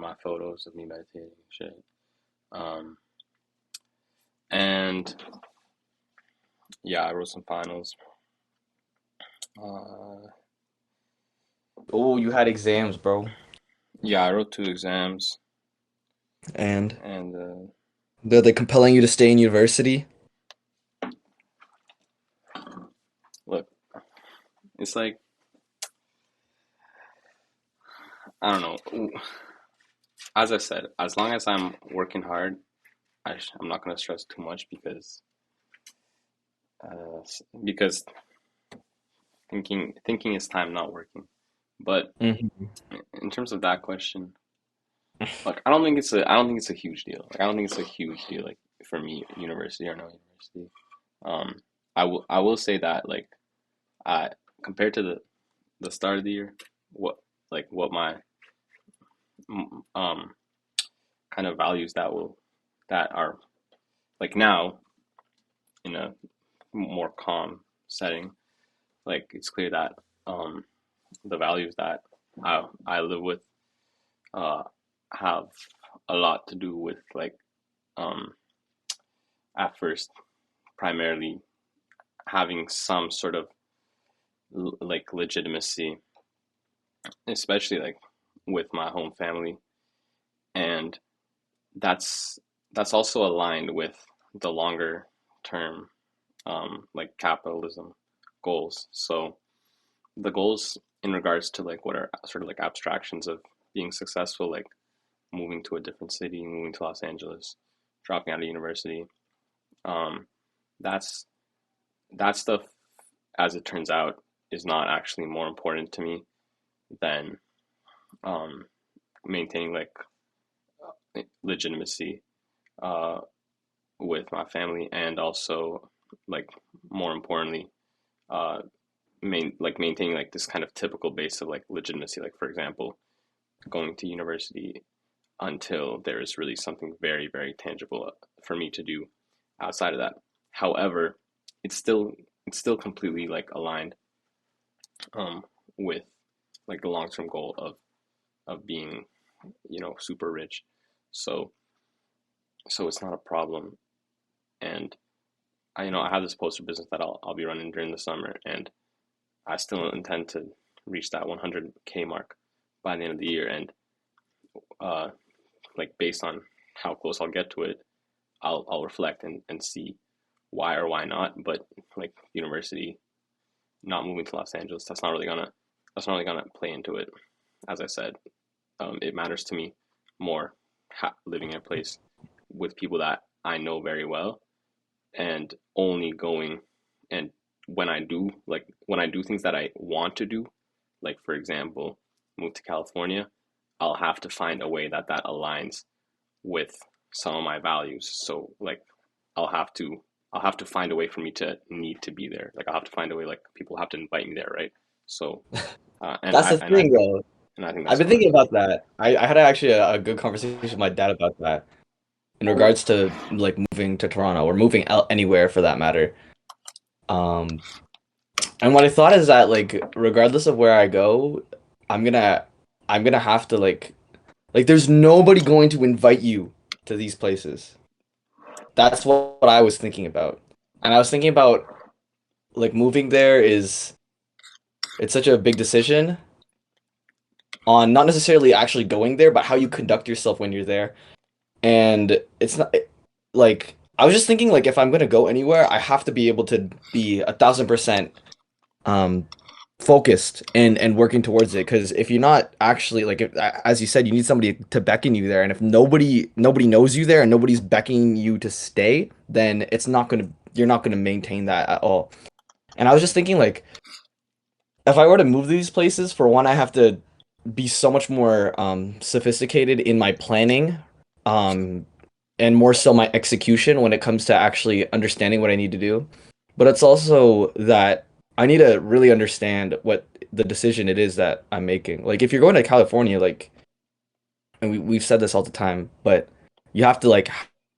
my photos of me meditating, shit. Um, and yeah, I wrote some finals. Uh, Oh, you had exams, bro. yeah, I wrote two exams, And and they're they compelling you to stay in university? look, it's like I don't know. As I said, as long as I'm working hard, I'm not gonna stress too much uh, because thinking is time not working. But Hmm. in terms of that question, like I don't think it's a huge deal. Like I don't think it's a huge deal. Like for me, university or no university. Um, I will say that I compared to the start of the year, what what my um kind of values that are like now in a more calm setting. Like it's clear that um the values that I live with uh have a lot to do with um at first primarily having some sort of like legitimacy, especially like with my home family, and that's that's also aligned with the longer term like capitalism goals. So the goals in regards to like what are sort of like abstractions of being successful, like moving to a different city, moving to Los Angeles, dropping out of university. Um, that's that stuff, as it turns out, is not actually more important to me than um, maintaining like legitimacy uh, with my family, and also like more importantly, uh, maintaining like this kind of typical base of like legitimacy. Like for example, going to university until there is really something very very tangible for me to do outside of that. However, it's still it's still completely like aligned um, with like the long term goal of being super rich. So it's not a problem. And I have this poster business that I'll be running during the summer, and I still intend to reach that 100K mark by the end of the year. And uh, like based on how close I'll get to it, I'll reflect and see why or why not. But like university, not moving to Los Angeles, that's not really gonna play into it. As I said, it matters to me more living in a place with people that I know very well, and only going and when I do things that I want to do, like for example, move to California, I'll have to find a way that aligns with some of my values. So like I'll have to I'll have to find a way for me to need to be there. Like I'll have to find a way like people have to invite me there, right? So That's the thing, though. and I think I've that's been fine. thinking about that. I had actually a good conversation with my dad about that in regards to like moving to Toronto or moving out anywhere for that matter. Um, and what I thought is that like regardless of where I go, I'm gonna I'm gonna have to like there's nobody going to invite you to these places. That's what I was thinking about. And I was thinking about like moving there is it's such a big decision on not necessarily actually going there, but how you conduct yourself when you're there. And it's not like I was just thinking like if I'm gonna go anywhere, I have to be able to be 1,000% um focused and working towards it. Because if you're not actually like if, as you said, you need somebody to beckon you there, and if nobody knows you there and nobody's beckoning you to stay, then it's not gonna you're not gonna maintain that at all. And I was just thinking like if I were to move these places, for one, I have to be so much more sophisticated in my planning, um, and more so my execution when it comes to actually understanding what I need to do. But it's also that I need to really understand what the decision it is that I'm making. Like if you're going to California, like, and we've said this all the time, but you have to like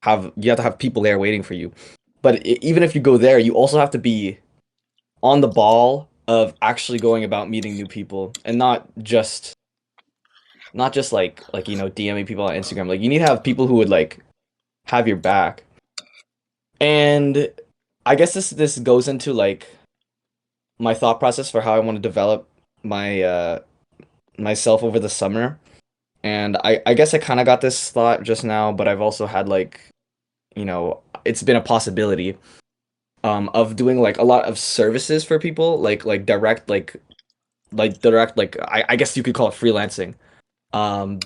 you have to have people there waiting for you. But even if you go there, you also have to be on the ball of actually going about meeting new people and not just like DMing people on Instagram. Like you need to have people who would like have your back. And I guess this goes into like my thought process for how I want to develop my myself over the summer. And I guess I kind of got this thought just now, but I've also had like, it's been a possibility of doing like a lot of services for people, like direct I guess you could call it freelancing. Um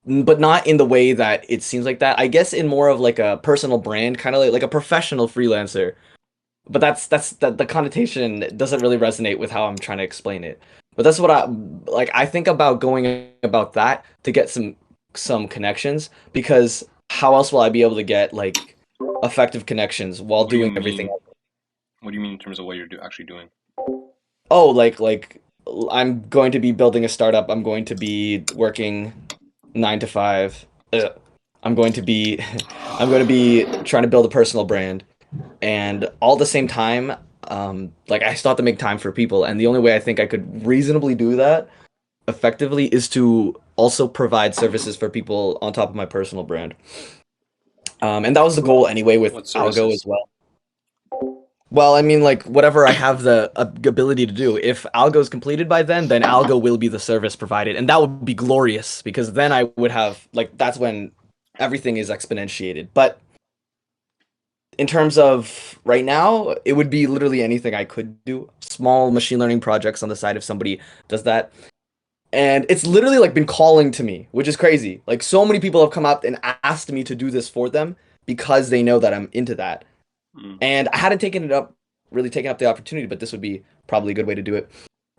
but not in the way that it seems like that. I guess in more of like a personal brand, kind of like a professional freelancer. But that the connotation doesn't really resonate with how I'm trying to explain it. But that's what I think about going about that to get some connections, because how else will I be able to get like effective connections while What do you doing everything mean? else? What do you mean in terms of what you're actually doing? Oh, like I'm going to be building a startup. I'm going to be working 9 to 5. I'm going to be I'm going to be trying to build a personal brand. And all at the same time, like I still have to make time for people, and the only way I think I could reasonably do that effectively is to also provide services for people on top of my personal brand. And that was the goal anyway with What Algo as services? well. Well, I mean, like whatever I have the ability to do. If Algo is completed by then Algo will be the service provided, and that would be glorious because then I would have like that's when everything is exponentiated. But in terms of right now, it would be literally anything I could do. Small machine learning projects on the side if somebody does that. And it's literally like been calling to me, which is crazy. Like so many people have come up and asked me to do this for them because they know that I'm into that. Mm. And I hadn't really taken up the opportunity, but this would be probably a good way to do it.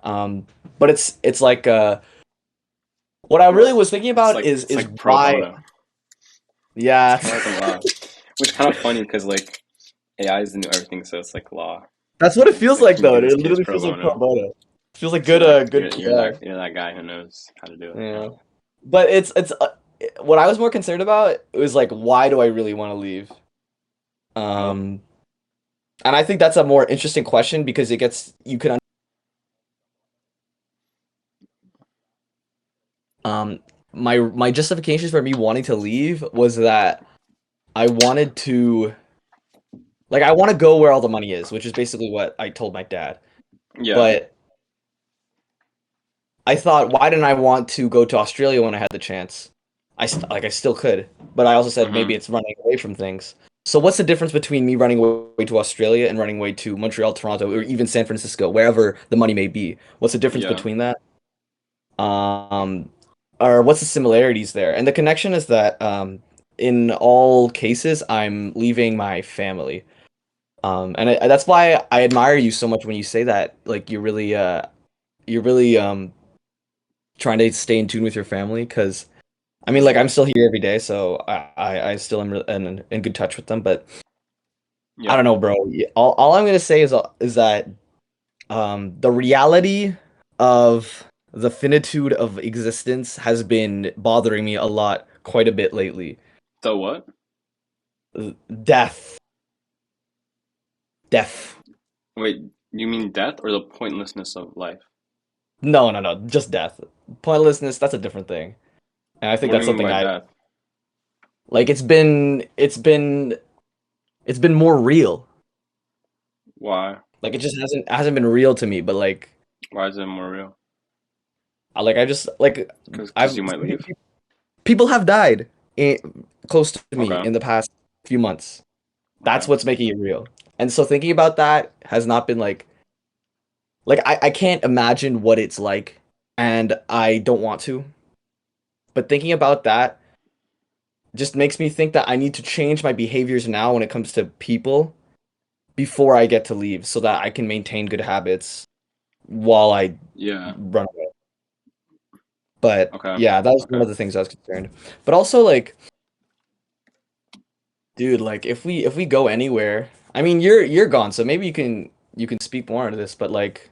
Um, but it's like what I really was thinking about It's is like pro why, bono. It's yeah, kind of like a law, which is kind of funny because like AI is the new everything, so it's like law. that's what it feels Like like can we though. do It this case literally pro feels like pro bono? bono. It feels like So good you're like good PR. you're that guy who knows how to do it. Yeah. Yeah. But it's what I was more concerned about was like why do I really want to leave? Oh, Um and I think that's a more interesting question because it gets you can um my justifications for me wanting to leave was that I wanted to like I want to go where all the money is, which is basically what I told my dad. yeah. But I thought why didn't I want to go to Australia when I had the chance? I still could, but I also said maybe Mm-hmm. it's running away from things. So what's the difference between me running away to Australia and running away to Montreal, Toronto, or even San Francisco, wherever the money may be? What's the difference Yeah. between that? Um, or what's the similarities there? And the connection is that in all cases, I'm leaving my family. That's why I admire you so much when you say that. Like you're really trying to stay in tune with your family because I mean, like I'm still here every day, so I still am in good touch with them. But I Yeah. don't know, bro. All I'm gonna say is that the reality of the finitude of existence has been bothering me a lot, quite a bit lately. So what? Death, death. Wait, you mean death or the pointlessness of life? No, no, no, just death. Pointlessness, that's a different thing. And I think What do that's you mean something by I death? like. It's been more real. Why? Like it just hasn't been real to me, but like Why is it more real? I just like Because I've you might leave. people have died close to me Okay. in the past few months. That's Okay. what's making it real. And so thinking about that has not been like I can't imagine what it's like and I don't want to. But thinking about that just makes me think that I need to change my behaviors now when it comes to people before I get to leave so that I can maintain good habits while I Yeah. run away. But Okay. yeah, that was one Okay. of the things I was concerned. But also like dude, like if we go anywhere, I mean you're gone, so maybe you can speak more into this, but like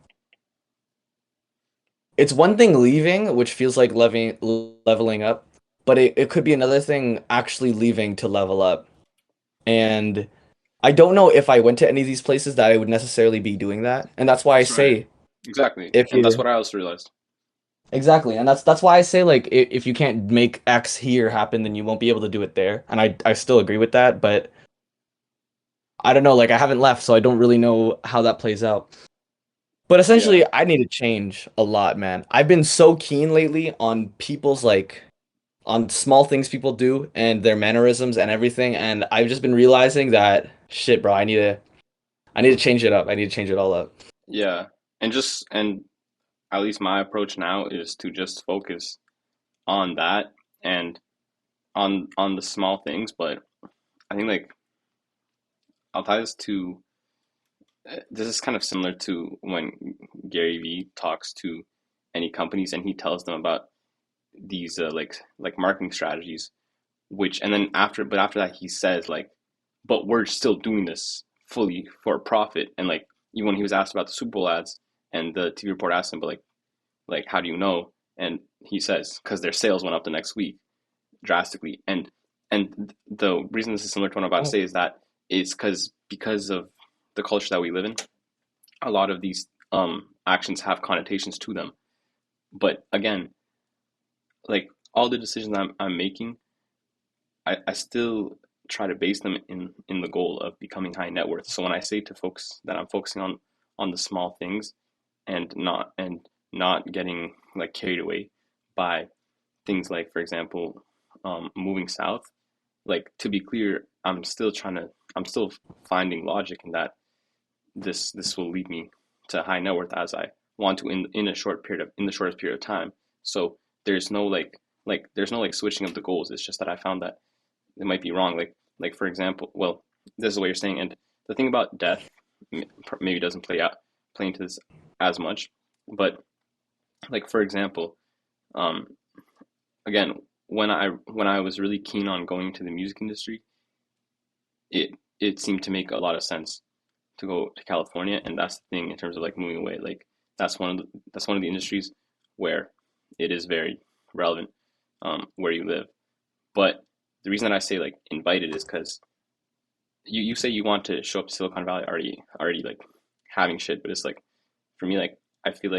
it's one thing leaving, which feels like leveling up, but it could be another thing actually leaving to level up. And I don't know if I went to any of these places that I would necessarily be doing that. And that's why I That's right. say Exactly. if And that's you what I also realized. Exactly, and that's why I say like if you can't make X here happen, then you won't be able to do it there. And I still agree with that, but I don't know, like I haven't left, so I don't really know how that plays out. But Yeah, essentially, I need to change a lot, man. I've been so keen lately on people's like on small things people do and their mannerisms and everything, and I've just been realizing that shit, bro, I need to change it up. I need to change it all up. yeah, and at least my approach now is to just focus on that and on the small things. But I think like I'll tie this to this is kind of similar to when Gary Vee talks to any companies and he tells them about these like marketing strategies, which and then after that he says like, but we're still doing this fully for profit. And like even when he was asked about the Super Bowl ads and the TV report asked him, but like how do you know? And he says because their sales went up the next week drastically. And the reason this is similar to what I'm about to say is that it's because of the culture that we live in, a lot of these actions have connotations to them. But again, like all the decisions I'm making, I still try to base them in the goal of becoming high net worth. So when I say to folks that I'm focusing on the small things and not getting like carried away by things like, for example, moving south. Like to be clear, I'm still finding logic in that this will lead me to high net worth as I want to in a short period of in the shortest period of time. So there's no there's no like switching of the goals. It's just that I found that it might be wrong. Like for example, well, this is what you're saying, and the thing about death maybe doesn't play into this as much, but like for example, um, again, when I was really keen on going to the music industry, it it seemed to make a lot of sense to go to California, and that's the thing in terms of like moving away. Like that's one of the industries where it is very relevant where you live. But the reason that I say like invited is because you say you want to show up to Silicon Valley already like having shit, but it's like for me like I feel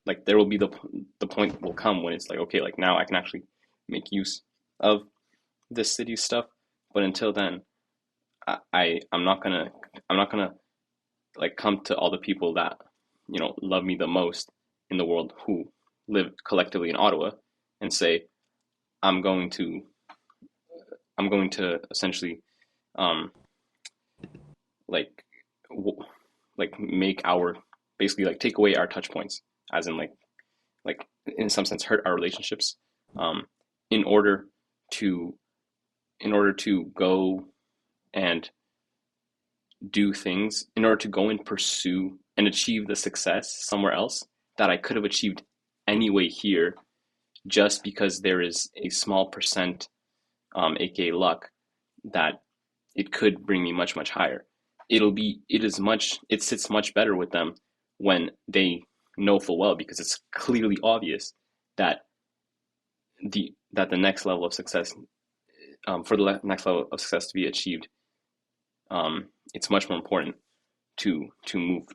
like there will be the point will come when it's like okay like now I can actually make use of this city stuff, but until then I'm not gonna like come to all the people that love me the most in the world who live collectively in Ottawa and say I'm going to I'm going to essentially um like w- like make our basically like take away our touch points as in like in some sense hurt our relationships um in order to go and do things in order to go and pursue and achieve the success somewhere else that I could have achieved anyway here just because there is a small percent, aka luck, that it could bring me much, much higher. It sits much better with them when they know full well because it's clearly obvious that the next level of success, for the next level of success to be achieved, it's much more important to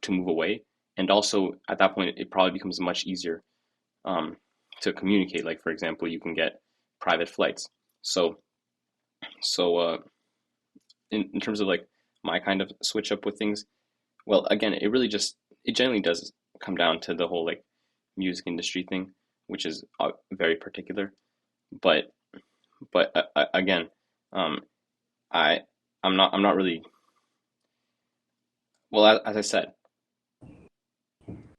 move away. And also at that point, it probably becomes much easier um, to communicate. Like for example, you can get private flights. So in terms of like my kind of switch up with things, well, again, it generally does come down to the whole like music industry thing, which is very particular. But again, um, I I'm not really well as I said.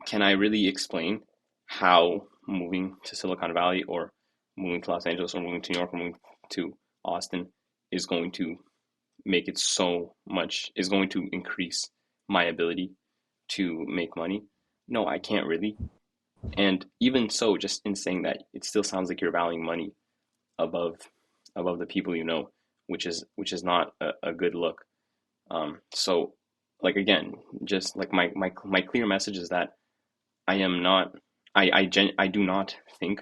Can I really explain how moving to Silicon Valley or moving to Los Angeles or moving to New York or moving to Austin is going to make it so much, is going to increase my ability to make money? No, I can't really. And even so, just in saying that, it still sounds like you're valuing money above the people you know, which is not a good look. So like again, just like my clear message is that I am not. I do not think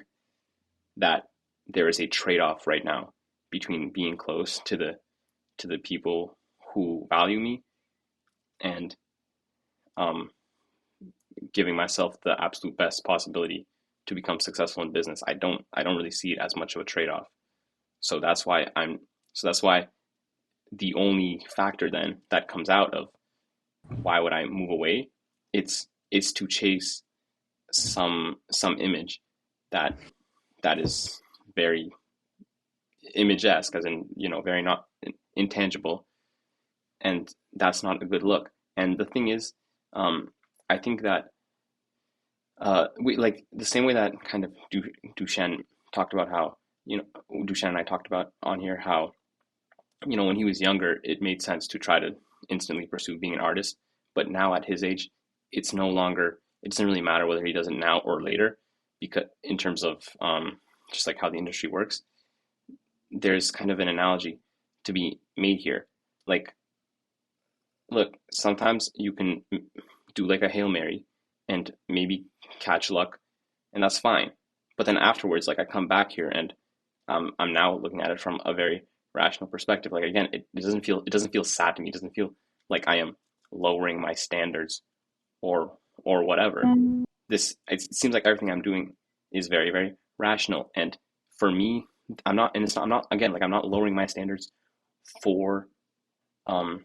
that there is a trade-off right now between being close to the people who value me and um, giving myself the absolute best possibility to become successful in business. I don't really see it as much of a trade-off. So that's why I'm so that's why the only factor then that comes out of why would I move away? It's to chase some image that that is very image-esque, as in, very not intangible, and that's not a good look. And the thing is, I think that we like the same way that kind of Duchenne talked about how, Duchenne and I talked about on here how, when he was younger, it made sense to try to instantly pursue being an artist. But now at his age, it's no longer, it doesn't really matter whether he does it now or later, because in terms of just like how the industry works, there's kind of an analogy to be made here. Like, look, sometimes you can do like a Hail Mary and maybe catch luck, and that's fine. But then afterwards, like I come back here and I'm now looking at it from a very rational perspective. Like again, it doesn't feel sad to me. It doesn't feel like I am lowering my standards or whatever. It seems like everything I'm doing is very, very rational. And for me, I'm not, again, like I'm not lowering my standards for um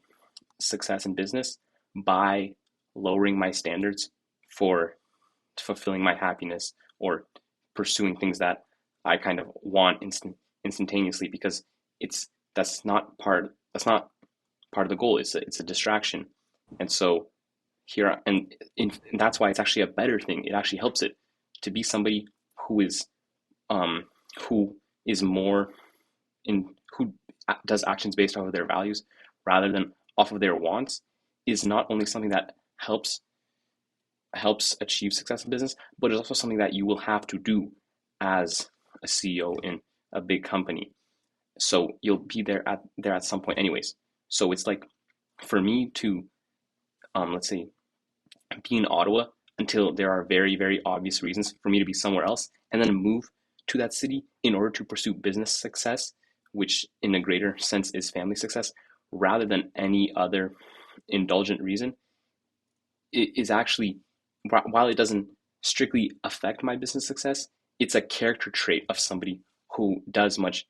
success in business by lowering my standards for fulfilling my happiness or pursuing things that I kind of want instantaneously, because it's that's not part of the goal. It's a distraction. And so and that's why it's actually a better thing. It actually helps it to be somebody who is um who is more in who does actions based off of their values rather than off of their wants, is not only something that helps achieve success in business, but it's also something that you will have to do as a CEO in a big company. So you'll be there at some point anyways. So it's like, for me to let's say be in Ottawa until there are very, very obvious reasons for me to be somewhere else, and then move to that city in order to pursue business success, which in a greater sense is family success, rather than any other indulgent reason, it is actually, while it doesn't strictly affect my business success, it's a character trait of somebody who does much,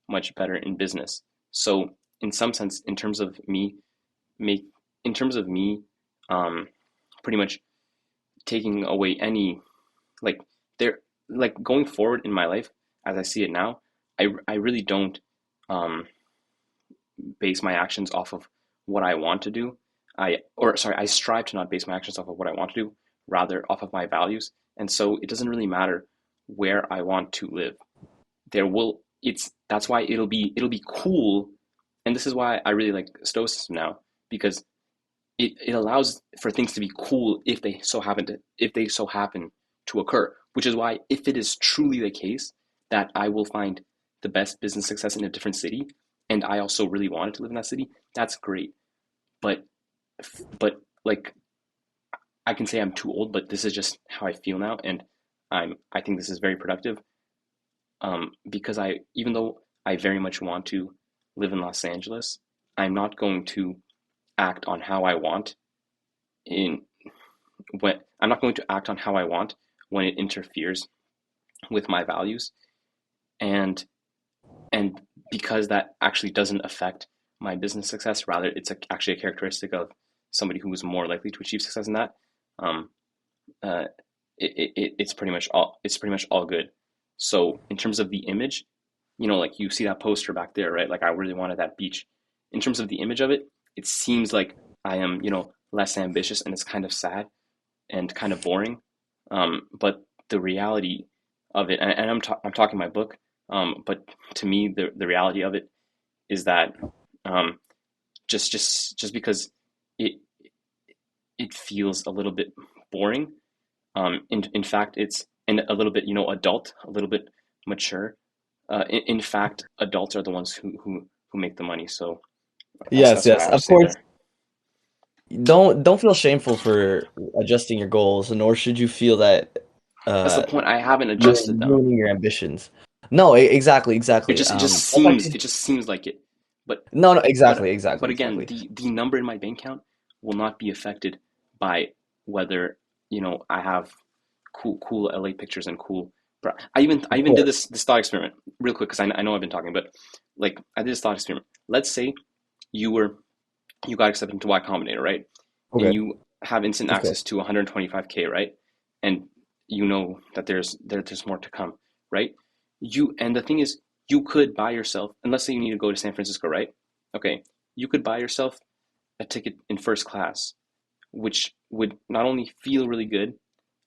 much better in business. So in some sense, make in terms of me, um, pretty much taking away any, like, there, like, going forward in my life as I see it now, I really don't um base my actions off of what I want to do. I strive to not base my actions off of what I want to do, rather off of my values. And so it doesn't really matter where I want to live. That's why it'll be cool. And this is why I really like Stoicism now, because it allows for things to be cool if they so happen to occur. Which is why, if it is truly the case that I will find the best business success in a different city, and I also really wanted to live in that city, that's great. But like, I can say I'm too old, but this is just how I feel now, and I think this is very productive. Because even though I very much want to live in Los Angeles, I'm not going to act on how I want in when I'm not going to act on how I want when it interferes with my values, and and because that actually doesn't affect my business success, rather it's actually a characteristic of somebody who is more likely to achieve success in that. Um, uh, it's pretty much all good. So in terms of the image, like you see that poster back there, right? Like I really wanted that beach. In terms of the image of it, it seems like I am, less ambitious, and it's kind of sad and kind of boring. But the reality of it, and I'm talking my book, but to me, the reality of it is that um, just because it it feels a little bit boring. In fact, it's and a little bit, adult, a little bit mature. In fact, adults are the ones who make the money. So Yes, that's what I yes. have to Of say course, there. don't feel shameful for adjusting your goals, nor should you feel that That's the uh point. I haven't you're adjusted them. ruining your ambitions. No, exactly, It exactly. just it just That's seems actually it just seems like it. But no, no, but exactly, exactly, but again, exactly. the number in my bank account will not be affected by whether I have cool LA pictures and cool. I even did Cool. this thought experiment real quick because I know I've been talking, but like I did this thought experiment. Let's say you were you got accepted into Y Combinator, right? And Okay. you have instant Of course. access to 125K, right? And you know that there's more to come, right? And the thing is, you could buy yourself, and let's say you need to go to San Francisco, right? Okay, you could buy yourself a ticket in first class, which would not only feel really good,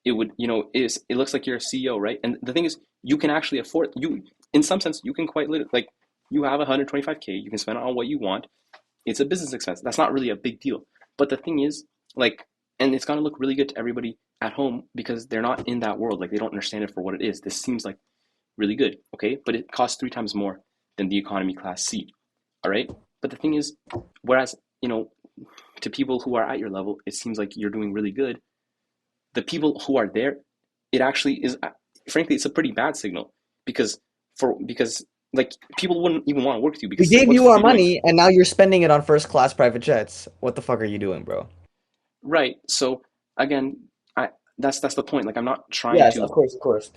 it would, it looks like you're a CEO, right? And the thing is, you can actually afford you in some sense, you can quite literally like you have 125K, you can spend it on what you want. It's a business expense. That's not really a big deal. But the thing is, like, and it's gonna look really good to everybody at home because they're not in that world. Like they don't understand it for what it is. This seems like really good, okay? But it costs 3 times more than the economy class seat. All right. But the thing is, whereas, to people who are at your level, it seems like you're doing really good. The people who are there, it actually is, frankly, it's a pretty bad signal because because like people wouldn't even want to work with you We because it's like, gave what the you fuck are our you doing? money, and now you're spending it on first class private jets. What the fuck are you doing, bro? Right. So again, I that's the point. Like I'm not trying Yes, of to, course, of course.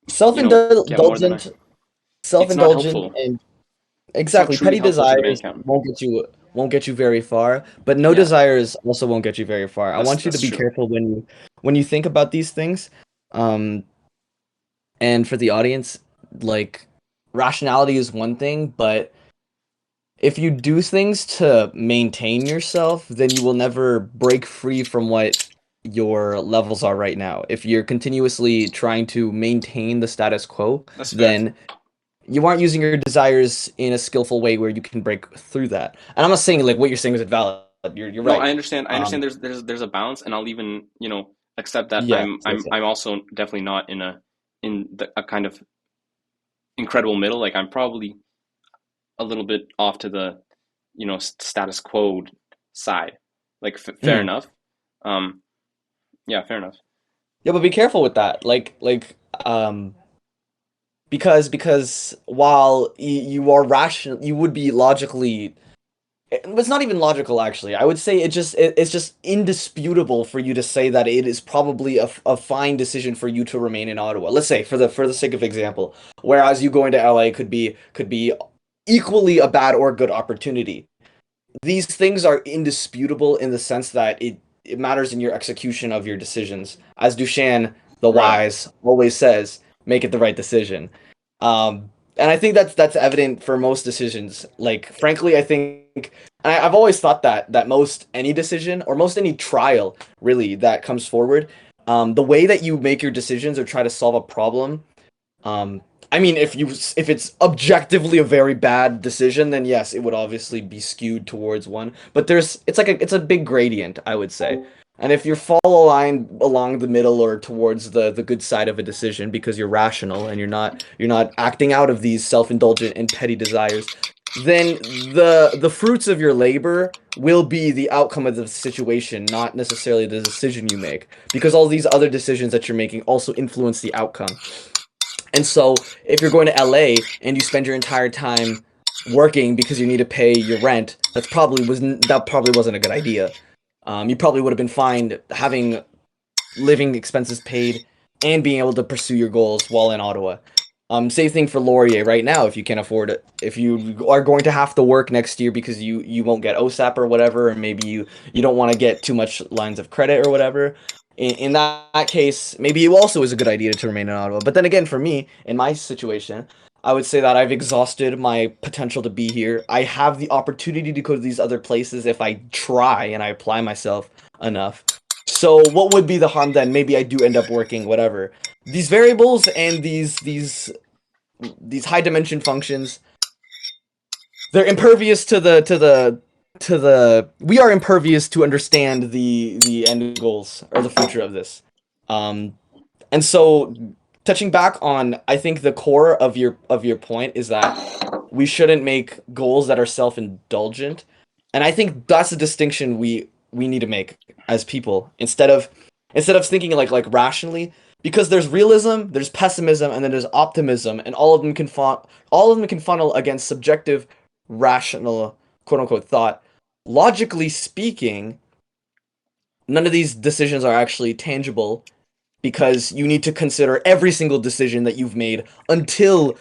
get more than I. Self-indulgent, It's not self-indulgent, helpful. and It's not exactly truly petty helpful to the bank desires account. won't get you very far. But no Yeah, desires also won't get you very far. I want you to that's be true. careful when you think about these things. Um, and for the audience, like rationality is one thing, but if you do things to maintain yourself, then you will never break free from what your levels are right now. If you're continuously trying to maintain the status quo, That's fair. then you aren't using your desires in a skillful way where you can break through that. And I'm not saying like what you're saying is invalid. You're No, right. I understand. I Um, understand. There's a balance, and I'll even accept that yes, yes, I'm yes. also definitely not a kind of incredible middle. Like I'm probably a little bit off to the status quo side. Like fair Mhm. enough. Um, yeah, fair enough. Yeah, but be careful with that. Um, because while you are rational, you would be logically. It's not even logical, actually. I would say it's just indisputable for you to say that it is probably a fine decision for you to remain in Ottawa. Let's say, for the sake of example, whereas you going to LA could be equally a bad or good opportunity. These things are indisputable in the sense that it matters in your execution of your decisions. As Duchan, the Right. wise, always says, make it the right decision. And I think that's evident for most decisions. Like, frankly, I think I've always thought that most any decision or most any trial really that comes forward, the way that you make your decisions or try to solve a problem, um, I mean, if it's objectively a very bad decision, then yes, it would obviously be skewed towards one. But it's a big gradient, I would say. And if you're fall aligned along the middle or towards the good side of a decision because you're rational and you're not acting out of these self-indulgent and petty desires, then the fruits of your labor will be the outcome of the situation, not necessarily the decision you make, because all these other decisions that you're making also influence the outcome. And so, if you're going to LA and you spend your entire time working because you need to pay your rent, that probably wasn't a good idea. You probably would have been fine having living expenses paid and being able to pursue your goals while in Ottawa. Same thing for Laurier right now. If you can afford it, if you are going to have to work next year because you won't get OSAP or whatever, or maybe you don't want to get too much lines of credit or whatever. In that case, maybe it also is a good idea to remain in Ottawa. But then again, for me, in my situation, I would say that I've exhausted my potential to be here. I have the opportunity to go to these other places if I try and I apply myself enough. So what would be the harm then? Maybe I do end up working, whatever. These variables and these high dimension functions, they're impervious to the we are impervious to understand the end goals or the future of this. Um and so touching back on, I think the core of your point is that we shouldn't make goals that are self-indulgent. And I think that's a distinction we need to make as people instead of thinking like rationally, because there's realism, there's pessimism, and then there's optimism, and all of them can funnel against subjective rational quote unquote thought. Logically speaking, none of these decisions are actually tangible because you need to consider every single decision that you've made until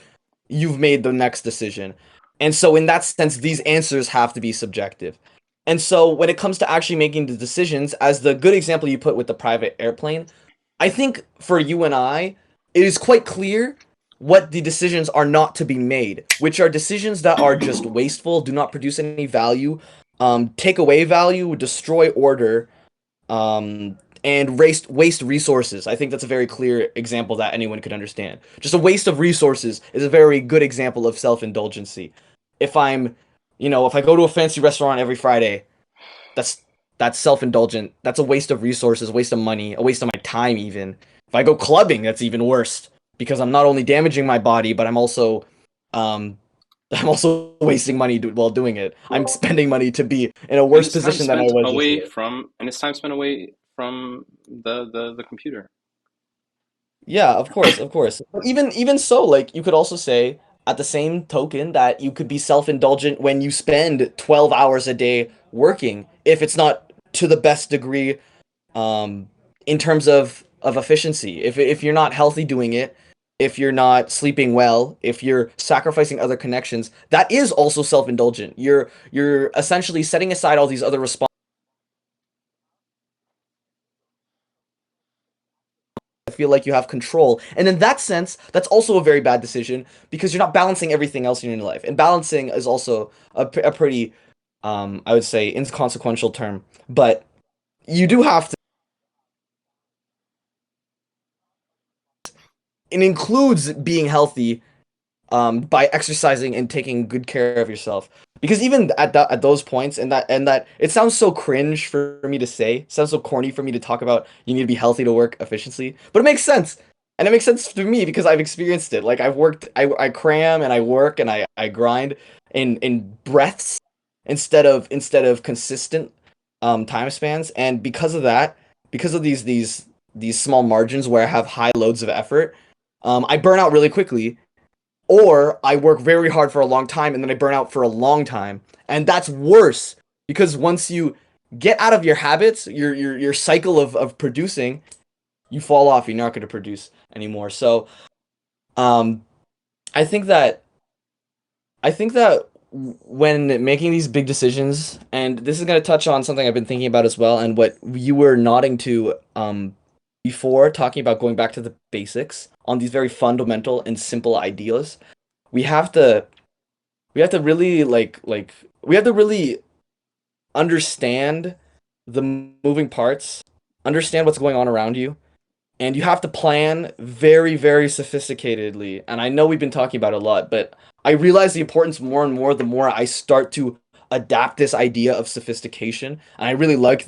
you've made the next decision. And so, in that sense, these answers have to be subjective. And so, when it comes to actually making the decisions, as the good example you put with the private airplane, I think for you and I, it is quite clear what the decisions are not to be made, which are decisions that are just wasteful, do not produce any value, take away value, destroy order, and waste resources. I think that's a very clear example that anyone could understand. Just a waste of resources is a very good example of self-indulgency. If I'm, if I go to a fancy restaurant every Friday, that's that's self-indulgent. That's a waste of resources, waste of money, a waste of my time even. If I go clubbing, that's even worse because I'm not only damaging my body, but um I'm also wasting money while doing it. I'm spending money to be in a And worse it's time position than I spent was away yesterday. from, and it's time spent away from the computer. Yeah, of course, of course. But even so, like you could also say at the same token that you could be self-indulgent when you spend 12 hours a day working if it's not to the best degree um in terms of efficiency. If you're not healthy doing it, if you're not sleeping well, if you're sacrificing other connections, that is also self-indulgent. You're essentially setting aside all these other responsibilities. Feel like you have control. And in that sense, that's also a very bad decision because you're not balancing everything else in your life. And balancing is also a pretty, I would say, inconsequential term. But you do have to. It includes being healthy by exercising and taking good care of yourself. Because even at those points and that it sounds so cringe for me to say, it sounds so corny for me to talk about you need to be healthy to work efficiently, but it makes sense. And it makes sense to me because I've experienced it. Like I've worked, I cram and I work and I grind in breaths instead of consistent time spans. And because of that, because of these small margins where I have high loads of effort, I burn out really quickly or I work very hard for a long time and then I burn out for a long time. And that's worse because once you get out of your habits, your cycle of producing, you fall off. You're not going to produce anymore. So, um, I think that when making these big decisions, and this is going to touch on something I've been thinking about as well, and what you were nodding to before talking about going back to the basics on these very fundamental and simple ideas, we have to we have to really we have to really understand the moving parts, understand what's going on around you, and you have to plan very, very sophisticatedly. And I know we've been talking about it a lot, but I realize the importance more and more the more I start to adapt this idea of sophistication. And I really like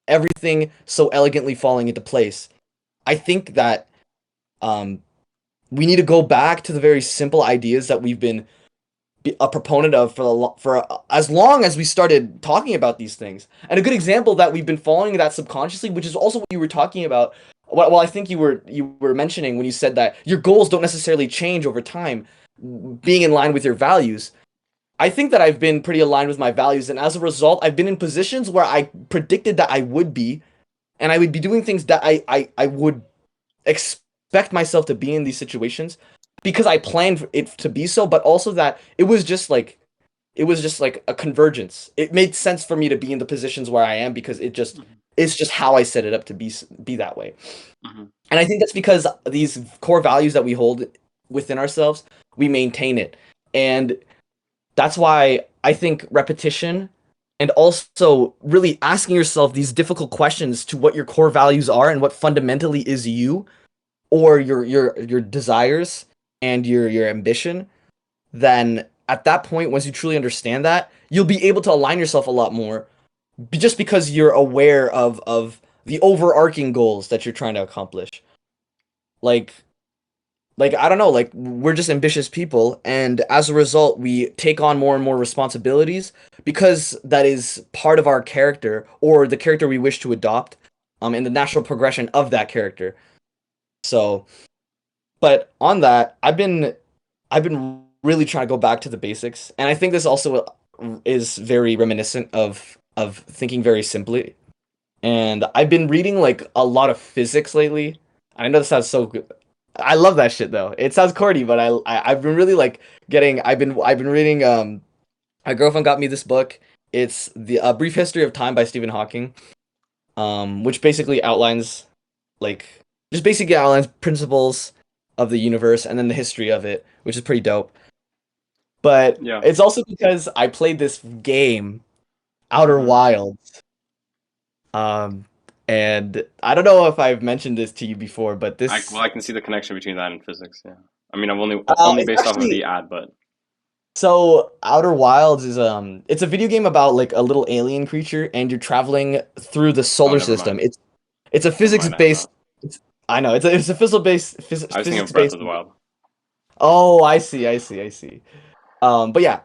everything so elegantly falling into place. I think that um, we need to go back to the very simple ideas that we've been a proponent of for as long as we started talking about these things. And a good example that we've been following that subconsciously, which is also what you were talking about. Well, I think you were mentioning when you said that your goals don't necessarily change over time, being in line with your values. I think that I've been pretty aligned with my values, and as a result, I've been in positions where I predicted that I would be, and I would be doing things that I would expect myself to be in these situations because I planned for it to be so, but also that it was just like a convergence. It made sense for me to be in the positions where I am because Mhm. it's just how I set it up to be that way. Mhm. And I think that's because these core values that we hold within ourselves, we maintain it. And that's why I think repetition and also really asking yourself these difficult questions to what your core values are and what fundamentally is you or your desires and your ambition, then at that point, once you truly understand that, you'll be able to align yourself a lot more just because you're aware of the overarching goals that you're trying to accomplish. Like I don't know, like we're just ambitious people, and as a result, we take on more and more responsibilities because that is part of our character or the character we wish to adopt, and the natural progression of that character. So, but on that, I've been really trying to go back to the basics, and I think this also is very reminiscent of thinking very simply. and I've been reading like a lot of physics lately. I know this sounds so good. I love that shit though. It sounds corny, but I've been really like getting. I've been reading. My girlfriend got me this book. It's the A Brief History of Time by Stephen Hawking, which basically outlines like just basically outlines principles of the universe and then the history of it, which is pretty dope. But Yeah. it's also because I played this game, Outer Hmm. Wilds. Um, and I don't know if I've mentioned this to you before, but I can see the connection between that and physics. Yeah. I mean, I've only it's based off of actually the ad, but so Outer Wilds is it's a video game about like a little alien creature and you're traveling through the oh, solar never system. mind. It's a Never physics mind. I have based. not. I know it's a I was thinking physics of Breath based. of the Wild. Oh, I see. But yeah,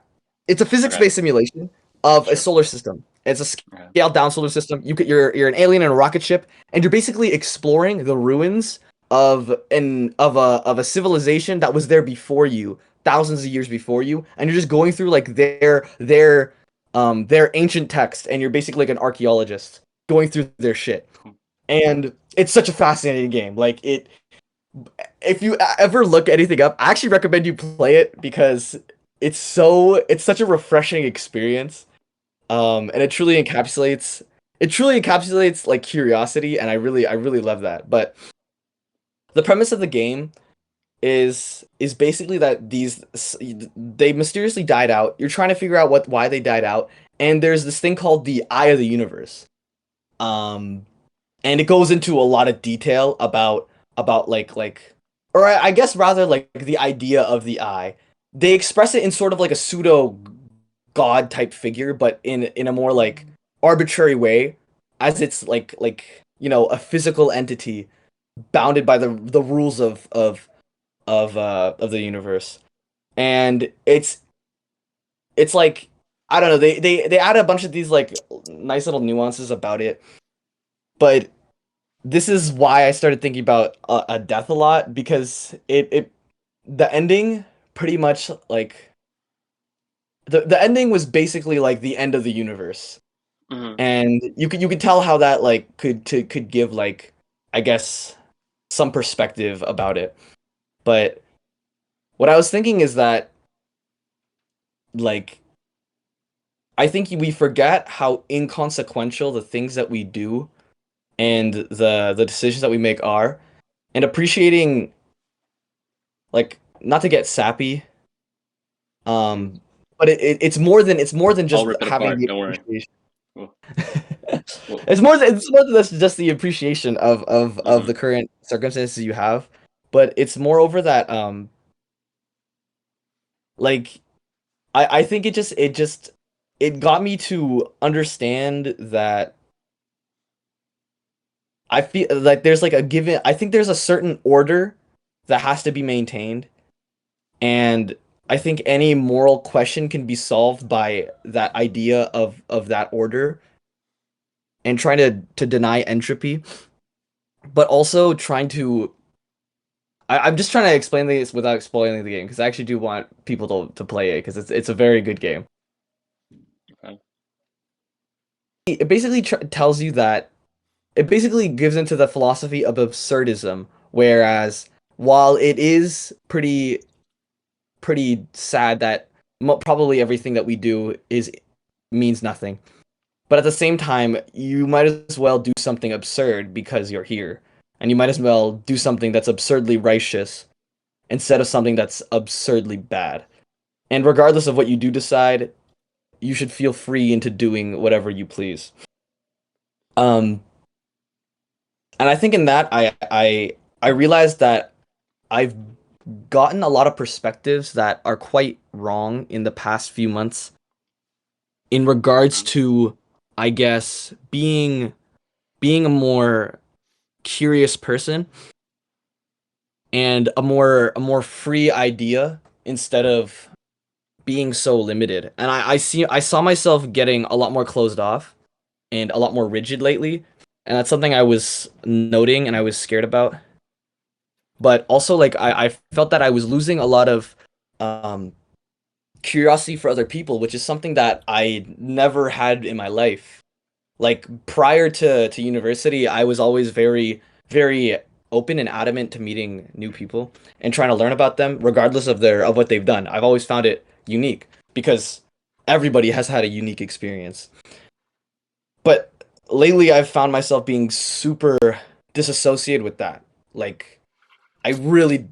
it's a Okay. physics-based simulation of a Sure. solar system. It's a Okay. scaled down solar system. You're an alien in a rocket ship, and you're basically exploring the ruins of a civilization that was there before you, thousands of years before you, and you're just going through like their ancient text, and you're basically like an archaeologist going through their shit. Cool. And it's such a fascinating game. Like it if you ever look anything up, I actually recommend you play it because it's such a refreshing experience. And it truly encapsulates like curiosity, and I really love that. But the premise of the game is basically that they mysteriously died out. You're trying to figure out what why they died out, and there's this thing called the Eye of the Universe. Um, and it goes into a lot of detail about like or I guess rather like the idea of the eye. They express it in sort of like a pseudo god type figure, but in a more like arbitrary way, as it's like a physical entity bounded by the rules of the universe. And it's like I don't know, they add a bunch of these like nice little nuances about it, but this is why I started thinking about a death a lot because it the ending pretty much like the ending was basically like the end of the universe, Hmm. and you could tell how that like could give like I guess some perspective about it. But what I was thinking is that like I think we forget how inconsequential the things that we do and the decisions that we make are, and appreciating like not to get sappy. Hmm. But it's more than I'll just rip it having apart. the Don't worry. appreciation. Cool. Well. It's more than just the appreciation of Hmm. the current circumstances you have, but it's moreover that like I think it got me to understand that I feel like there's like a given I think there's a certain order that has to be maintained, and I think any moral question can be solved by that idea of that order and trying to deny entropy, but also trying to. I'm just trying to explain this without spoiling the game because I actually do want people to play it because it's a very good game. Okay. It basically tells you that it basically gives into the philosophy of absurdism, whereas while it is pretty sad that probably everything that we do is means nothing. But at the same time, you might as well do something absurd because you're here. And you might as well do something that's absurdly righteous instead of something that's absurdly bad. And regardless of what you do decide, you should feel free into doing whatever you please. Um, and I think in that I realized that I've gotten a lot of perspectives that are quite wrong in the past few months in regards Okay. to, I guess, being a more curious person and a more free idea instead of being so limited. And I saw myself getting a lot more closed off and a lot more rigid lately, and that's something I was noting and I was scared about. But also like I felt that I was losing a lot of um curiosity for other people, which is something that I never had in my life. Like prior to university, I was always very open and adamant to meeting new people and trying to learn about them, regardless of what they've done. I've always found it unique because everybody has had a unique experience. But lately, I've found myself being super disassociated with that. Like, I really,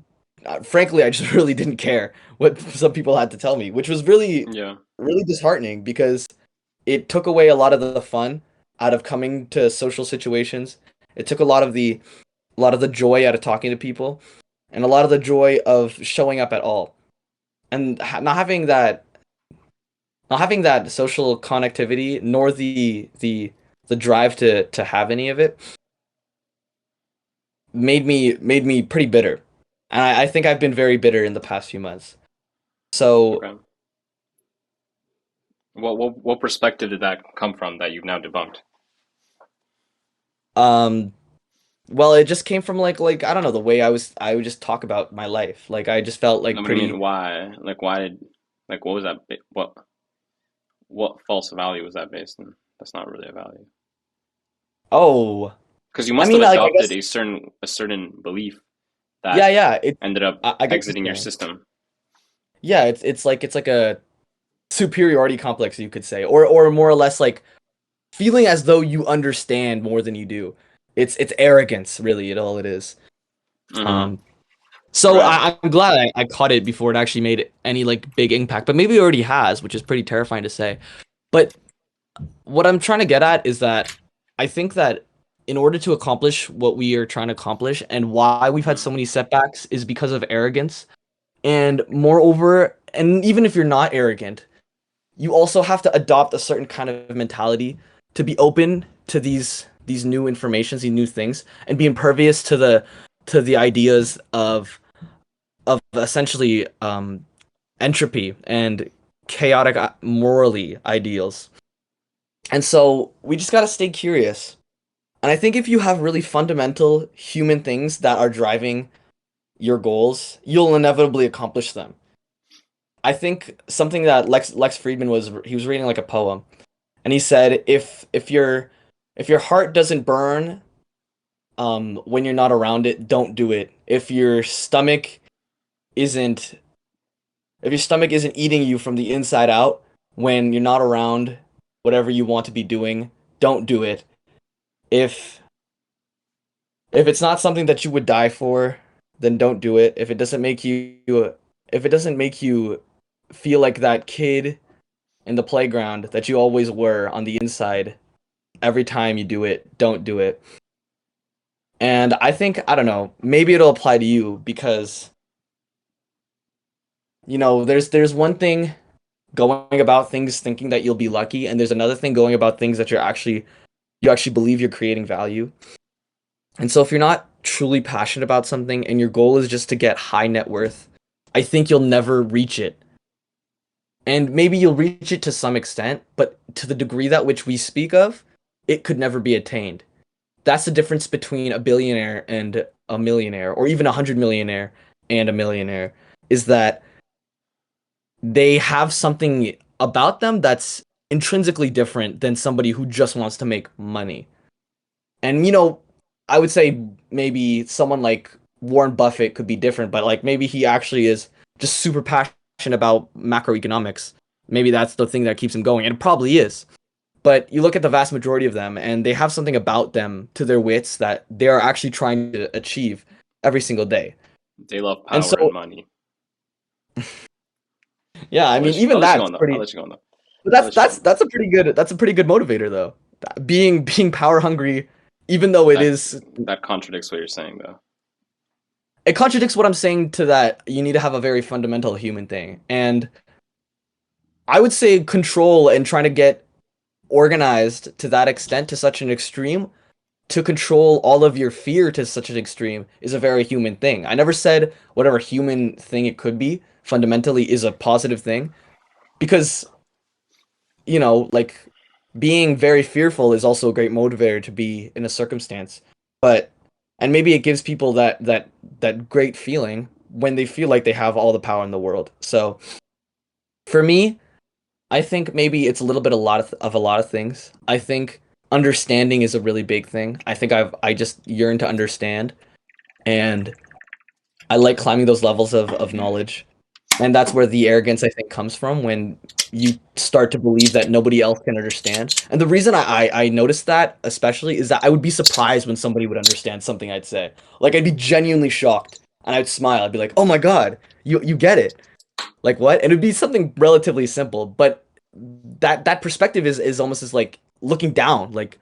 frankly, I just really didn't care what some people had to tell me, which was Yeah. really disheartening because it took away a lot of the fun out of coming to social situations. It took a lot of the joy out of talking to people, and a lot of the joy of showing up at all. And not having that social connectivity, nor the drive to have any of it, made me pretty bitter. And I think I've been very bitter in the past few months. So, Okay. What perspective did that come from that you've now debunked? um, well, it just came from like I don't know the way I would just talk about my life. Like I just felt like No, what do you mean? pretty. Why? Like, why did? Like, what was that? What false value was that based on? That's not really a value. Oh, Because you I must have mean, like I adopted guess a certain belief that yeah. It ended up I get what exiting you're your saying. system. Yeah, it's like a superiority complex, you could say, or more or less like feeling as though you understand more than you do. It's arrogance, really. All it is. Mm-hmm. Um, so Right. I'm glad I caught it before it actually made any like big impact, but maybe it already has, which is pretty terrifying to say. But what I'm trying to get at is that I think that in order to accomplish what we are trying to accomplish and why we've had Mm-hmm. so many setbacks is because of arrogance. And moreover, and even if you're not arrogant, you also have to adopt a certain kind of mentality to be open to these new informations, these new things, and be impervious to the ideas of essentially entropy and chaotic morally ideals. And so we just gotta stay curious. And I think if you have really fundamental human things that are driving your goals, you'll inevitably accomplish them. I think something that Lex Friedman was he was reading like a poem, and he said if your heart doesn't burn when you're not around it, don't do it. Isn't if your stomach isn't eating you from the inside out when you're not around whatever you want to be doing, don't do it. If if it's not something that you would die for, then don't do it. If it doesn't make you feel like that kid in the playground that you always were on the inside every time you do it, don't do it. And I think, I don't know, maybe it'll apply to you because, there's one thing going about things thinking that you'll be lucky, and there's another thing going about things that you actually believe you're creating value. And so if you're not truly passionate about something and your goal is just to get high net worth, I think you'll never reach it. And maybe you'll reach it to some extent, but to the degree that which we speak of, it could never be attained. That's the difference between a billionaire and a millionaire, or even 100 millionaire and a millionaire, is that they have something about them that's intrinsically different than somebody who just wants to make money. And I would say maybe someone like Warren Buffett could be different, but like maybe he actually is just super passionate about macroeconomics. Maybe that's the thing that keeps him going, and it probably is. But you look at the vast majority of them, and they have something about them to their wits that they are actually trying to achieve every single day. They love And power and so, money. yeah, I mean, even I'll let you go that's on though. I'll pretty. let you go on though. But I'll let you go on. that's a pretty good motivator though. Being power hungry, even though That that contradicts what you're saying though. it contradicts what I'm saying to that you need to have a very fundamental human thing. And I would say control and trying to get organized to that extent, to such an extreme, to control all of your fear to such an extreme is a very human thing. I never said whatever human thing it could be fundamentally is a positive thing because, like being very fearful is also a great motivator to be in a circumstance. But and maybe it gives people that great feeling when they feel like they have all the power in the world. So for me, I think maybe it's a little bit a lot of a lot of things. I think understanding is a really big thing. I think I just yearn to understand, and I like climbing those levels of knowledge. And that's where the arrogance I think comes from when you start to believe that nobody else can understand. And the reason I noticed that especially is that I would be surprised when somebody would understand something I'd say. Like I'd be genuinely shocked and I'd smile. I'd be like, "Oh my God, you get it." Like what? And it'd be something relatively simple, but that perspective is almost as like looking down, like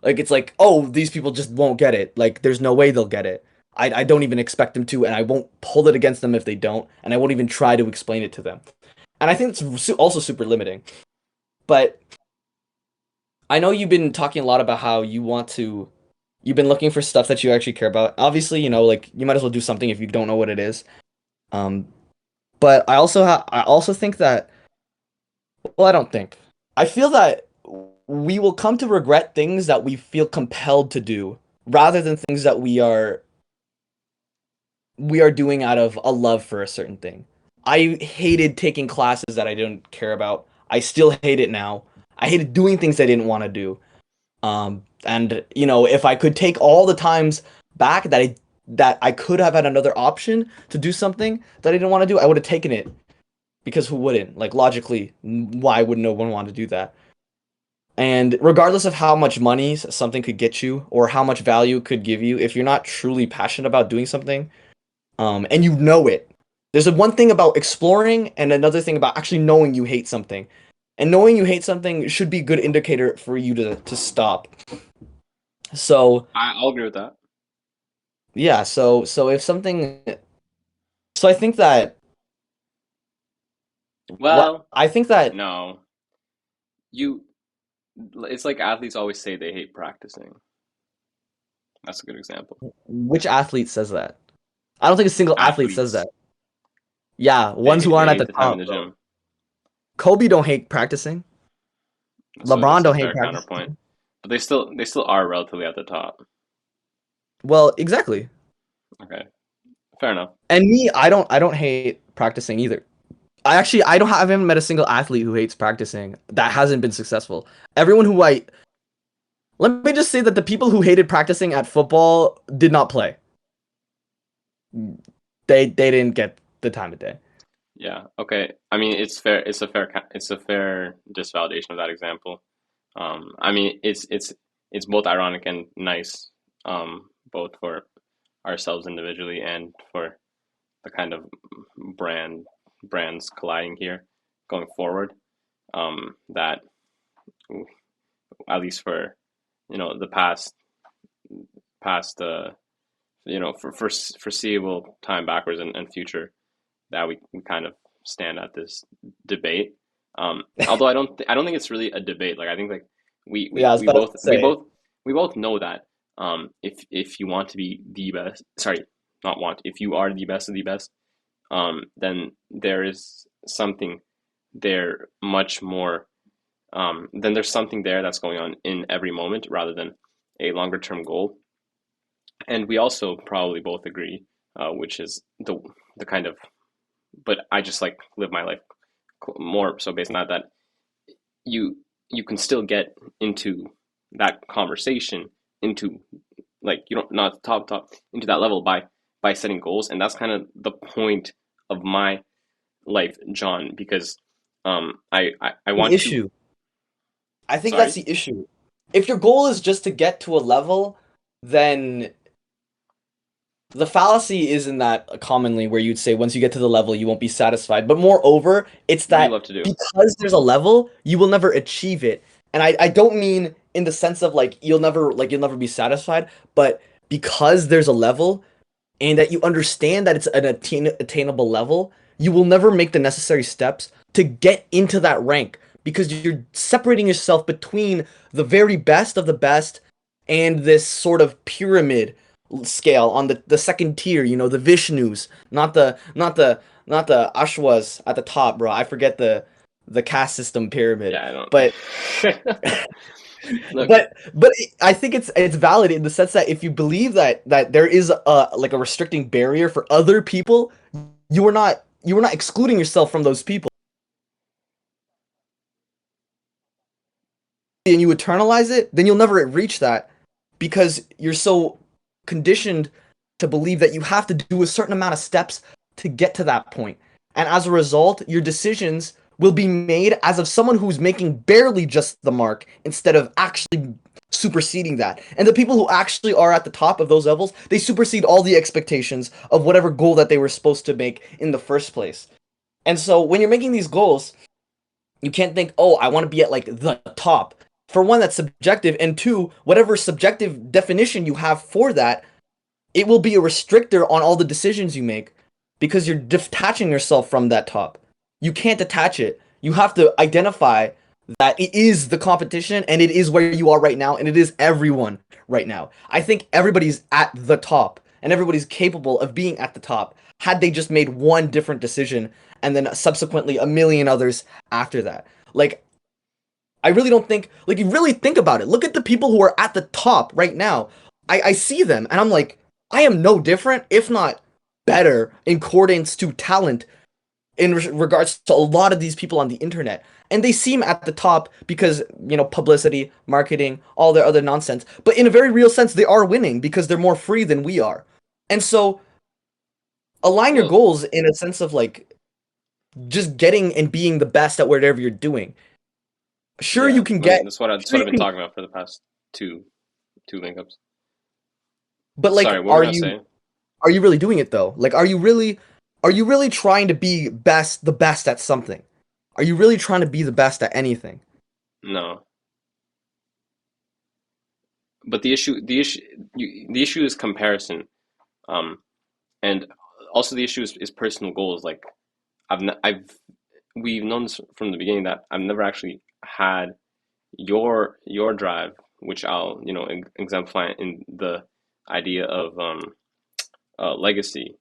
it's like, oh, these people just won't get it. Like there's no way they'll get it. I don't even expect them to, and I won't pull it against them if they don't, and I won't even try to explain it to them. And I think it's also super limiting. But I know you've been talking a lot about how you've been looking for stuff that you actually care about. Obviously, like you might as well do something if you don't know what it is. Um, but I also think that, well, I don't think. I feel that we will come to regret things that we feel compelled to do rather than things that we are doing out of a love for a certain thing. I hated taking classes that I didn't care about. I still hate it now. I hated doing things I didn't want to do. And if I could take all the times back that I could have had another option to do something that I didn't want to do, I would have taken it. Because who wouldn't? Like logically, why would no one want to do that? And regardless of how much money something could get you or how much value it could give you, if you're not truly passionate about doing something, and you know it. There's a one thing about exploring and another thing about actually knowing you hate something. And knowing you hate something should be a good indicator for you to stop. So I'll agree with that. yeah, so if something so I think that what Well, I think that no, you. It's like athletes always say they hate practicing. That's a good example. which athlete says that? I don't think a single athlete says Athletes, that. Yeah, ones who they aren't at hate the the time in top, the bro. gym. Kobe don't hate practicing. So LeBron that's a don't hate fair counterpoint. practicing. But they still are relatively at the top. Well, exactly. Okay, fair enough. And me, I don't hate practicing either. I haven't met a single athlete who hates practicing that hasn't been successful. Everyone who I Let me just say that the people who hated practicing at football did not play. They didn't get the time of day. Yeah. Okay. I mean, it's fair. It's a fair disvalidation of that example. I mean, it's both ironic and nice, both for ourselves individually and for the kind of brand brands colliding here going forward. That at least for the past for foreseeable time backwards and future that we kind of stand at this debate. Although I don't think it's really a debate. Like I think like we Yeah, I we, was we about to both we say. both we both know that if you want to be the best, sorry, not want, if you are the best of the best, then there is something there much more. Then there's something there that's going on in every moment rather than a longer term goal. And we also probably both agree, which is the kind of, but I just like live my life more so based on that you you can still get into that conversation, into like you don't not top into that level by setting goals, and that's kind of the point of my life, John, because I The want to. issue. I think that's Sorry. the issue. If your goal is just to get to a level, then the fallacy isn't that commonly where you'd say once you get to the level you won't be satisfied. But moreover, it's What do you that love to do? because there's a level, you will never achieve it. And I don't mean in the sense of like you'll never be satisfied, but because there's a level and that you understand that it's an attainable level, you will never make the necessary steps to get into that rank because you're separating yourself between the very best of the best and this sort of pyramid scale on the second tier, the Vishnus, not the Ashwas at the top, bro. I forget the caste system pyramid. Yeah, I But don't. Look, but I think it's valid in the sense that if you believe that there is a like a restricting barrier for other people, you are not excluding yourself from those people. and you internalize it, then you'll never reach that because you're so conditioned to believe that you have to do a certain amount of steps to get to that point. And as a result, your decisions will be made as of someone who's making barely just the mark instead of actually superseding that. And the people who actually are at the top of those levels, they supersede all the expectations of whatever goal that they were supposed to make in the first place. And so when you're making these goals, you can't think, oh, I want to be at like the top. For one, that's subjective, and two, whatever subjective definition you have for that, it will be a restrictor on all the decisions you make because you're detaching yourself from that top. You can't detach it. You have to identify that it is the competition and it is where you are right now and it is everyone right now. I think everybody's at the top and everybody's capable of being at the top had they just made one different decision and then subsequently a million others after that. Like, I really don't think, like, you really think about it. Look at the people who are at the top right now. I see them and I'm like, I am no different, if not better, in accordance to talent in regards to a lot of these people on the internet. And they seem at the top because, publicity, marketing, all their other nonsense. But in a very real sense, they are winning because they're more free than we are. And so align your Well, goals in a sense of like just getting and being the best at whatever you're doing. Sure, yeah, you can I mean get, that's sure what you I've been can, talking about for the past two link ups. but Sorry, like, what were we gonna say? are you really doing it though? Like, are you really trying to be the best at something? Are you really trying to be the best at anything? No, but the issue is comparison, um, and also the issue is personal goals. Like I've we've known this from the beginning that I've never actually had your drive, which I'll exemplify in the idea of legacy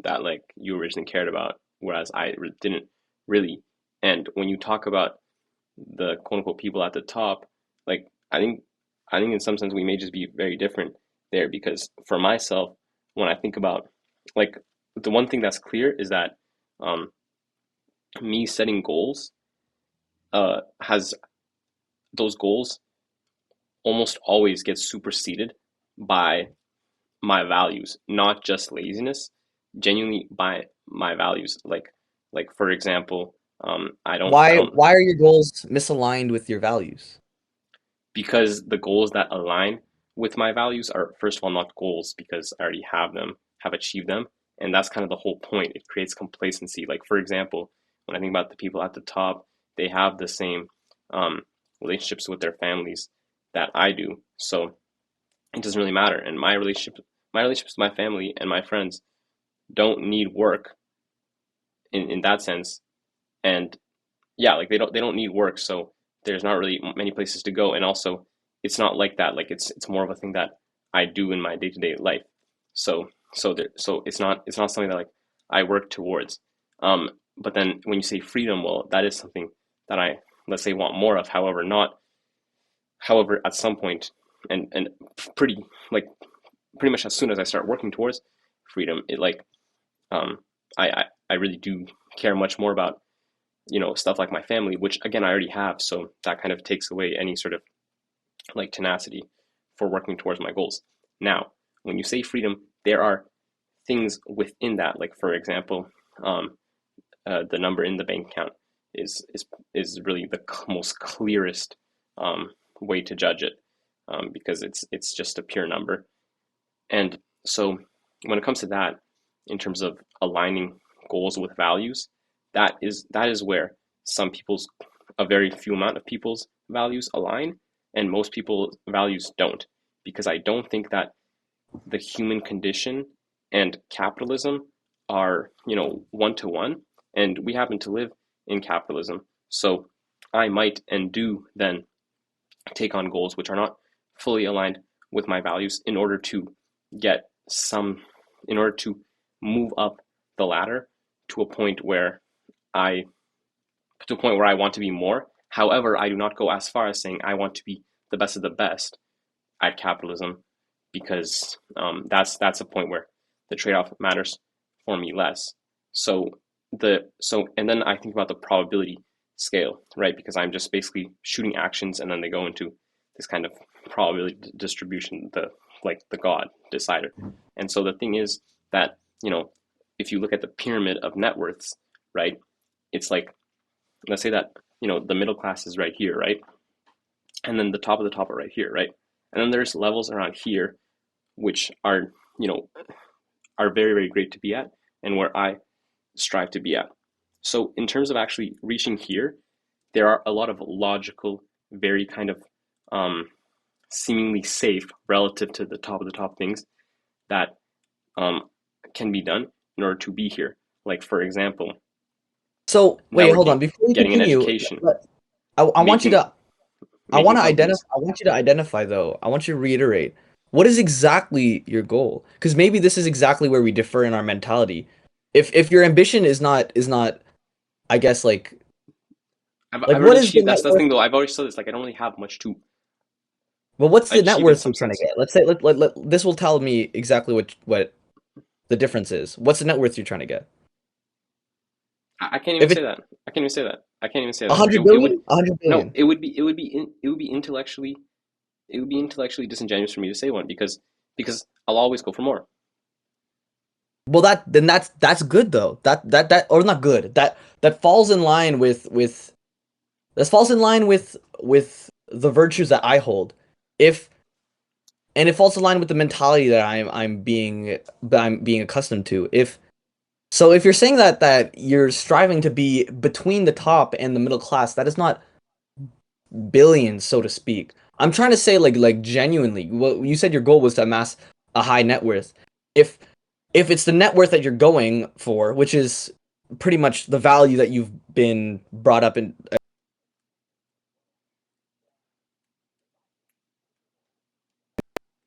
that like you originally cared about, whereas didn't really. And when you talk about the quote unquote people at the top, like I think in some sense we may just be very different there because for myself, when I think about like the one thing that's clear is that um, me setting goals has those goals almost always get superseded by my values, not just laziness, genuinely by my values. Like for example, I don't Why are your goals misaligned with your values? because the goals that align with my values are first of all not goals because I already have them, have achieved them, and that's kind of the whole point. It creates complacency. Like for example, when I think about the people at the top, they have the same um, relationships with their families that I do, so it doesn't really matter. And my relationships with my family and my friends don't need work in that sense. And yeah, like they don't need work, so there's not really many places to go. And also, it's not like that. Like it's more of a thing that I do in my day to day life. So it's not something that like I work towards. But then when you say freedom, well, that is something that I let's say want more of. However, not however at some point and pretty like pretty much as soon as I start working towards freedom, it like um I really do care much more about stuff like my family, which again I already have, so that kind of takes away any sort of like tenacity for working towards my goals. Now when you say freedom, there are things within that, like for example, um, the number in the bank account is really the most clearest um, way to judge it, because it's just a pure number. And so when it comes to that, in terms of aligning goals with values, that is where some people's a very few amount of people's values align and most people's values don't. Because I don't think that the human condition and capitalism are, one to one. And we happen to live in capitalism. So I might and do then take on goals which are not fully aligned with my values in order to get some, in order to move up the ladder to a point where I, to a point where I want to be more. However, I do not go as far as saying I want to be the best of the best at capitalism because that's a point where the trade-off matters for me less. So and then I think about the probability scale, right? Because I'm just basically shooting actions and then they go into this kind of probability distribution, the God decider. And so the thing is that, if you look at the pyramid of net worths, right, it's like, let's say that, the middle class is right here, right? And then the top of the top are right here, right? And then there's levels around here, which are, are very, very great to be at and where I strive to be at. So in terms of actually reaching here, there are a lot of logical, very kind of seemingly safe relative to the top things that can be done in order to be here. Like, for example, So now wait, we're hold on. Before you getting an continue, education, I want you making to I making want to identify. companies. I want you to identify though. I want you to reiterate what is exactly your goal, because maybe this is exactly where we differ in our mentality. If your ambition is not, I guess I've like already what is the achieved. net That's the worth? thing, though. I've already said this. Like, I don't really have much to Well, what's the net achieve in worth some you're trying to sense. get? Let's say this will tell me exactly what the difference is. What's the net worth you're trying to get? I can't even If say it's that. I can't even say that. I can't even say a that. hundred It would billion, a hundred no. billion. It would be intellectually disingenuous for me to say one because I'll always go for more. Well, that's good though. That or not good. That falls in line with this falls in line with the virtues that I hold. If and it falls in line with the mentality that I'm being accustomed to. If you're saying that you're striving to be between the top and the middle class, that is not billions, so to speak. I'm trying to say like genuinely. Well, you said your goal was to amass a high net worth. If if it's the net worth that you're going for, which is pretty much the value that you've been brought up in,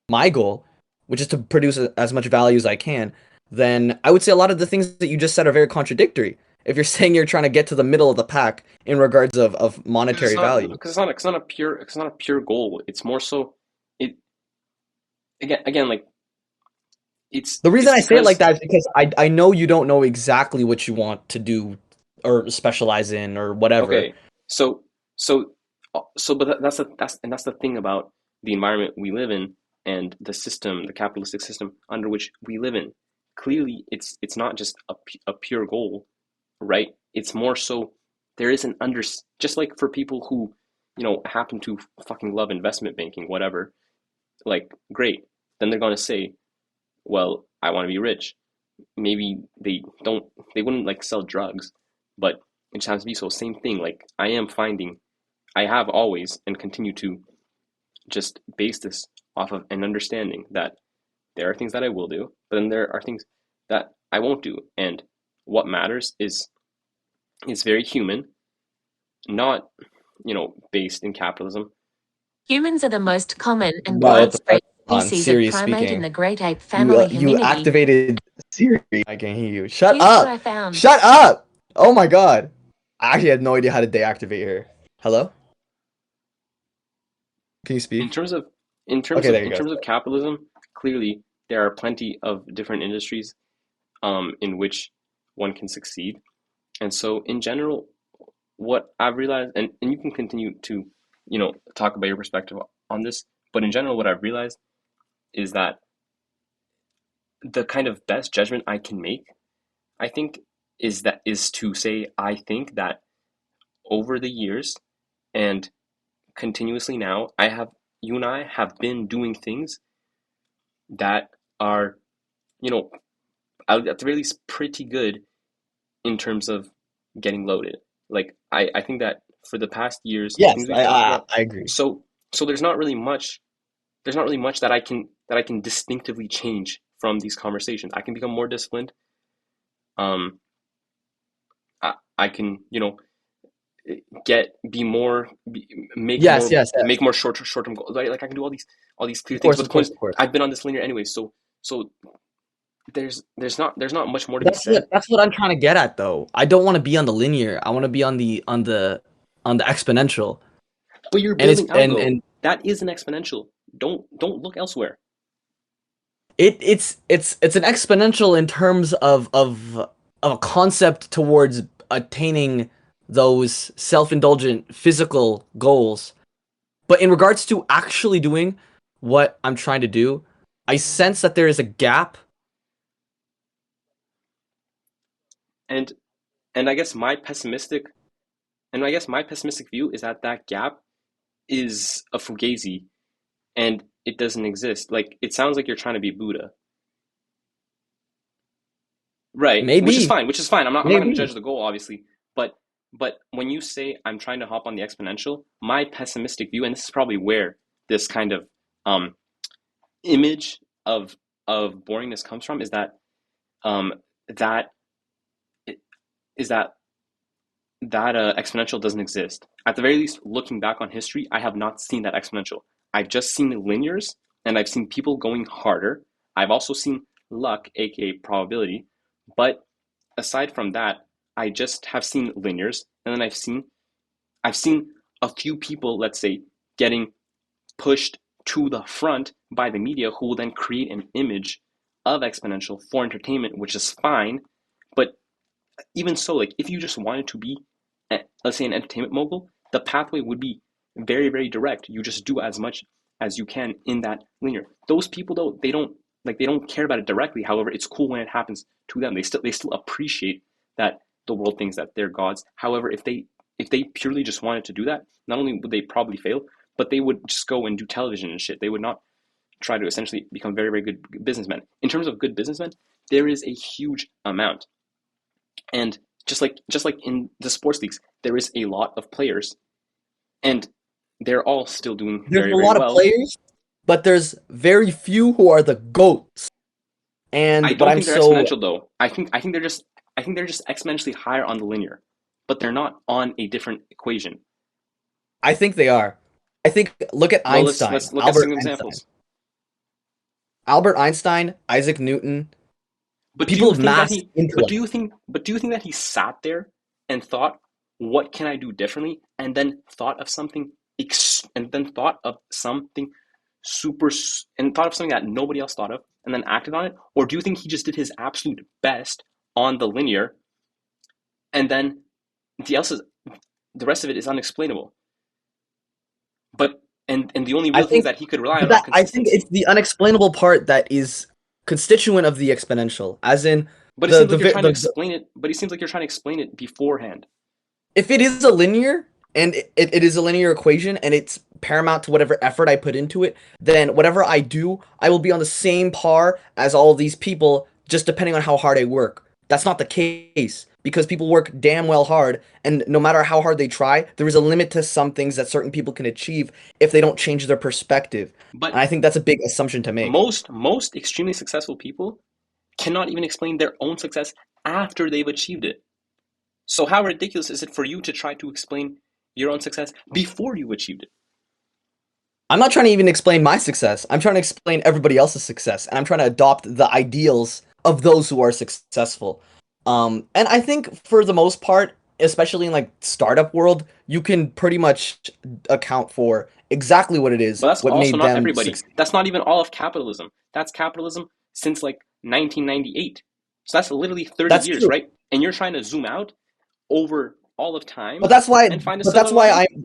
my goal, which is to produce as much value as I can, then I would say a lot of the things that you just said are very contradictory. If you're saying you're trying to get to the middle of the pack in regards of Because it's monetary not value. because it's not a pure goal. It's more so it again like The reason it's I say it like because that is because I know you don't know exactly what you want to do or specialize in or whatever. okay, so so but that's the thing about the environment we live in and the system, the capitalistic system under which we live in. Clearly, it's not just a pure goal, right? It's more so there is an under just like for people who happen to fucking love investment banking, whatever. Like, great, then they're gonna say, well, I want to be rich. Maybe they wouldn't like sell drugs, but it just has to be so same thing. Like, I am finding I have always and continue to just base this off of an understanding that there are things that I will do, but then there are things that I won't do. And what matters is very human, not, based in capitalism. Humans are the most common and Wow, what the fuck? widespread On species of Siri primate in speaking. the great ape You family you hominidie. activated Siri. I can hear you. Shut Here's what up. I found. Shut up. Oh my god. I actually had no idea how to deactivate her. Hello? Can you In speak? terms of in terms Okay, of there you in go. terms of capitalism, clearly there are plenty of different industries in which one can succeed. And so in general, what I've realized, and you can continue to, talk about your perspective on this, but in general, what I've realized is that the kind of best judgment I can make, I think, is to say I think that over the years and continuously now, you and I have been doing things that are, you know, at the very least pretty good in terms of getting loaded. Like, I think that for the past years, the Yes, things we've I talked I, about, I agree. so there's not really much that I can distinctively change from these conversations. I can become more disciplined. Um, I can, Yes, yes, make yes. more short term goals. Right? Like, I can do all these clear Of things. course, But of the point course, is, of course. I've been on this linear anyway. So there's not much more to be That's said. what I'm trying to get at though. I don't want to be on the linear. I want to be on the exponential. But you're And it's building and algo. and That is an exponential. Don't look elsewhere. it's an exponential in terms of a concept towards attaining those self-indulgent physical goals. But in regards to actually doing what I'm trying to do, I sense that there is a gap. And and I guess my pessimistic view is that that gap is a fugazi and it doesn't exist. Like it sounds like you're trying to be Buddha. Right, which is Maybe, fine, which is fine. I'm not going to maybe. judge the goal, obviously, but when you say I'm trying to hop on the exponential, my pessimistic view, and this is probably where this kind of um image of boringness comes from, is that um that is that exponential doesn't exist. At the very least, looking back on history, I have not seen that exponential. I've just seen linears, and I've seen people going harder. I've also seen luck, aka probability, but aside from that, I just have seen linears, and then I've seen a few people, let's say, getting pushed to the front by the media, who will then create an image of exponential for entertainment, which is fine. But even so, like if you just wanted to be, let's say, an entertainment mogul, the pathway would be very, very direct. You just do as much as you can in that linear. Those people, though, they don't care about it directly. However, it's cool when it happens to them. They still appreciate that the world thinks that they're gods. However, if they purely just wanted to do that, not only would they probably fail, but they would just go and do television and shit. They would not try to essentially become very, very good businessmen. In terms of good businessmen, there is a huge amount. And just like in the sports leagues, there is a lot of players, and they're all still doing There's very, a very lot of well. players, but there's very few who are the GOATs. And I what don't I'm think they're so exponential though. I think they're just exponentially higher on the linear, but they're not on a different equation. I think they are. I think look at Well, Einstein, let's look at Albert some Einstein. examples. Albert Einstein, Isaac Newton, But do people you of think that mass he? intellect. But do you think that he sat there and thought, "What can I do differently?" And then thought of something, and then thought of something super, and thought of something that nobody else thought of, and then acted on it? Or do you think he just did his absolute best on the linear, and then the else is the rest of it is unexplainable? But and the only I real things think that he could rely but on are that I think it's consistency. the unexplainable part that is constituent of the exponential, as in But it seems like the, you're vi- trying to the explain it. But it seems like you're trying to explain it beforehand. if it is a linear and it is a linear equation and it's paramount to whatever effort I put into it, then whatever I do, I will be on the same par as all of these people, just depending on how hard I work. That's not the case because people work damn well hard, and no matter how hard they try, there is a limit to some things that certain people can achieve if they don't change their perspective. And But I think that's a big assumption to make. most extremely successful people cannot even explain their own success after they've achieved it. So how ridiculous is it for you to try to explain your own success before you achieved it? I'm not trying to even explain my success. I'm trying to explain everybody else's success, and I'm trying to adopt the ideals of those who are successful. And I think for the most part, especially in like startup world, you can pretty much account for exactly what it is, But that's what also made not them everybody. succeed. That's not even all of capitalism. That's capitalism since like 1998. So that's literally 30 That's years, true. right? And you're trying to zoom out over all of time But that's why, and find a but silver that's why lining?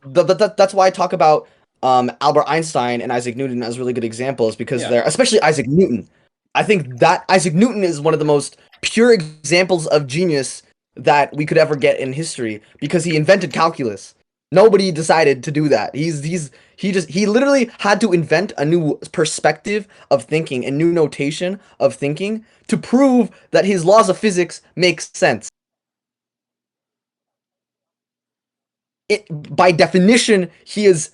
I, that's why I talk about Albert Einstein and Isaac Newton as really good examples because Yeah. they're, especially Isaac Newton. I think that Isaac Newton is one of the most pure examples of genius that we could ever get in history because he invented calculus. Nobody decided to do that. He literally had to invent a new perspective of thinking and new notation of thinking to prove that his laws of physics make sense. By definition, he is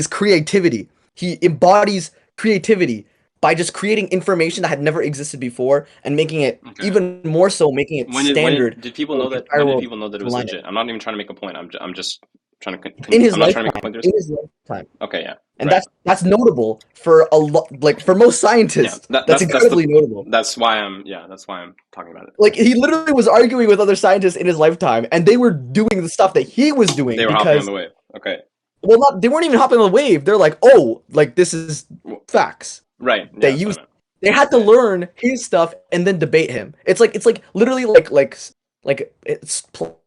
creativity. He embodies creativity by just creating information that had never existed before and making it Okay. even more so, making it standard Did people for know the that entire world people know that it to was align it. legit? I'm not even trying to make a point. I'm just trying to In his I'm not trying to make a lifetime. point. There's In his lifetime. okay, yeah, And right, that's notable for a lot, like for most yeah. scientists. That's incredibly notable. That's why I'm talking about it. Like he literally was arguing with other scientists in his lifetime, and they were doing the stuff that he was They doing were hopping on because, the wave. Okay, well, not, they weren't even hopping on the wave. They're like, oh, like this is well, facts. right. They Yeah, that's what I used meant. they had to Yeah, learn his stuff and then debate him. It's like literally like Like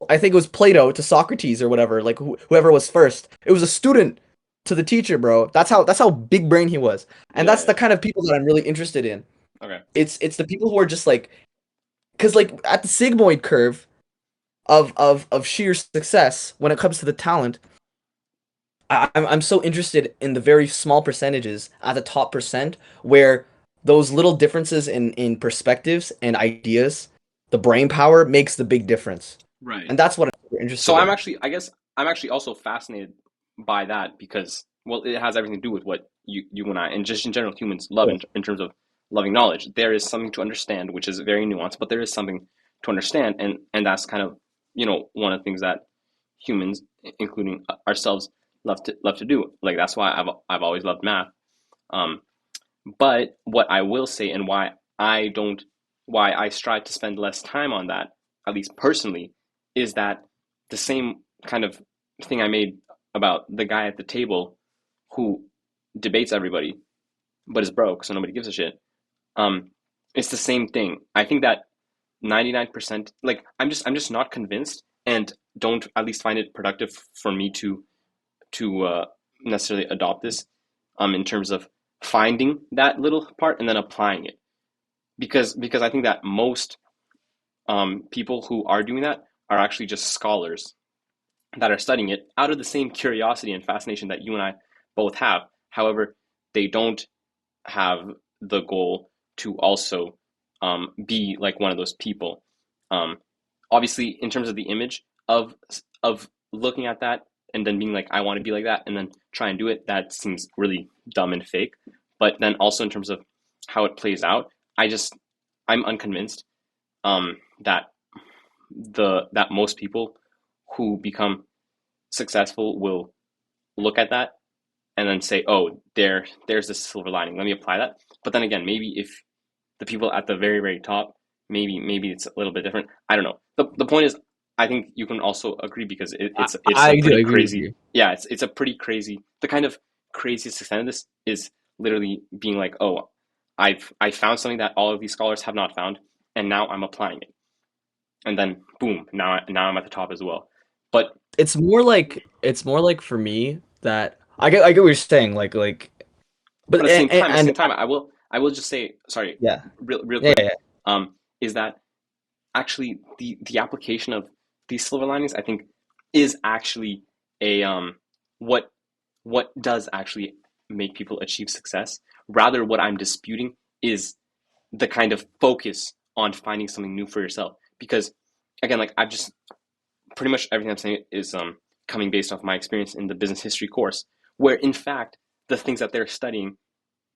I think it was Plato to Socrates or whatever. Like whoever was first, it was a student to the teacher, bro. That's how big brain he was, and Yeah, that's the yeah. kind of people that I'm really interested in. Okay. It's the people who are just like, because like at the sigmoid curve of sheer success when it comes to the talent, I'm so interested in the very small percentages at the top percent where those little differences in perspectives and ideas, the brain power makes the big difference, Right. and that's what I'm So interested in. I guess I'm actually also fascinated by that because, well, it has everything to do with what you and I, and just in general, humans love Yeah. in terms of loving knowledge. There is something to understand, which is very nuanced, but there is something to understand, and that's kind of, one of the things that humans, including ourselves, love to do. Like that's why I've always loved math. Um, but what I will say, and why I strive to spend less time on that, at least personally, is that the same kind of thing I made about the guy at the table who debates everybody but is broke, so nobody gives a shit. Um, it's the same thing. I think that 99%, like I'm just not convinced, and don't at least find it productive for me to necessarily adopt this, in terms of finding that little part and then applying it, because I think that most people who are doing that are actually just scholars that are studying it out of the same curiosity and fascination that you and I both have. However, they don't have the goal to also be like one of those people. Um, Obviously, in terms of the image of looking at that and then being like, I want to be like that, and then try and do it, that seems really dumb and fake. But then also in terms of how it plays out, I'm unconvinced that that most people who become successful will look at that and then say, "Oh, there's this silver lining. Let me apply that." But then again, maybe if the people at the very very top, maybe it's a little bit different. I don't know. The point is, I think you can also agree because it's a I do pretty agree with crazy. you. Yeah, it's a pretty crazy. The kind of craziest extent of this is literally being like, "Oh, I found something that all of these scholars have not found, and now I'm applying it." And then boom, now I'm at the top as well. But It's more like for me that I get what you're saying. but But at the and same time, I will just say, sorry, yeah, real yeah, quick, yeah. is that actually the application of these silver linings, I think, is actually a what what does actually make people achieve success. Rather, what I'm disputing is the kind of focus on finding something new for yourself. Because again, like I've just pretty much everything I'm saying is coming based off my experience in the business history course, where in fact the things that they're studying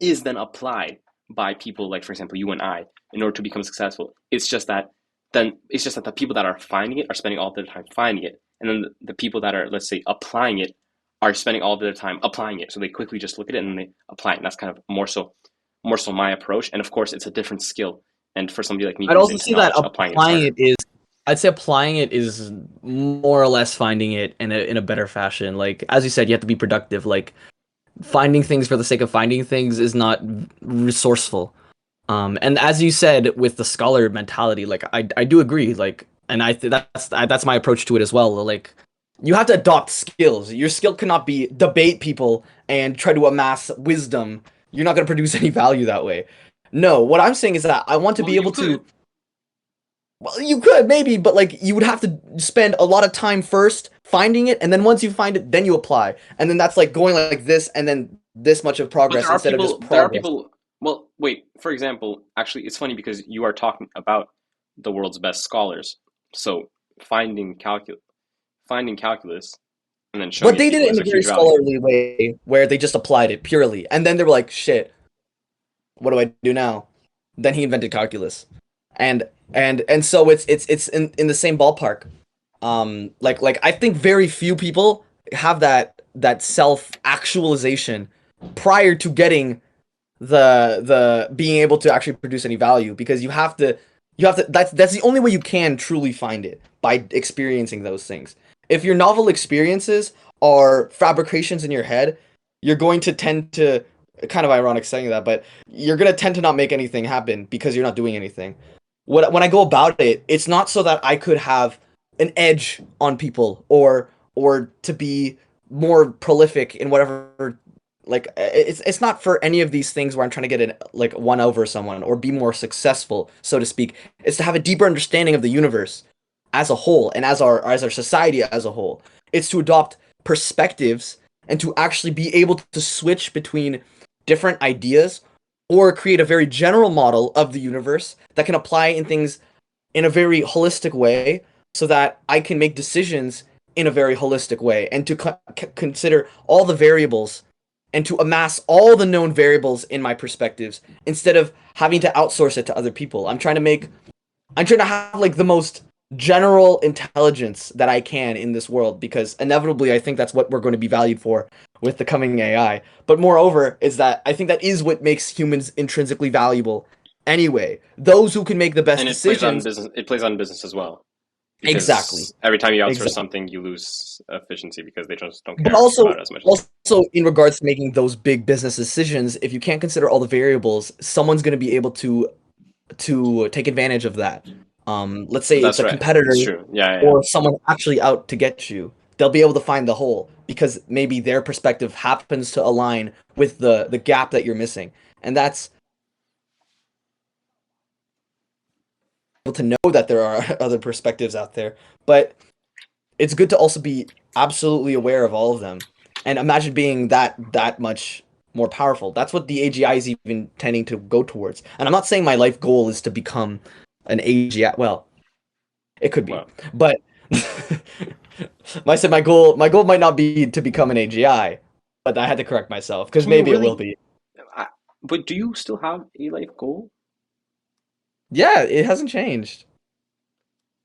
is then applied by people like, for example, you and I, in order to become successful. It's just that the people that are finding it are spending all their time finding it, and then the people that are, let's say, applying it are spending all their time applying it. So they quickly just look at it and they apply it. And that's kind of more so my approach. And of course, it's a different skill. And for somebody like me I'd who's also into say that knowledge, applying it is harder. I'd say applying it is more or less finding it in a better fashion. Like as you said, you have to be productive. Like finding things for the sake of finding things is not resourceful. And as you said with the scholar mentality, like I do agree. Like, and that's my approach to it as well. Like, you have to adopt skills. Your skill cannot be debate people and try to amass wisdom. You're not going to produce any value that way. No, what I'm saying is that I want to Well, be you able could. to. Well, you could maybe, but like you would have to spend a lot of time first finding it, and then once you find it, then you apply, and then that's like going like this, and then this much of But progress instead of just there are progress. people. Well, wait. For example, actually, it's funny because you are talking about the world's best scholars. So finding calculus, finding calculus, and then showing But it to they did people it is in a a very huge value. scholarly way where they just applied it purely. And then they were like, shit, what do I do now? Then he invented calculus. And so it's in the same ballpark. Like I think very few people have that self actualization prior to getting the being able to actually produce any value, because you have to that's the only way you can truly find it, by experiencing those things. If your novel experiences are fabrications in your head, you're going to tend to, kind of ironic saying that, but you're going to tend to not make anything happen because you're not doing anything. when I go about it, it's not so that I could have an edge on people or to be more prolific in whatever. Like it's not for any of these things where I'm trying to get an like one over someone or be more successful, so to speak. It's to have a deeper understanding of the universe as a whole and as our society as a whole. It's to adopt perspectives and to actually be able to switch between different ideas or create a very general model of the universe that can apply in things in a very holistic way so that I can make decisions in a very holistic way and to consider all the variables and to amass all the known variables in my perspectives instead of having to outsource it to other people. I'm trying to have like the most general intelligence that I can in this world because inevitably I think that's what we're going to be valued for with the coming AI. But moreover, is that I think that is what makes humans intrinsically valuable anyway. Those who can make the best And it plays on decisions. business. It plays on business as well, Exactly. because every time you outsource Exactly. something, you lose efficiency because they just don't But care about it as much as you. also in regards to making those big business decisions, if you can't consider all the variables, someone's going to be able to take advantage of that. Let's say it's That's a right. competitor It's true. Yeah, yeah, yeah. or someone actually out to get you. They'll be able to find the hole because maybe their perspective happens to align with the gap that you're missing. And that's able to know that there are other perspectives out there. But it's good to also be absolutely aware of all of them. And imagine being that much more powerful. That's what the AGI is even tending to go towards. And I'm not saying my life goal is to become an AGI. Well, it could be. Well, But I said my goal might not be to become an AGI, but I had to correct myself because can you maybe it will really? be. I, but do you still have a life goal? Yeah, it hasn't changed.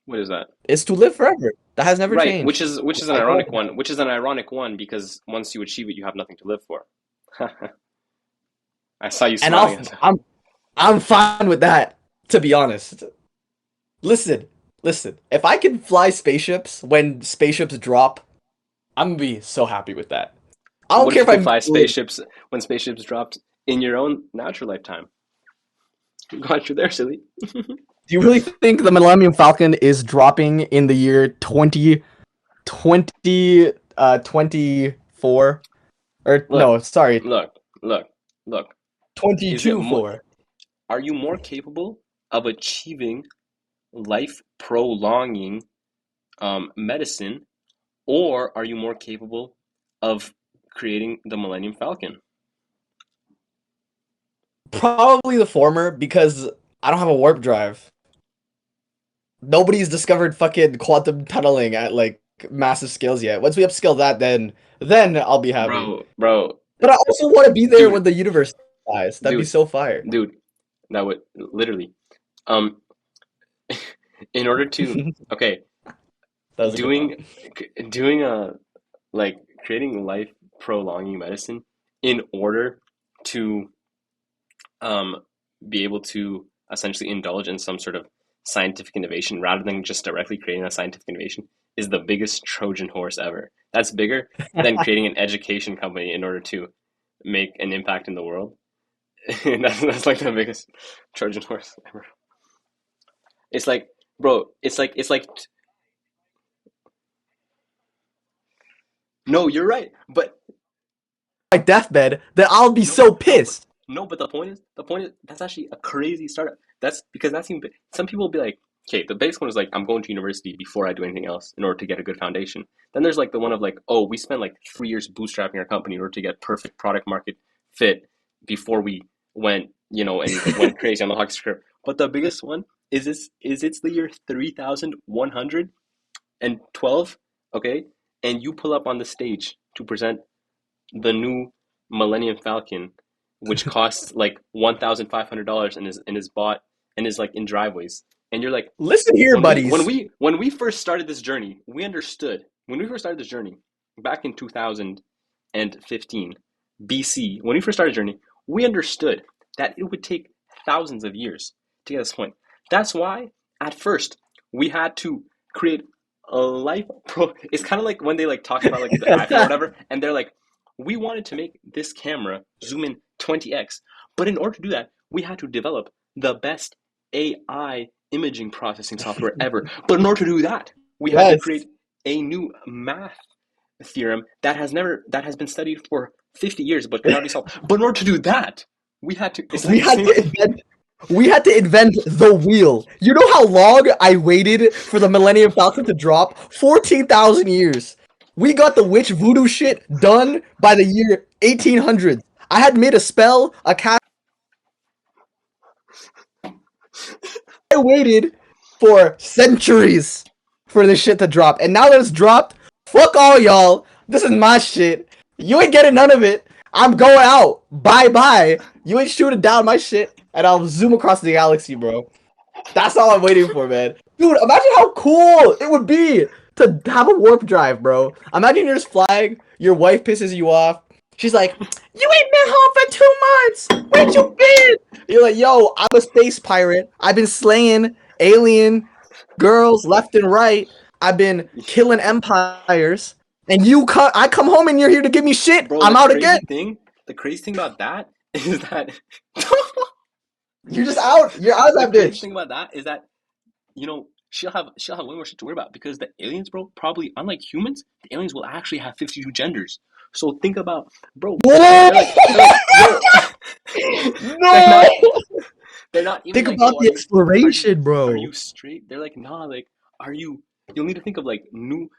What is that? It's to live forever. That has never Right, which changed. is which is an My goal ironic one. Which is an ironic one because once you achieve it, you have nothing to live for. I saw you and smiling at that. I'm fine with that, to be honest. Listen, listen. If I can fly spaceships when spaceships drop, I'm gonna be so happy with that. I But don't what if care you if can I fly live. spaceships when spaceships dropped in your own natural lifetime? You got you there, silly. Do you really think the Millennium Falcon is dropping in the year 24? Or Look, no, sorry, look, look, look. Is it 22 mo for. Are you more capable of achieving life prolonging medicine, or are you more capable of creating the Millennium Falcon? Probably the former because I don't have a warp drive. Nobody's discovered fucking quantum tunneling at like massive scales yet. Once we upscale that, then I'll be happy. Bro, But I also want to be there dude, when the universe dies. That'd be dude, so fire. dude. That would literally. Um, in order to, okay, That was a good doing one. doing a like creating life prolonging medicine in order to um be able to essentially indulge in some sort of scientific innovation rather than just directly creating a scientific innovation is the biggest Trojan horse ever. That's bigger than creating an education company in order to make an impact in the world. That's like the biggest Trojan horse ever. It's like, bro, it's like no, you're right. But My deathbed, then I'll be no, so no, but pissed. no, but the point is that's actually a crazy startup. That's because that's even some people will be like, okay, the basic one is like I'm going to university before I do anything else in order to get a good foundation. Then there's like the one of like, oh, we spent like 3 years bootstrapping our company in order to get perfect product market fit before we went, and went crazy on the hockey script. But the biggest one it's the year 3112, okay, and you pull up on the stage to present the new Millennium Falcon, which costs like $1,500 and is bought and is like in driveways. And you're like, Listen here, when we when buddies. we when we first started this journey, we understood when we first started this journey back in 2015 BC. When we first started the journey, we understood that it would take thousands of years to get to this point. That's why at first we had to create a life pro. It's kind of like when they like talk about like the iPhone or whatever, and they're like, we wanted to make this camera zoom in 20x, but in order to do that, we had to develop the best AI imaging processing software ever. But in order to do that, we had to create a new math theorem that has been studied for 50 years but cannot be solved. But in order to do that, we had to invent the wheel. You know how long I waited for the Millennium Falcon to drop? 14,000 years. We got the witch voodoo shit done by the year 1800s. I had made a spell, a cast. I waited for centuries for this shit to drop. And now that it's dropped, fuck all y'all. This is my shit. You ain't getting none of it. I'm going out. Bye-bye. You ain't shooting down my shit. And I'll zoom across the galaxy, bro. That's all I'm waiting for, man. Dude, imagine how cool it would be to have a warp drive, bro. Imagine you're just flying, your wife pisses you off. She's like, you ain't been home for 2 months. Where'd you been? You're like, yo, I'm a space pirate. I've been slaying alien girls left and right. I've been killing empires. And I come home and you're here to give me shit. Bro, I'm out again. The crazy thing about that is that you're just out. You're out of that bitch. The crazy thing about that is that, you know, she'll have way more shit to worry about because the aliens, bro, probably unlike humans, the aliens will actually have 52 genders. So think about, bro. They're like, no. They're not even think like, about the exploration, bro. Are you straight? They're like, nah, like, are you? You'll need to think of like new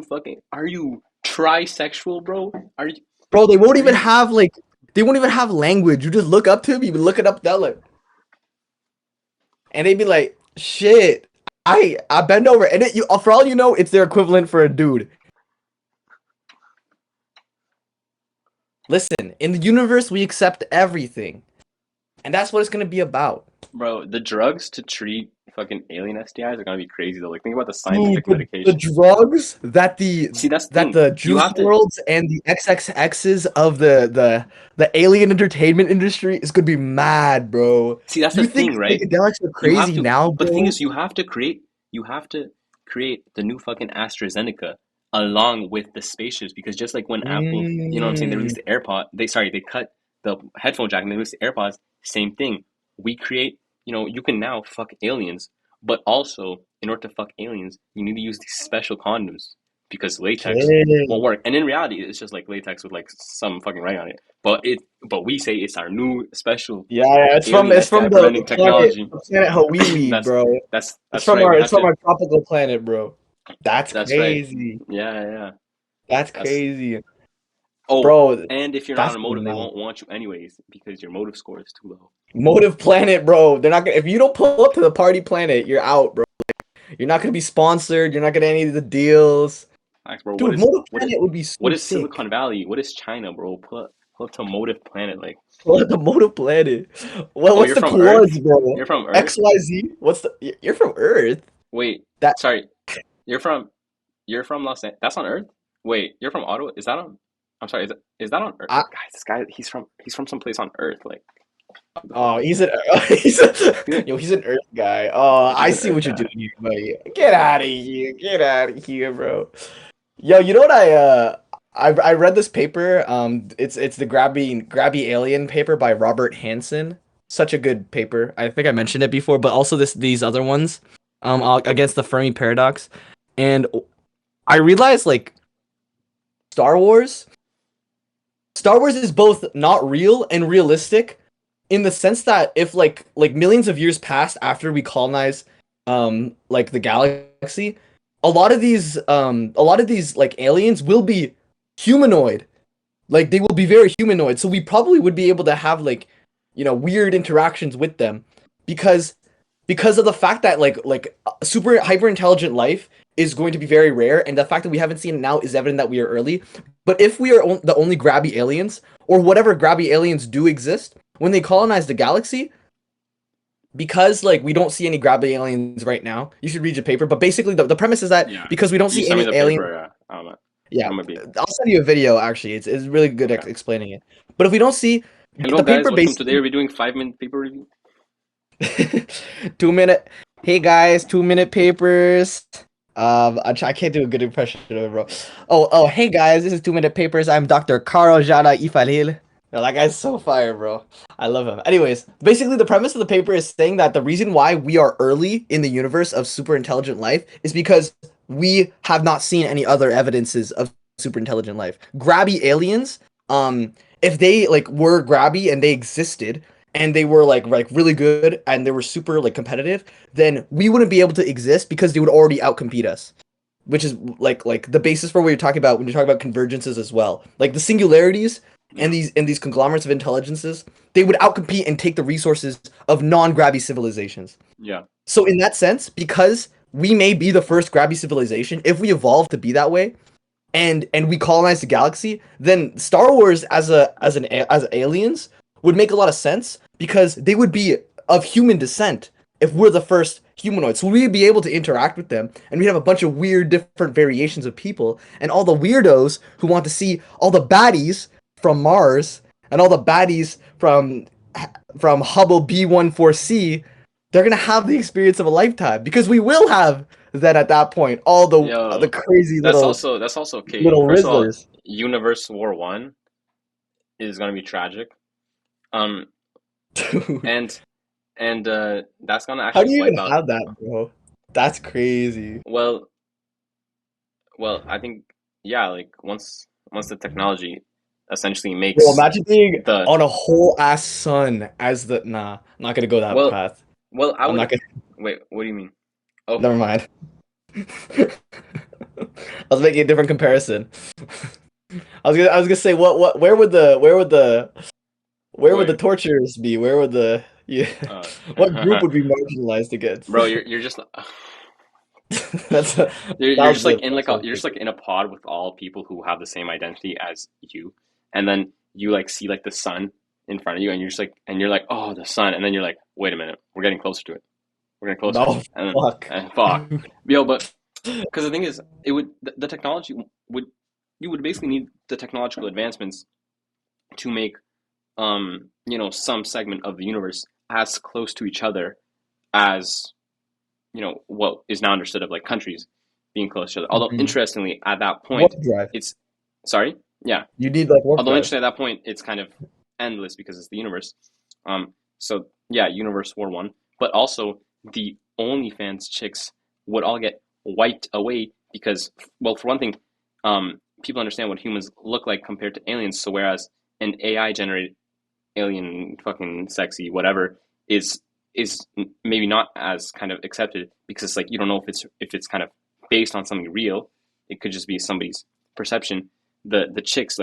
fucking. Are you trisexual, bro? Are you? Bro, they won't even have like. They won't even have language. You just look up to him. You look it up, like, and they'd be like, "Shit, I bend over," and for all you know, it's their equivalent for a dude. Listen, in the universe, we accept everything, and that's what it's gonna be about. Bro, the drugs to treat fucking alien STIs are gonna be crazy though. Like, think about the scientific medication. The drugs that the Juice WRLDs and the XXXs of the alien entertainment industry is gonna be mad, bro. See, that's the thing, right? Psychedelics are crazy now, bro. But the thing is, you have to create the new fucking AstraZeneca along with the spaceships, because just like when Apple, you know what I'm saying, they released the AirPod, they cut the headphone jack and they released the AirPods. Same thing. We create, you know, you can now fuck aliens, but also in order to fuck aliens, you need to use these special condoms because latex won't work. And in reality, it's just like latex with like some fucking writing on it. But we say it's our new special. It's from the technology. Planet Hawaii, bro. That's from our tropical planet, bro. That's crazy. Right. Yeah. That's crazy. Oh, bro, and if you're not on a motive, they won't want you anyways because your motive score is too low. Motive planet, bro. They're not gonna. If you don't pull up to the party planet, you're out, bro. You're not gonna be sponsored. You're not gonna any of the deals. Thanks, bro. Dude, motive planet would be so What is sick. Silicon Valley? What is China, bro? Pull up to motive planet, like. Pull up to motive planet. Well, what's the coords, bro? You're from Earth. XYZ. You're from Earth. Wait. Sorry. You're from Los Angeles. That's on Earth. Wait. You're from Ottawa. Is that on? I'm sorry, is that on Earth? Guys, this guy, he's from someplace on Earth, like. Oh, he's an Earth guy. Oh, I see what you're doing here, buddy. Get out of here, bro. Yo, you know what I read this paper. It's the grabby alien paper by Robert Hansen. Such a good paper. I think I mentioned it before, but also these other ones, against the Fermi paradox, and I realized like Star Wars is both not real and realistic in the sense that if like millions of years passed after we colonize like the galaxy, a lot of these like aliens will be humanoid. Like they will be very humanoid. So we probably would be able to have like, you know, weird interactions with them because of the fact that like super hyper intelligent life is going to be very rare, and the fact that we haven't seen it now is evident that we are early. But if we are the only grabby aliens, or whatever grabby aliens do exist, when they colonize the galaxy, because like we don't see any grabby aliens right now, you should read the paper. But basically, the premise is that because we don't see any aliens, I'll send you a video. Actually, it's really good at explaining it. But if we don't see the paper, today we're doing 5-minute paper review. 2 minute. Hey guys, 2-minute papers. I can't do a good impression of it, bro. Oh, hey guys, this is 2-minute papers. I'm Dr. Carl Jada Ifalil. No, that guy's so fire, bro. I love him. Anyways, basically the premise of the paper is saying that the reason why we are early in the universe of super intelligent life is because we have not seen any other evidences of super intelligent life. Grabby aliens, if they like were grabby and they existed and they were like really good and they were super like competitive, then we wouldn't be able to exist because they would already outcompete us. Which is like the basis for what you're talking about when you're talking about convergences as well. Like the singularities and Yeah. these conglomerates of intelligences, they would outcompete and take the resources of non-grabby civilizations. Yeah. So in that sense, because we may be the first grabby civilization, if we evolve to be that way, and we colonize the galaxy, then Star Wars as aliens would make a lot of sense because they would be of human descent if we're the first humanoids. So we'd be able to interact with them, and we'd have a bunch of weird different variations of people, and all the weirdos who want to see all the baddies from Mars and all the baddies from Hubble B14C, they're gonna have the experience of a lifetime because we will have then at that point all the Yo, crazy that's also okay. little First of all, Rizzlers. Universe War One is gonna be tragic. Um, Dude, and that's gonna how actually do you wipe even out. have that, bro? That's crazy. Well, I think yeah, like once the technology essentially Bro, makes imagine being the on a whole ass sun as the nah. I'm not gonna go that well, path. I I'm not would gonna. wait. What do you mean? Oh, Never mind. I was making a different comparison. I was gonna say what where would the wait. torturers be? Where would the yeah? Uh, What group would be marginalized against? bro, you're just That's that you're was just like the in best like a one. you're just like in a pod with all people who have the same identity as you, and then you like see like the sun in front of you, and you're just like and you're like oh the sun, and then you're like wait a minute, we're getting closer to it, we're getting closer, No, and then fuck. and fuck, yo, but because the thing is, it would the technology would you would basically need the technological advancements to make some segment of the universe as close to each other as what is now understood of like countries being close to each other. Although Mhm. interestingly, at that Warp point, drive. it's sorry, yeah. You need like warp Although drive. interestingly, at that point, it's kind of endless because it's the universe. So yeah, Universe War One, but also the OnlyFans chicks would all get wiped away because, well, for one thing, people understand what humans look like compared to aliens. So whereas an AI generated alien, fucking sexy, whatever, is is maybe not as kind of accepted because like you don't know if it's kind of based on something real. It could just be somebody's perception. The chicks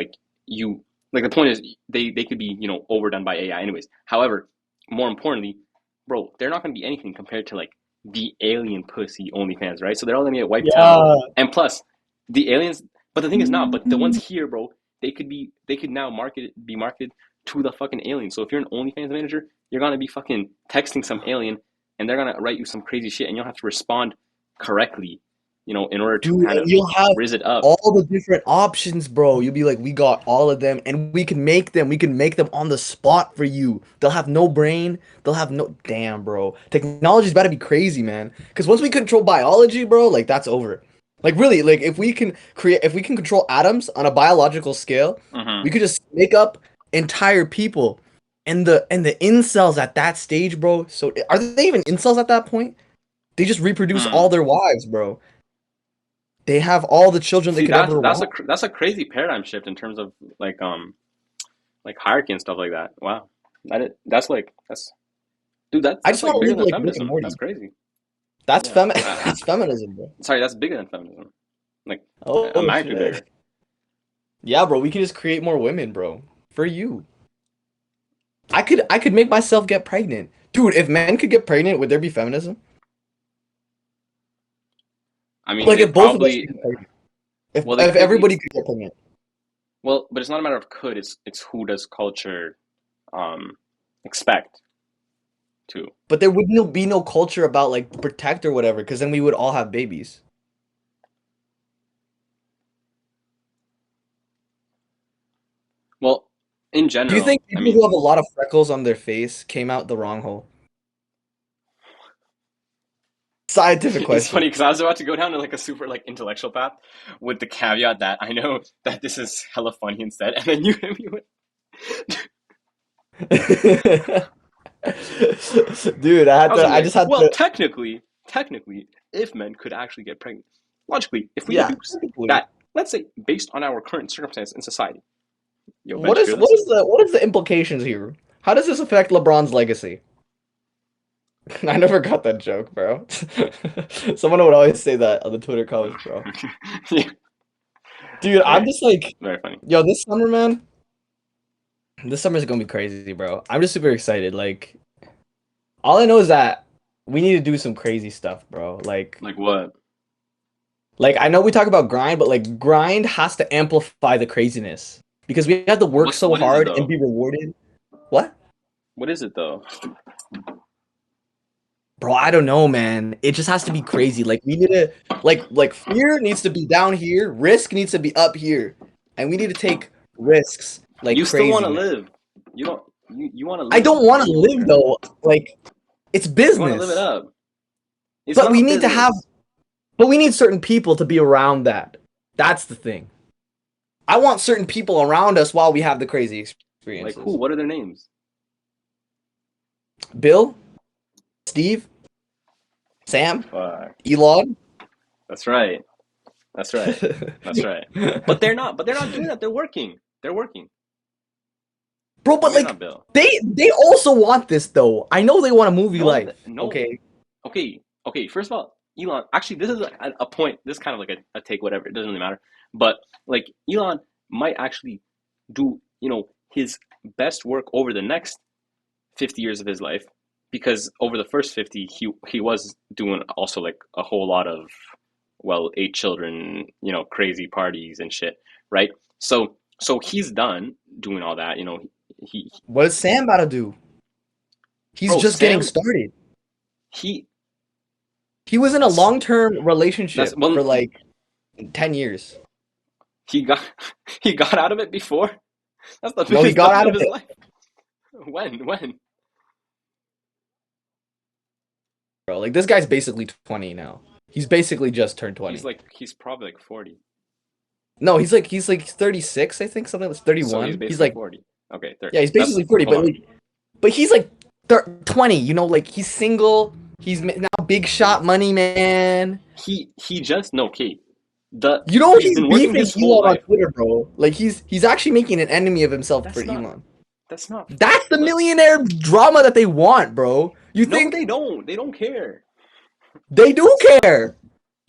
you like the point is they could be overdone by AI anyways. However, more importantly, bro, they're not going to be anything compared to like the alien pussy OnlyFans, right? So they're all going to get wiped out. Yeah. And plus, the aliens. But the thing is not. But the ones here, bro, they could now be marketed to the fucking alien. So if you're an OnlyFans manager, you're gonna be fucking texting some alien, and they're gonna write you some crazy shit, and you'll have to respond correctly, in order to Dude, kind and of you'll have rizz it up. all the different options, bro. You'll be like, we got all of them, and we can make them. We can make them on the spot for you. They'll have no brain. They'll have no. Damn, bro. Technology's about to be crazy, man. Because once we control biology, bro, like that's over. Like really, like if we can control atoms on a biological scale, we Mm-hmm. could just make up entire people. And the incels at that stage, bro. So are they even incels at that point? They just reproduce all Hmm. their wives, bro. They have all the children they See, could ever want. that's a crazy paradigm shift in terms of like hierarchy and stuff like that. Wow, that's like that's dude, I that's just want like to bigger live than like Rick and feminism. That's Morty. crazy. That's Yeah, that's feminism, bro. sorry, that's bigger than feminism. Like a Oh magnitude shit. bigger. Yeah, bro, we can just create more women, bro. For you. I could make myself get pregnant. Dude, if men could get pregnant, would there be feminism? I mean, Like they if both of us probably could get pregnant. If well they if could everybody could get pregnant. well, but it's not a matter of could. It's who does culture um expect to. But there would be no culture about like protect or whatever, because then we would all have babies. Well, in Do you general, think I people mean, who have a lot of freckles on their face came out the wrong hole? Scientific it's question. funny because I was about to go down to like a super like intellectual path with the caveat that I know that this is hella funny instead, and then you hit me with Dude, I was gonna be I like, just had well, to, technically, if men could actually get pregnant, logically, if we yeah, deduce technically. that, let's say, based on our current circumstance in society, yo, What bench, if is you're listening, what is the implications here? How does this affect LeBron's legacy? I never got that joke, bro. Someone would always say that on the Twitter comments, bro. yeah, Dude, I'm okay, just like, very funny. yo, this summer, man, this summer's gonna be crazy, bro. I'm just super excited. Like, all I know is that we need to do some crazy stuff, bro. Like what? Like I know we talk about grind, but like grind has to amplify the craziness because we have to work so What is it hard and though? be rewarded. What? What is it though? Bro, I don't know, man. It just has to be crazy. Like we need to like fear needs to be down here, risk needs to be up here. And we need to take risks like You still want crazy, to man. live. You don't. You want to I live. don't want to live though. Like it's You want to live it business. up. It's But we not need to have business. but we need certain people to be around that. That's the thing. I want certain people around us while we have the crazy Like who? experiences. What are their names? Bill, Steve, Sam, Fuck. Elon. That's right. That's right. That's right. But they're not doing that. They're working. They're working. Bro, but Okay, not like Bill. they also want this though. I know they want a movie No, life. no. Okay. Okay. Okay. First of all, Elon. Actually, this is a point. This is kind of like a take. Whatever. It doesn't really matter. But like Elon might actually do his best work over the next 50 years of his life, because over the first 50 he was doing also like a whole lot of, well, 8 children, crazy parties and shit, right? So he's done doing all that, he What is Sam about to do? He's bro, just getting Sam, started. he He was in a long-term that's relationship well for like 10 years. he got he got out of it before. That's the No, he biggest got W out of of his it. life. When Bro, like this guy's basically 20 now. He's basically just turned 20. he's probably like 40, No, he's like 36, I think, something that's so he's 31. He's basically like 40. Okay, there. yeah, he's That's basically 40, hold but on. like he's like 20, like he's single. He's now big shot money man. He just no, Kate. The You know He's he's been working beefing his whole Elon on life. Twitter, bro. Like he's actually making an enemy of himself for That's not. Elon. That's not. That's the Look, millionaire drama that they want, bro. You no, think they don't. They don't care. they do It's not. care?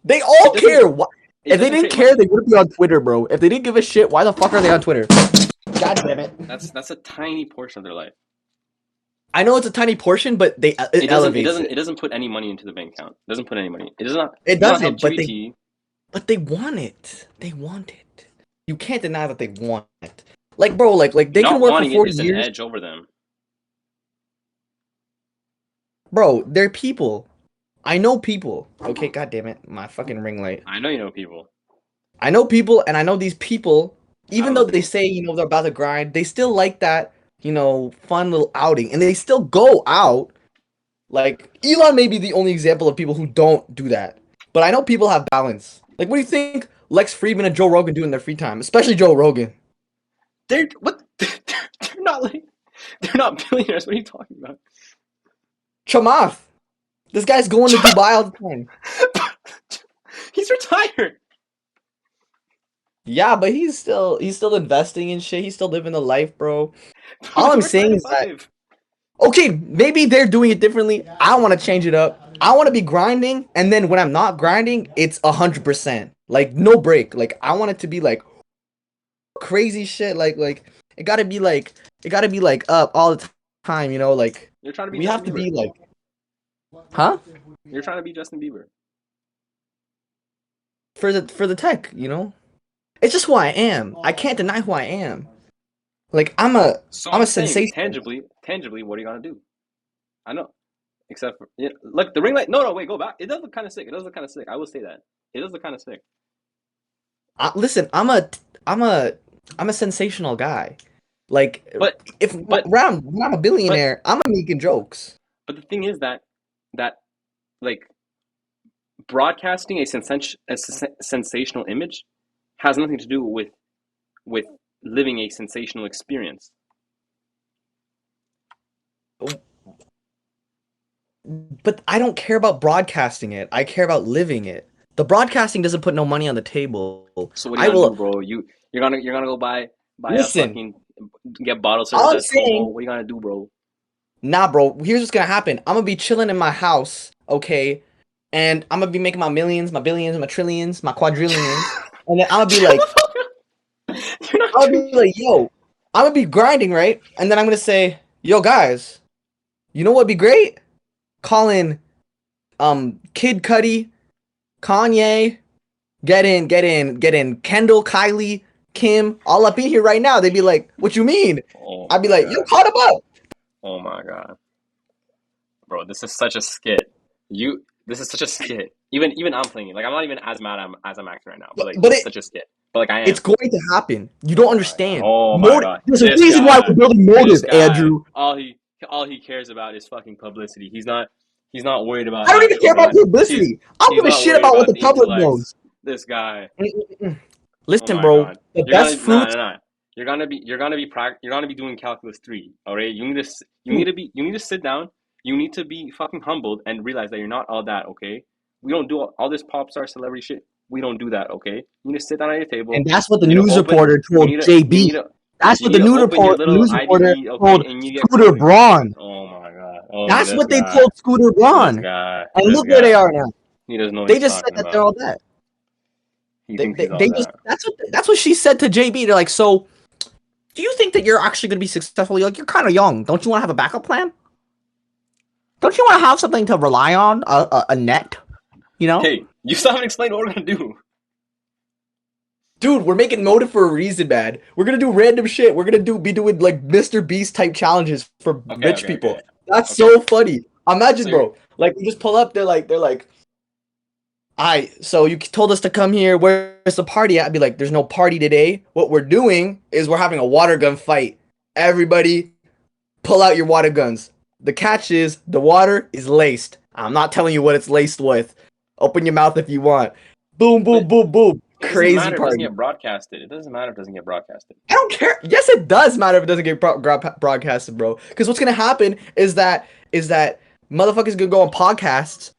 They It all doesn't. care. It If they doesn't didn't create care, money. they wouldn't be on Twitter, bro. If they didn't give a shit, why the fuck are they on Twitter? God damn it. That's a tiny portion of their life. I know it's a tiny portion, but It it doesn't. It elevates doesn't. it. It doesn't put any money into the bank account. It doesn't put any money. It It does not help doesn't, GBT. but they want it. They want it. You can't deny that they want it. Like, bro, like they can Not work for wanting it 40 is an years. edge over them. Bro, they're people. I know people. Okay, god damn it. My fucking ring light. I know you know people. I know people, and I know these people, I even don't know though they people. say, they're about to grind, they still like that, fun little outing. And they still go out. Like, Elon may be the only example of people who don't do that. But I know people have balance. Like, what do you think Lex Friedman and Joe Rogan do in their free time? Especially Joe Rogan. They're what? They're not like. They're not billionaires. What are you talking about? Chamath. This guy's going to Dubai all the time. He's retired. Yeah, but he's still investing in shit. He's still living the life, bro. All He I'm works saying nine to is that five. okay, maybe they're doing it differently. I want to change it up. I want to be grinding, and then when I'm not grinding, it's 100%. Like no break. Like I want it to be like crazy shit. Like it gotta be like up all the time. Like You're trying to be we have Justin to Bieber. be like, huh? You're trying to be Justin Bieber. For the tech. It's just who I am. I can't deny who I am. Like So I'm I'm a saying sensation. tangibly, what are you gonna do? I know. Except for look, the ring light. No, wait, go back. It does look kind of sick. It does look kind of sick. I will say that. It does look kind of sick. Listen, I'm a sensational guy. Like But if but when I'm a but billionaire, I'm making jokes. but the thing is that like broadcasting a sensational image has nothing to do with living a sensational experience. But I don't care about broadcasting it. I care about living it. The broadcasting doesn't put no money on the table. So what are I you gonna will do, bro? You're gonna go buy a listen. fucking get bottle All service I'm at Como. saying, What are you gonna do, bro? nah, bro. Here's what's gonna happen. I'm gonna be chilling in my house, okay, and I'm gonna be making my millions, my billions, my trillions, my quadrillions, and then I'm gonna be Shut like, the fuck up. You're not I'm gonna be drinking. like, yo, I'm gonna be grinding, right? And then I'm gonna say, yo, guys, you know what'd be great? Calling, Kid Cudi, Kanye, get in, Kendall, Kylie, Kim, all up in here right now. They'd be like, what you mean? Oh I'd be my like, yo, god. caught him up. Oh my god. Bro, this is such a skit. This is such a skit. Even I'm playing it. Like I'm not even as mad as I'm acting right now. But like But this is such a skit. But like I it's am. going to happen. You don't Oh my god. understand. Oh my Motive. god. There's a This reason why guy. we're building This motive, guy. Andrew. All he cares about is fucking publicity. He's not worried about I don't even actual care about knowledge. publicity. I don't He's give a not shit worried about what about the the public intellects. knows. This guy. Mm-mm-mm. Oh Listen, my bro. god. The best fruits. You're gonna be you're gonna be doing calculus 3. All right? Dude, You need to sit down. You need to be fucking humbled and realize that you're not all that, okay? We don't do all this pop star celebrity shit. We don't do that, okay? You need to sit down at your and table. that's what the You need to news open reporter told JB. That's you what need the to open your little news reporter IDD, okay? told And you get Scooter coding. Braun. Oh my god. Oh, That's this what they guy. told Scooter This Braun. guy. And This look where they guy. are now. He doesn't know what They he's just said talking that they're about. all that. He thinks he's all They just that. that's what she said to JB. They're like, so do you think that you're actually gonna be successful? You're like, you're kind of young. Don't you want to have a backup plan? Don't you want to have something to rely on? A net? You know? Hey, you still haven't explained what we're gonna do. Dude, we're making motive for a reason, man. We're gonna do random shit. We're gonna be doing like Mr. Beast type challenges for rich people. Okay. That's Okay. so funny. Imagine, So you're, bro. Like we just pull up, they're like, so you told us to come here. Where's the party at? I'd be like, there's no party today. What we're doing is we're having a water gun fight. Everybody, pull out your water guns. The catch is the water is laced. I'm not telling you what it's laced with. Open your mouth if you want. Boom, boom, but boom, boom. it doesn't Crazy matter if it doesn't party. get broadcasted. It doesn't matter if it doesn't get broadcasted. I don't care. Yes, it does matter if it doesn't get broadcasted, bro. Because what's gonna happen is that motherfuckers gonna go on podcasts.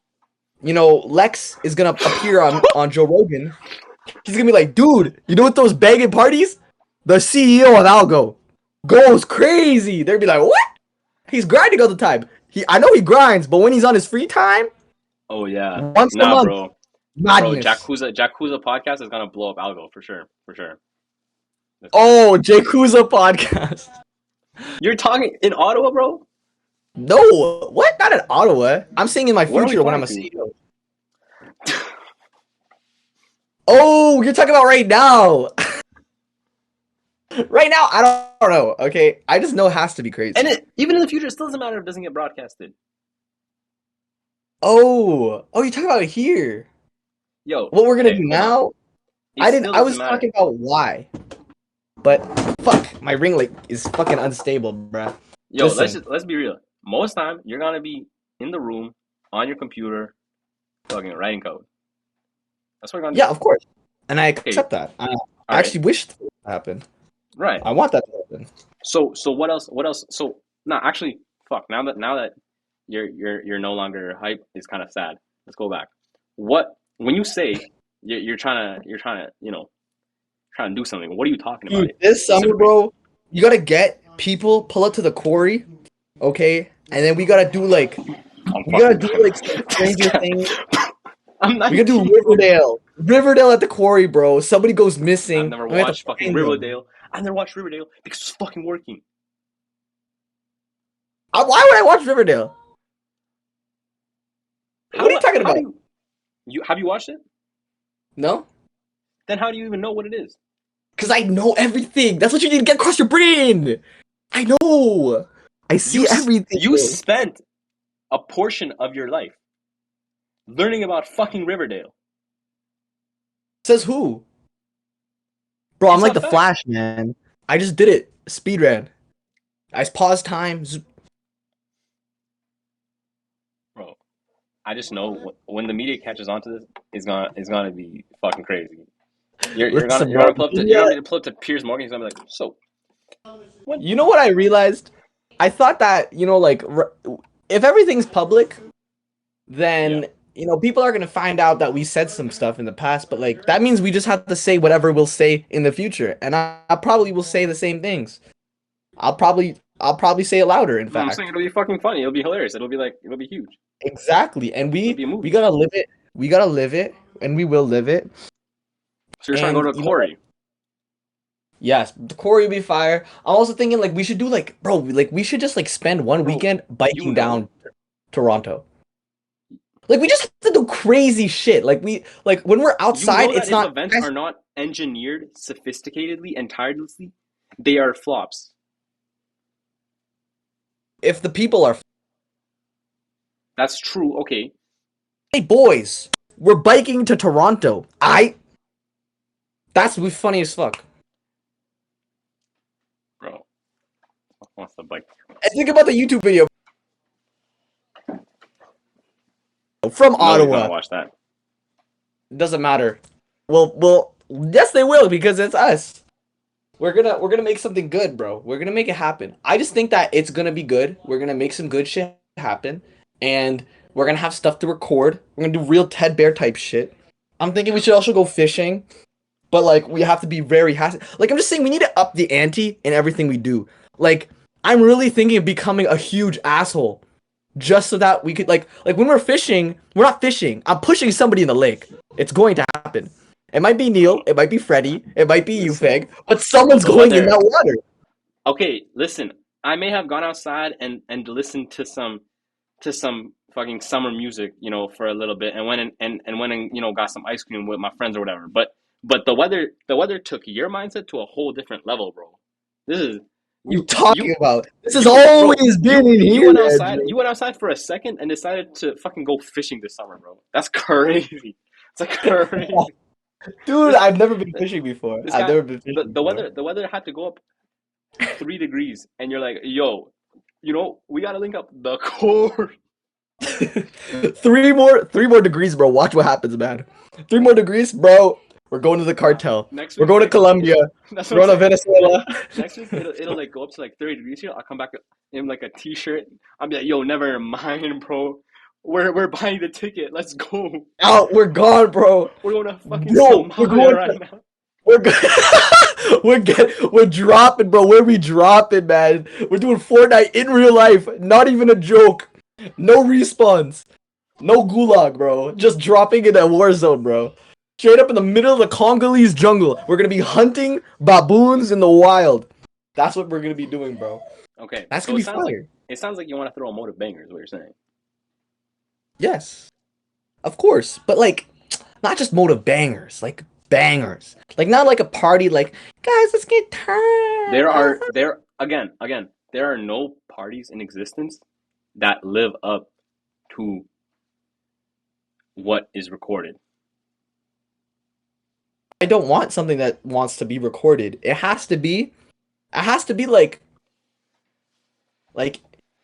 You know, Lex is gonna appear on Joe Rogan. He's gonna be like, dude, you know what those banging parties? The CEO of Algo goes crazy. They'll be like, what? He's grinding all the time. I know he grinds, but when he's on his free time, Oh yeah. once a Nah, month, bro. madness. Yakuza podcast is gonna blow up Algo for sure. For sure. Oh, Yakuza podcast. You're talking in Ottawa, bro? No, what? Not in Ottawa. I'm saying in my Where are we future when I'm a flying CEO. Oh, you're talking about right now. Right now, I don't know. Okay, I just know it has to be crazy. And even in the future, it still doesn't matter if it doesn't get broadcasted. Oh, you're talking about it here. Yo, What we're gonna do hold on. now? It still I was doesn't matter. talking about why, but fuck, my ring light is fucking unstable, bruh. Yo, Listen. let's be real. Most time you're gonna be in the room on your computer, fucking writing code. That's what you're gonna do. Yeah, of course, and I accept that. I actually wish that would happen. Right. I want that to happen. So what else? What else? So actually, fuck. Now that you're no longer hype, is kind of sad. Let's go back. What when you say you're trying to trying to do something? What are you talking about? Dude, this summer, bro, you gotta get people pull up to the quarry, okay, and then we gotta do like some Stranger Things. I'm not. We gotta do Riverdale at the quarry, bro. Somebody goes missing. I've never and we have to watched fucking find them. Riverdale. I've never watched Riverdale because it's fucking working. Why would I watch Riverdale? What are you talking about? Have you watched it? No? Then how do you even know what it is? Because I know everything. That's what you need to get across your brain. I know. I see everything. You spent a portion of your life learning about fucking Riverdale. Says who? Bro, I'm like the Flash, man. I just did it. Speed ran. I paused time. Bro, I just know when the media catches on to this, it's gonna be fucking crazy. You're gonna pull up to Piers Morgan. He's gonna be like, so. What? You know what I realized? I thought that, like, if everything's public, then, Yeah. People are going to find out that we said some stuff in the past, but, like, that means we just have to say whatever we'll say in the future. And I probably will say the same things. I'll probably say it louder, in I'm saying fact. it'll be fucking funny. It'll be hilarious. It'll be huge. Exactly. And It'll we be a we movie. gotta live it. We gotta live it, and we will live it. So you're trying to go And to you know what? Corey. Yes, the Corey will be fire. I'm also thinking like we should do like, bro, like we should just like spend one Bro, weekend you biking know, down Toronto. Like we just have to do crazy shit. Like when we're you outside, know that it's if not events are not engineered sophisticatedly and tirelessly, they are flops. if the people are, That's true. Okay, hey boys, we're biking to Toronto. That's be funny as fuck. bro. What's the bike? And think about the YouTube video from Nobody's gonna Ottawa. watch that. Doesn't matter. Well, yes, they will because it's us. We're gonna make something good, bro. We're gonna make it happen. I just think that it's gonna be good. We're gonna make some good shit happen, and we're gonna have stuff to record. We're gonna do real Ted Bear type shit. I'm thinking we should also go fishing, but like we have to be very like I'm just saying we need to up the ante in everything we do. Like I'm really thinking of becoming a huge asshole just so that we could like when we're fishing, we're not fishing. I'm pushing somebody in the lake. It's going to happen. It might be Neil, it might be Freddie, it might be you, Listen, Feg, but someone's the going in that weather. water. Okay, listen. I may have gone outside and listened to some fucking summer music, for a little bit, and went and got some ice cream with my friends or whatever. But the weather took your mindset to a whole different level, bro. This is What are you you talking you about? This has you bro. always been in You here, went outside. Andrew. You went outside for a second and decided to fucking go fishing this summer, bro. That's crazy. It's like crazy. Dude, This I've never been fishing before. this I've guy. never been The, fishing the before. weather the weather had to go up 3 degrees, and you're like, yo, we gotta link up the core. Three more degrees, bro. Watch what happens, man. 3 more degrees, bro. We're going to the cartel. Next We're week, going to Colombia. that's We're what I'm going to saying. Venezuela. Next week it'll like go up to like 30 degrees here. I'll come back in like a t-shirt. I'll be like, yo, never mind, bro. We're buying the ticket. Let's go. Out. We're gone, bro. We're going to fucking Bro, we're Somalia going right to. now. We're go- we're dropping, bro. Where we dropping, man? We're doing Fortnite in real life. Not even a joke. No respawns. No gulag, bro. Just dropping in a war zone, bro. Straight up in the middle of the Congolese jungle. We're gonna be hunting baboons in the wild. That's what we're gonna be doing, bro. Okay, That's so gonna be fire. it sounds like you want to throw a motive banger, is what you're saying. Yes, of course. But like, not just motive bangers, like bangers. Like not like a party. Like guys, let's get turned. There are no parties in existence that live up to what is recorded. I don't want something that wants to be recorded. It has to be. It has to be like.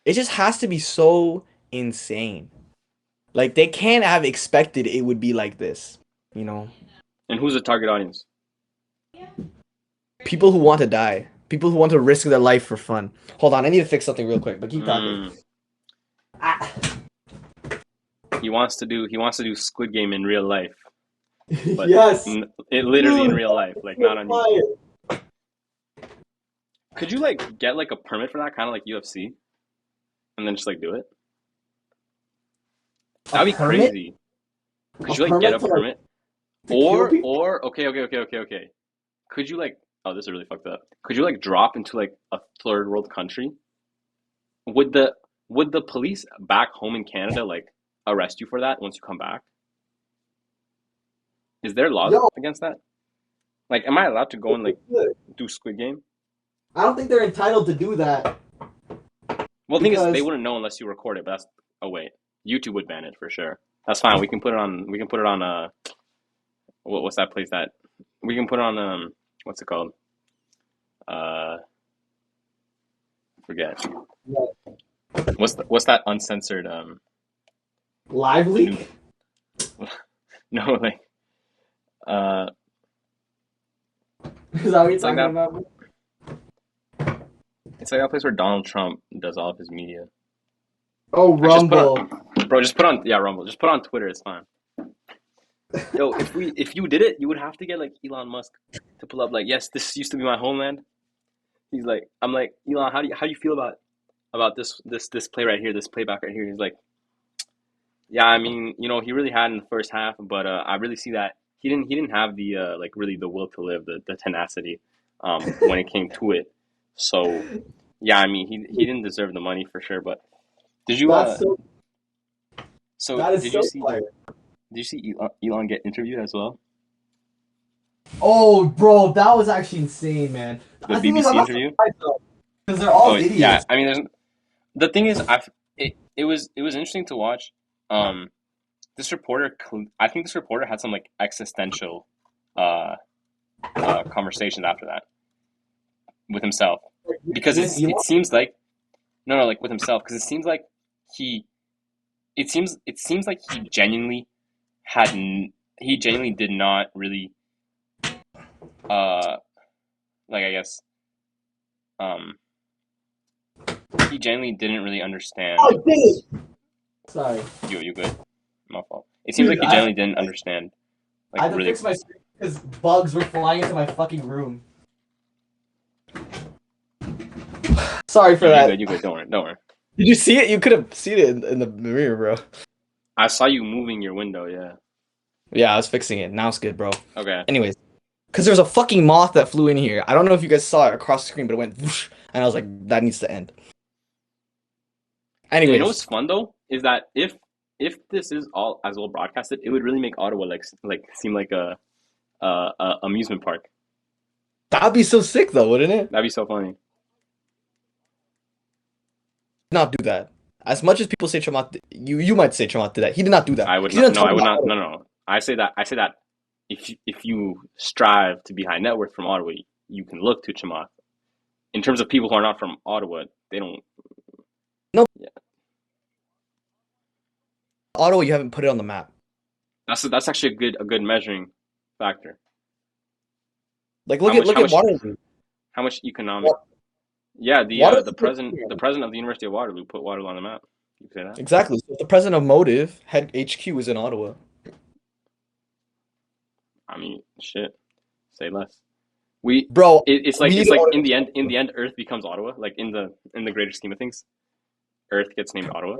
It just has to be so insane. Like they can't have expected it would be like this, you know. And who's the target audience? People who want to die, people who want to risk their life for fun. Hold on, I need to fix something real quick, but keep talking. Mm, he wants to do Squid Game in real life, but Yes, it literally in dude, real life, like not on YouTube. Could you like get like a permit for that, kind of like UFC, and then just like do it? A That'd be permit? crazy. A Could you like get permit a to like permit? to kill Or people? or okay. Could you like, oh, this is really fucked up. Could you like drop into like a third world country? Would the would the police back home in Canada like arrest you for that once you come back? Is there laws Yo, against that? Like, am I allowed to go and like I do Squid Game? don't think they're entitled to do that Well, the thing is, they because wouldn't know unless you record it. But that's, oh wait, YouTube would ban it for sure. That's fine. We can put it on. We can put it on. What's that place that we can put on? What's it called? I forget. What's that uncensored live new leak. no, like Is that what you're it's like talking that about? it's like that place where Donald Trump does all of his media. Oh, Actually, Rumble. Just put on Rumble. Just put on Twitter. It's fine. Yo, if you did it, you would have to get like Elon Musk to pull up. Like, yes, this used to be my homeland. He's like, I'm like, Elon, how do you feel about this play right here, this playback right here? He's like, yeah, I mean, he really had in the first half, but I really see that he didn't have the like really the will to live, the tenacity, when it came to it. So yeah, I mean, he didn't deserve the money for sure. But did you That's so. so That is did so you see fire. did you see Elon get interviewed as well? Oh, bro, that was actually insane, man. The I think I'm BBC not interview? surprised though, because they're all Oh yeah, idiots. I mean, the thing is, it was interesting to watch. Um, this reporter, I think this reporter had some like existential uh, conversations after that with himself, because With it Elon? seems like no, like with himself, because it seems like he it seems like he genuinely did not really uh like I guess um he genuinely didn't really understand. Oh, dude. Sorry, You good? My fault. It seems dude. like he I genuinely didn't understand I like had to really. fix my screen because bugs were flying into my fucking room. Sorry for You that. good? You good? Don't worry. Did you see it? You could have seen it in the mirror, bro. I saw you moving your window. Yeah. Yeah, I was fixing it. Now it's good, bro. Okay. Anyways, because there was a fucking moth that flew in here. I don't know if you guys saw it across the screen, but it went whoosh, and I was like, that needs to end. Yeah, you know Anyways, what's fun though is that if this is all as well broadcasted, it would really make Ottawa like seem like a amusement park. that'd be so sick, though, wouldn't it? That'd be so funny. Not do that. As much as people say Chamat, you might say Chamat did that. He did not do that. I would He not. didn't No, talk I would about not. Ottawa. No. I say that if you strive to be high net worth from Ottawa, you can look to Chamath. In terms of people who are not from Ottawa, they don't. No, Yeah, Ottawa, you haven't put it on the map. that's actually a good measuring factor. Like, How much look how at much Waterloo. how much economic? Wa- Yeah, the Waterloo. president of the University of Waterloo put Waterloo on the map. You can say that. Exactly. So if the president of Motive had HQ is in Ottawa. I mean, shit. Say less. We Bro, it's like we need it's like to. in the end Earth becomes Ottawa. Like in the greater scheme of things, Earth gets named Ottawa.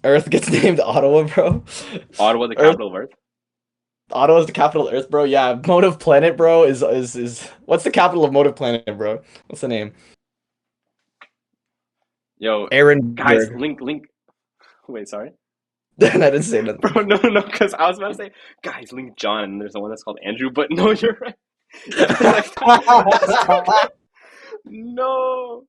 Earth gets named Ottawa, bro. Ottawa, the Earth, capital of Earth. Ottawa's the capital of Earth, bro. Yeah, Motive Planet, bro, is what's the capital of Motive Planet, bro? What's the name? Yo, guys, Ehrenberg. link. Wait, sorry, I didn't say nothing. bro. No, because I was about to say, guys, link John, and there's the one that's called Andrew. But no, you're right. Like that's no.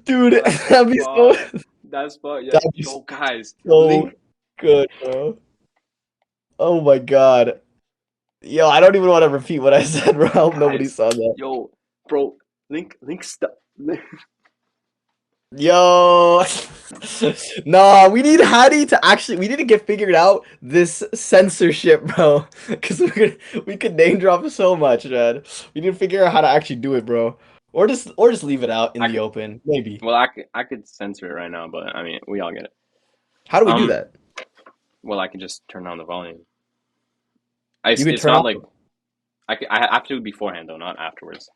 Dude, That's that'd be so fucked. That's fucked. Yeah, that'd be yo, guys, so link. good, bro. Oh my god. Yo, I don't even want to repeat what I said, bro. I hope nobody Guys, saw that. yo, bro, link stuff. Yo, nah, we need Hadi to actually. We need to get figured out this censorship, bro. Because we could name drop so much, man. We need to figure out how to actually do it, bro. Or just leave it out in I the could, open, maybe. well, I could censor it right now, but I mean, we all get it. How do we do Um, that? well, I could just turn down the volume. It's You could it's turn not off. like I have to do it beforehand though, not afterwards.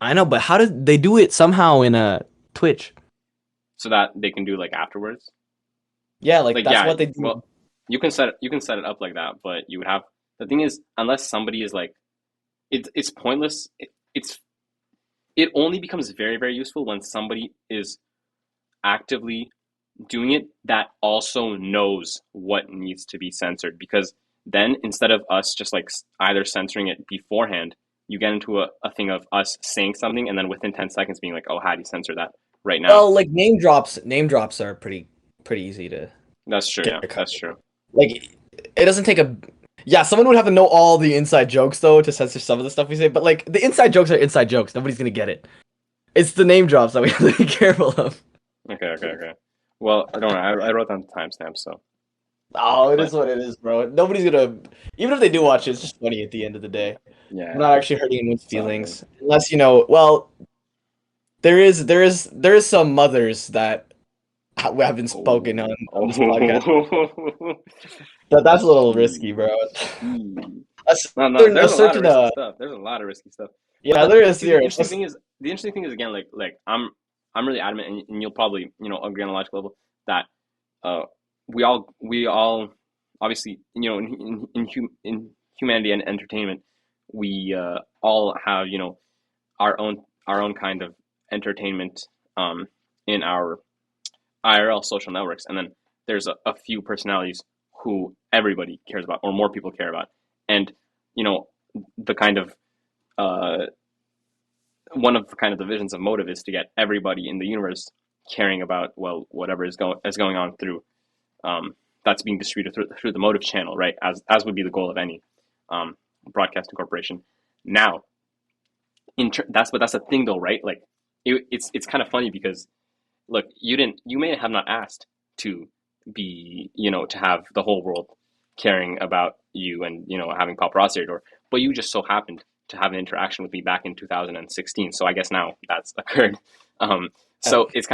I know, but how did they do it somehow in a Twitch? So that they can do like afterwards. Yeah, like Like that's yeah, what they do. well, you can set it up like that, but you would have the thing is unless somebody is like it's pointless. It only becomes very very useful when somebody is actively doing it that also knows what needs to be censored because then instead of us just like either censoring it beforehand, you get into a thing of us saying something and then within 10 seconds being like, oh, how do you censor that right now? Well, like name drops are pretty easy to That's true. get Yeah, covered. that's true. Like it doesn't take a yeah, someone would have to know all the inside jokes though to censor some of the stuff we say, but like the inside jokes are inside jokes. Nobody's gonna get it. It's the name drops that we have to be careful of. Okay. Well, I don't know. I wrote down the timestamp, so. Oh, it But is what it is, bro. Nobody's gonna even if they do watch it, it's just funny at the end of the day. yeah, We're not actually hurting anyone's it's all good. feelings. Unless well, there is some mothers that have been spoken on this podcast. Oh. That's a little risky, Gee, bro. gee. A No, a there's a lot of certain risky stuff. There's a lot of risky stuff. But yeah, there is see, the here. interesting thing is, again, I'm really adamant, and you'll probably, agree on a logical level that uh, we all obviously, in humanity and entertainment, we all have, our own kind of entertainment in our IRL social networks, and then there's a few personalities who everybody cares about, or more people care about, and you know the kind of uh, one of the kind of the visions of motive is to get everybody in the universe caring about, well, whatever is going on through that's being distributed through the motive channel, right? As would be the goal of any um, broadcasting corporation. Now, that's the thing, though, right? Like, it's kind of funny because, look, you may have not asked to be, to have the whole world caring about you and, having paparazzi at your door, but you just so happened to have an interaction with me back in 2016. So I guess now that's occurred. Um, so it's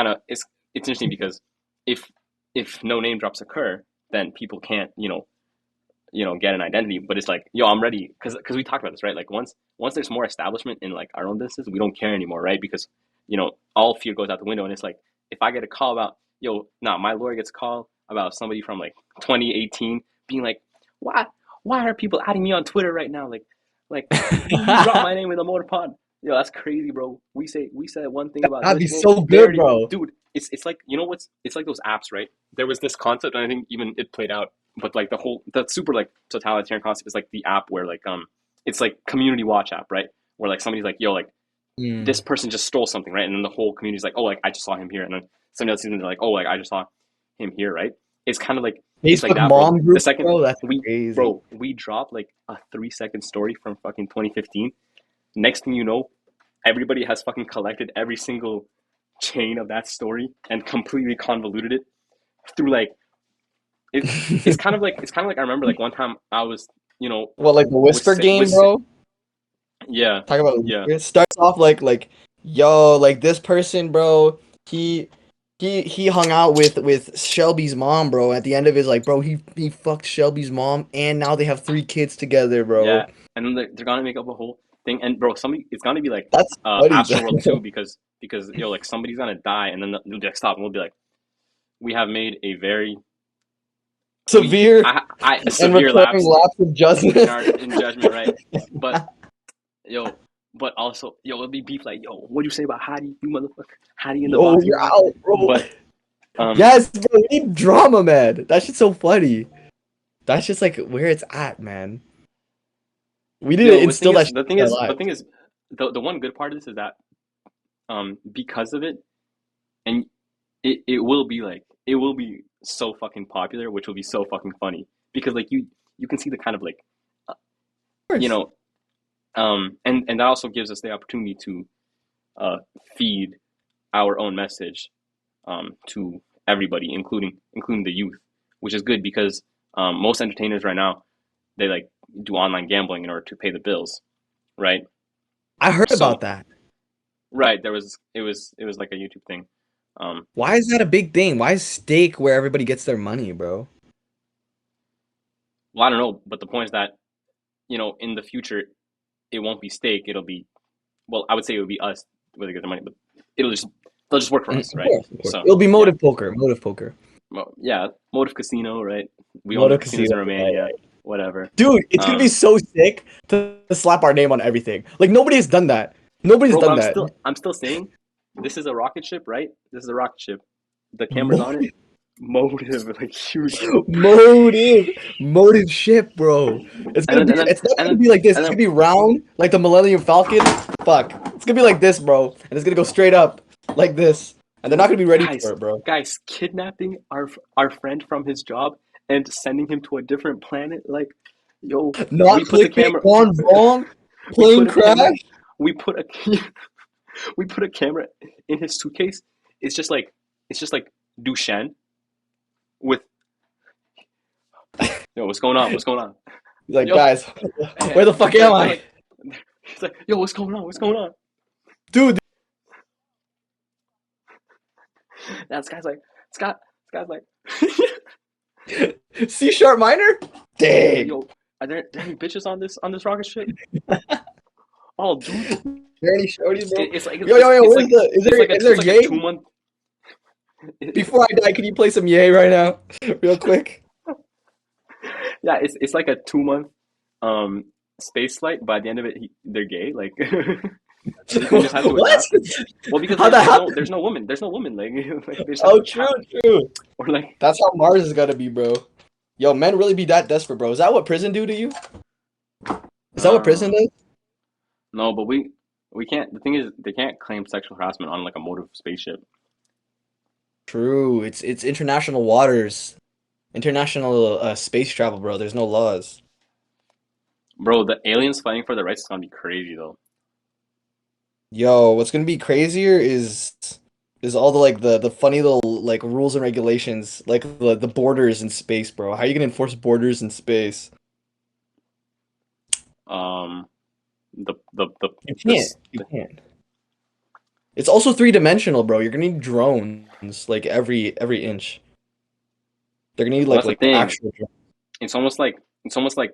interesting because if no name drops occur, then people can't, get an identity. But it's like, yo, I'm ready, because we talked about this, right? Like, once there's more establishment in like our own business, we don't care anymore, right? Because all fear goes out the window, and it's like, if I get a call about, my lawyer gets a call about somebody from like 2018 being like, why are people adding me on Twitter right now? Like you dropped my name in the motor pod. Yo, that's crazy, bro. We said one thing about That'd this, be bro. so They good, already, bro. dude. It's like, it's like those apps, right? There was this concept, and I think even it played out, but like the super like totalitarian concept is like the app where like it's like community watch app, right? Where like somebody's like, yo, like this Mm. person just stole something, right? And then the whole community's like, oh, like I just saw him here, and then somebody else sees them, they're like, oh, like I just saw him here, right? It's kind of like, it's like Facebook that, bro. mom The group, second bro. That's we, crazy. bro, we dropped like a 3-second story from fucking 2015. Next thing you know, everybody has fucking collected every single chain of that story and completely convoluted it through like it. It's kind of like I remember like one time I was, What, like the with whisper game, with bro? yeah, Talk about yeah, it starts off like yo, like this person, bro. He hung out with Shelby's mom, bro. At the end of his like, bro, he fucked Shelby's mom, and now they have 3 kids together, yeah. bro. And then they're gonna make up a whole thing, and bro, somebody, it's gonna be like That's funny. Astroworld 2, because like somebody's gonna die, and then they'll be like, stop, and we'll be like, we have made a very we Severe I a and severe recurring lapse lapse of judgment. in judgment, right? But yo, but also, it'll be beef like, yo, what'd you say about Hadi, you motherfucker? Hadi in the Yo, box, you're man. out, bro. But Yes, bro, we need drama, man. That shit's so funny. That's just like where it's at, man. We need to yo, the thing instill that is, shit the thing in our is, the lives. thing is, the one good part of this is that because of it, and it will be so fucking popular, which will be so fucking funny, because like you can see the kind of like uh, Of you course. know and that also gives us the opportunity to feed our own message to everybody, including the youth, which is good because most entertainers right now, they like do online gambling in order to pay the bills, right? I heard about So that. right, it was like a YouTube thing. Um, Why is that a big thing? Why is steak where everybody gets their money, bro? well, I don't know, but the point is that in the future, it won't be stake. It'll be, well, I would say it would be us where they get their money, but it'll just they'll just work for us, Of right? course, of course. So It'll be yeah, motive poker, motive poker. well, yeah, Motive Casino, right? We own the Motive casinos casino. in Romania, whatever. Dude, it's gonna be Um, so sick to slap our name on everything. Like nobody has done that. Nobody's bro, but done I'm that. still I'm still saying this is a rocket ship, right? This is a rocket ship. The camera's on it. Motive, like huge. Motive, motive ship, bro. It's And gonna then be. and then It's not and gonna then be like this. and It's then gonna be round, like the Millennium Falcon. Fuck. It's gonna be like this, bro. And it's gonna go straight up, like this. And they're not gonna be ready for guys, it, bro. kidnapping our friend from his job and sending him to a different planet. Like, yo, Not we put the clicking, camera. gone wrong. We Plane put a camera. crash. We put a we put a camera in his suitcase. It's just like Duchenne with, yo, what's going on? What's going on? He's like, Yo, guys, where the fuck they're, am they're I, like, he's like, yo, what's going on? What's going on? dude? That guy's like, Scott. This guy's like, C sharp minor? Dang. yo, are there any bitches on this rocket ship? Oh, dude, There any shorties, bro? it's like Yo, it's where's like the is there it's like a yay? 2 month. Before I die, can you play some yay right now? Real quick. Yeah, it's like a 2 month um space flight. By the end of it, they're gay. Like they just have to What? adapt. Well, because How that happen? there's no woman. There's no woman. Like, like they just have Oh, to true, adapt. true. Or like That's how Mars is gonna be, bro. Yo, men really be that desperate, bro. Is that what prison do to you? Is that what prison uh does? no, but we can't. The thing is, they can't claim sexual harassment on like a motive spaceship. True. It's international waters, international space travel, bro. There's no laws. Bro, the aliens fighting for the rights is gonna be crazy though. Yo, what's gonna be crazier is all the like the funny little like rules and regulations, like the borders in space, bro. How are you gonna enforce borders in space? Um, the You can't. this You can't. It's also three-dimensional, bro. You're gonna need drones like every inch. They're gonna need well, that's the like thing. actual drones. It's almost like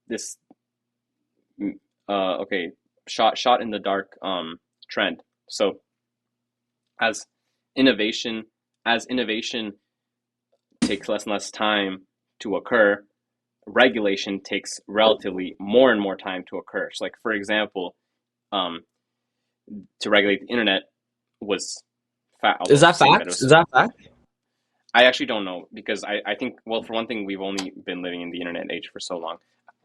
this. Okay, shot in the dark trend. So as innovation as innovation takes less and less time to occur, regulation takes relatively more and more time to occur. So, like for example, um, to regulate the internet was fat. Is Although that saying that it facts? Is was, that fact? I actually don't know because I think well for one thing we've only been living in the internet age for so long.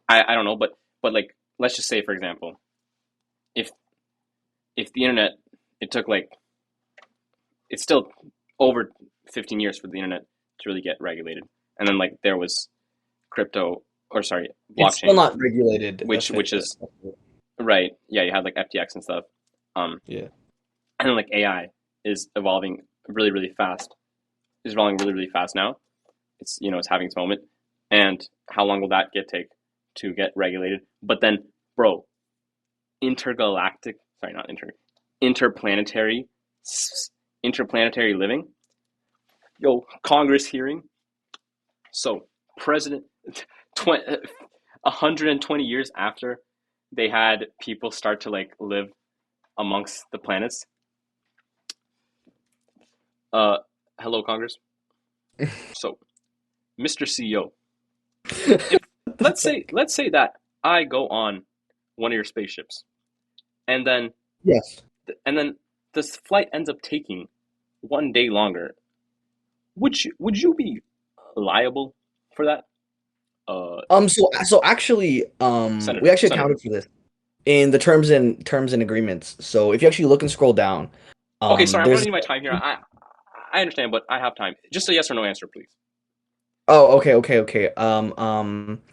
I don't know, but like let's just say for example, if the internet it took like it's still over 15 years for the internet to really get regulated, and then like there was crypto or sorry It's still blockchain, not regulated. which is right. Yeah, you had like FTX and stuff. Um, Yeah. and then like AI is evolving really fast. Is evolving really fast now. It's it's having its moment. And how long will that take to get regulated? But then, bro, intergalactic, sorry, not interplanetary, interplanetary living. Yo, Congress hearing. So president, 120 years after they had people start to like live amongst the planets. Uh, hello, Congress. So, Mr. CEO, if let's say that I go on one of your spaceships, and then Yes. this flight ends up taking 1 day longer, would you be liable for that? So actually, we actually Senator. accounted for this in the terms and agreements. So if you actually look and scroll down, Okay, sorry, I'm there's running my time here. I understand, but I have time. Just a yes or no answer, please. oh, okay.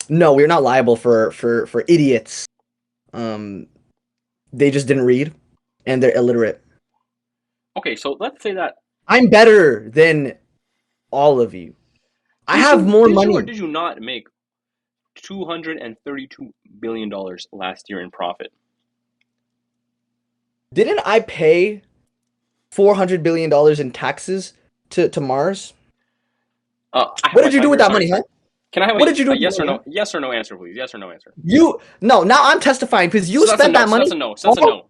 No, we're not liable for idiots. Um, they just didn't read, and they're illiterate. Okay, so let's say that I'm better than all of you. I have more did you or money. did you not make $232 billion last year in profit? Didn't I pay $400 billion in taxes to Mars? I have What my did you time do with here. that Sorry. money, huh? Can I have What did you do a with the yes or money, huh? no answer, please? Yes or no answer. You no, now I'm testifying because you So that's a spent no. that So money. that's a no. So that's a no.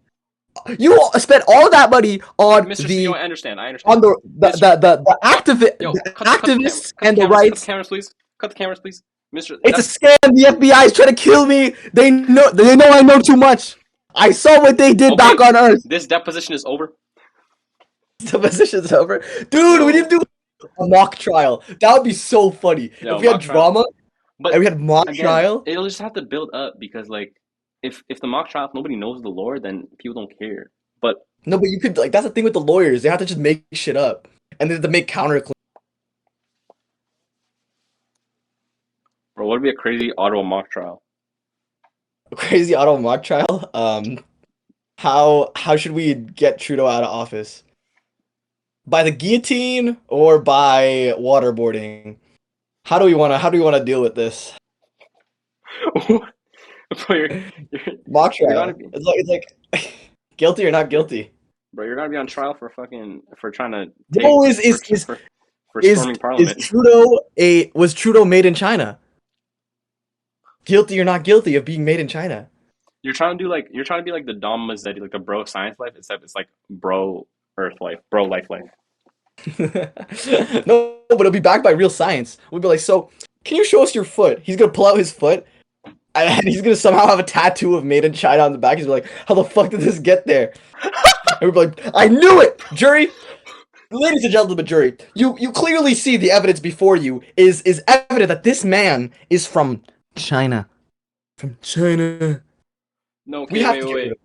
You spent all that money on Mr. CEO, the I understand. I understand. on Mr. Yo, the cut activists and the cut the rights. cameras, please. Cut the cameras, please. Mr. It's a scam. The FBI is trying to kill me. They know I know too much. I saw what they did back Okay. on Earth. This deposition is over. The position's over, dude. We Yo, need to do a mock trial. That would be so funny yo, if we had mock trial. drama But and we had mock again, trial. it'll just have to build up because like if the mock trial if nobody knows the lore, then people don't care. But No, but you could like that's the thing with the lawyers. They have to just make shit up and then to make counterclaims. bro, what would be a crazy Ottawa mock trial? Crazy auto mock trial. How should we get Trudeau out of office? By the guillotine or by waterboarding? How do we wanna deal with this? Bro, you're Mock you're gonna trial. be It's like guilty or not guilty. Bro, you're gonna be on trial for trying to take Bro, for is storming is Parliament. Trudeau made in China? Guilty or not guilty of being made in China? You're trying to be like the Dom Mazzetti, like the bro science life, except it's like bro Earth life, bro life life. No, but it'll be backed by real science. We'll be like, so can you show us your foot? He's gonna pull out his foot, and he's gonna somehow have a tattoo of "Made in China" on the back. He's like, how the fuck did this get there? And we're like, I knew it, jury. Ladies and gentlemen, jury, you clearly see the evidence before you is evident that this man is from China. From China. No, We okay, have wait, to wait, get rid wait. of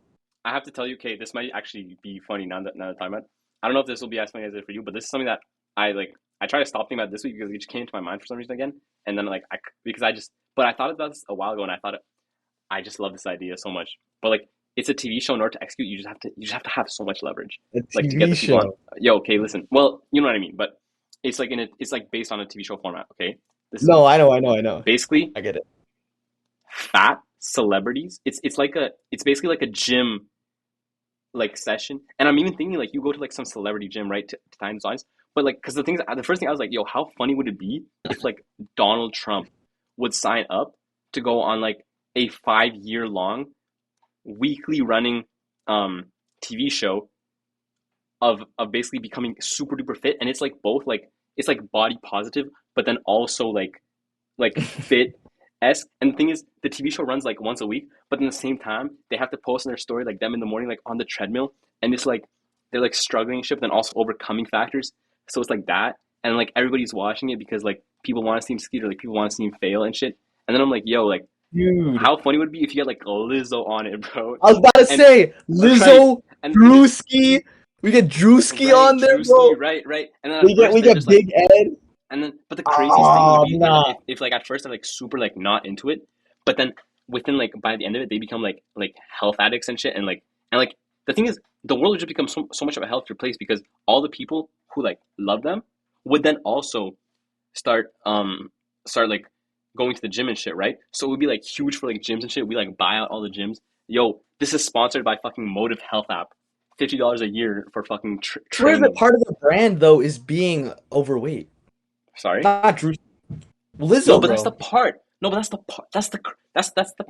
I have to tell you, okay, this might actually be funny now that time out. I don't know if this will be as funny as it for you, but this is something that I like. I try to stop thinking about this week because it just came to my mind for some reason again, and then because I just, but I thought about this a while ago, and I thought I just love this idea so much. But like, it's a TV show. In order to execute, you just have to have so much leverage, a like to get TV the people on. show. Yo, okay, listen. Well, you know what I mean, but it's like based on a TV show format. Okay, this is No, I know. basically I get it. fat celebrities. It's basically like a gym like session. And I'm even thinking like you go to like some celebrity gym, right, to time designs. But like, because the first thing I was like, yo, how funny would it be if like Donald Trump would sign up to go on like a 5 year long weekly running TV show of basically becoming super duper fit, and it's like both like it's like body positive, but then also like fit esque. And the thing is, the TV show runs like once a week, but in the same time, they have to post in their story like them in the morning, like on the treadmill, and it's like they're like struggling shit, but then also overcoming factors. So it's like that, and like everybody's watching it because like people want to see him succeed or like people want to see him fail and shit. And then I'm like, yo, like Dude. how funny would it be if you had like Lizzo on it, bro? I was about to And say right, Lizzo, and the thing is, Drewski. We get Drewski right, on there, Drewski, bro. right. And then at We first they're get just like, Big Ed. and then, but the craziest thing would Oh be nah. if like at first they're like super like not into it, but then within like by the end of it they become like health addicts and shit, and like the thing is the world would just become so much of a healthier place because all the people who like love them would then also start start like going to the gym and shit, right? So it would be like huge for like gyms and shit. We like buy out all the gyms. Yo, this is sponsored by fucking Motive Health app. $50 a year for fucking Where is it training. part of the brand though is being overweight? Sorry. Not Drew. No, Lizzo, but that's the bro. part. No, but that's the part. That's the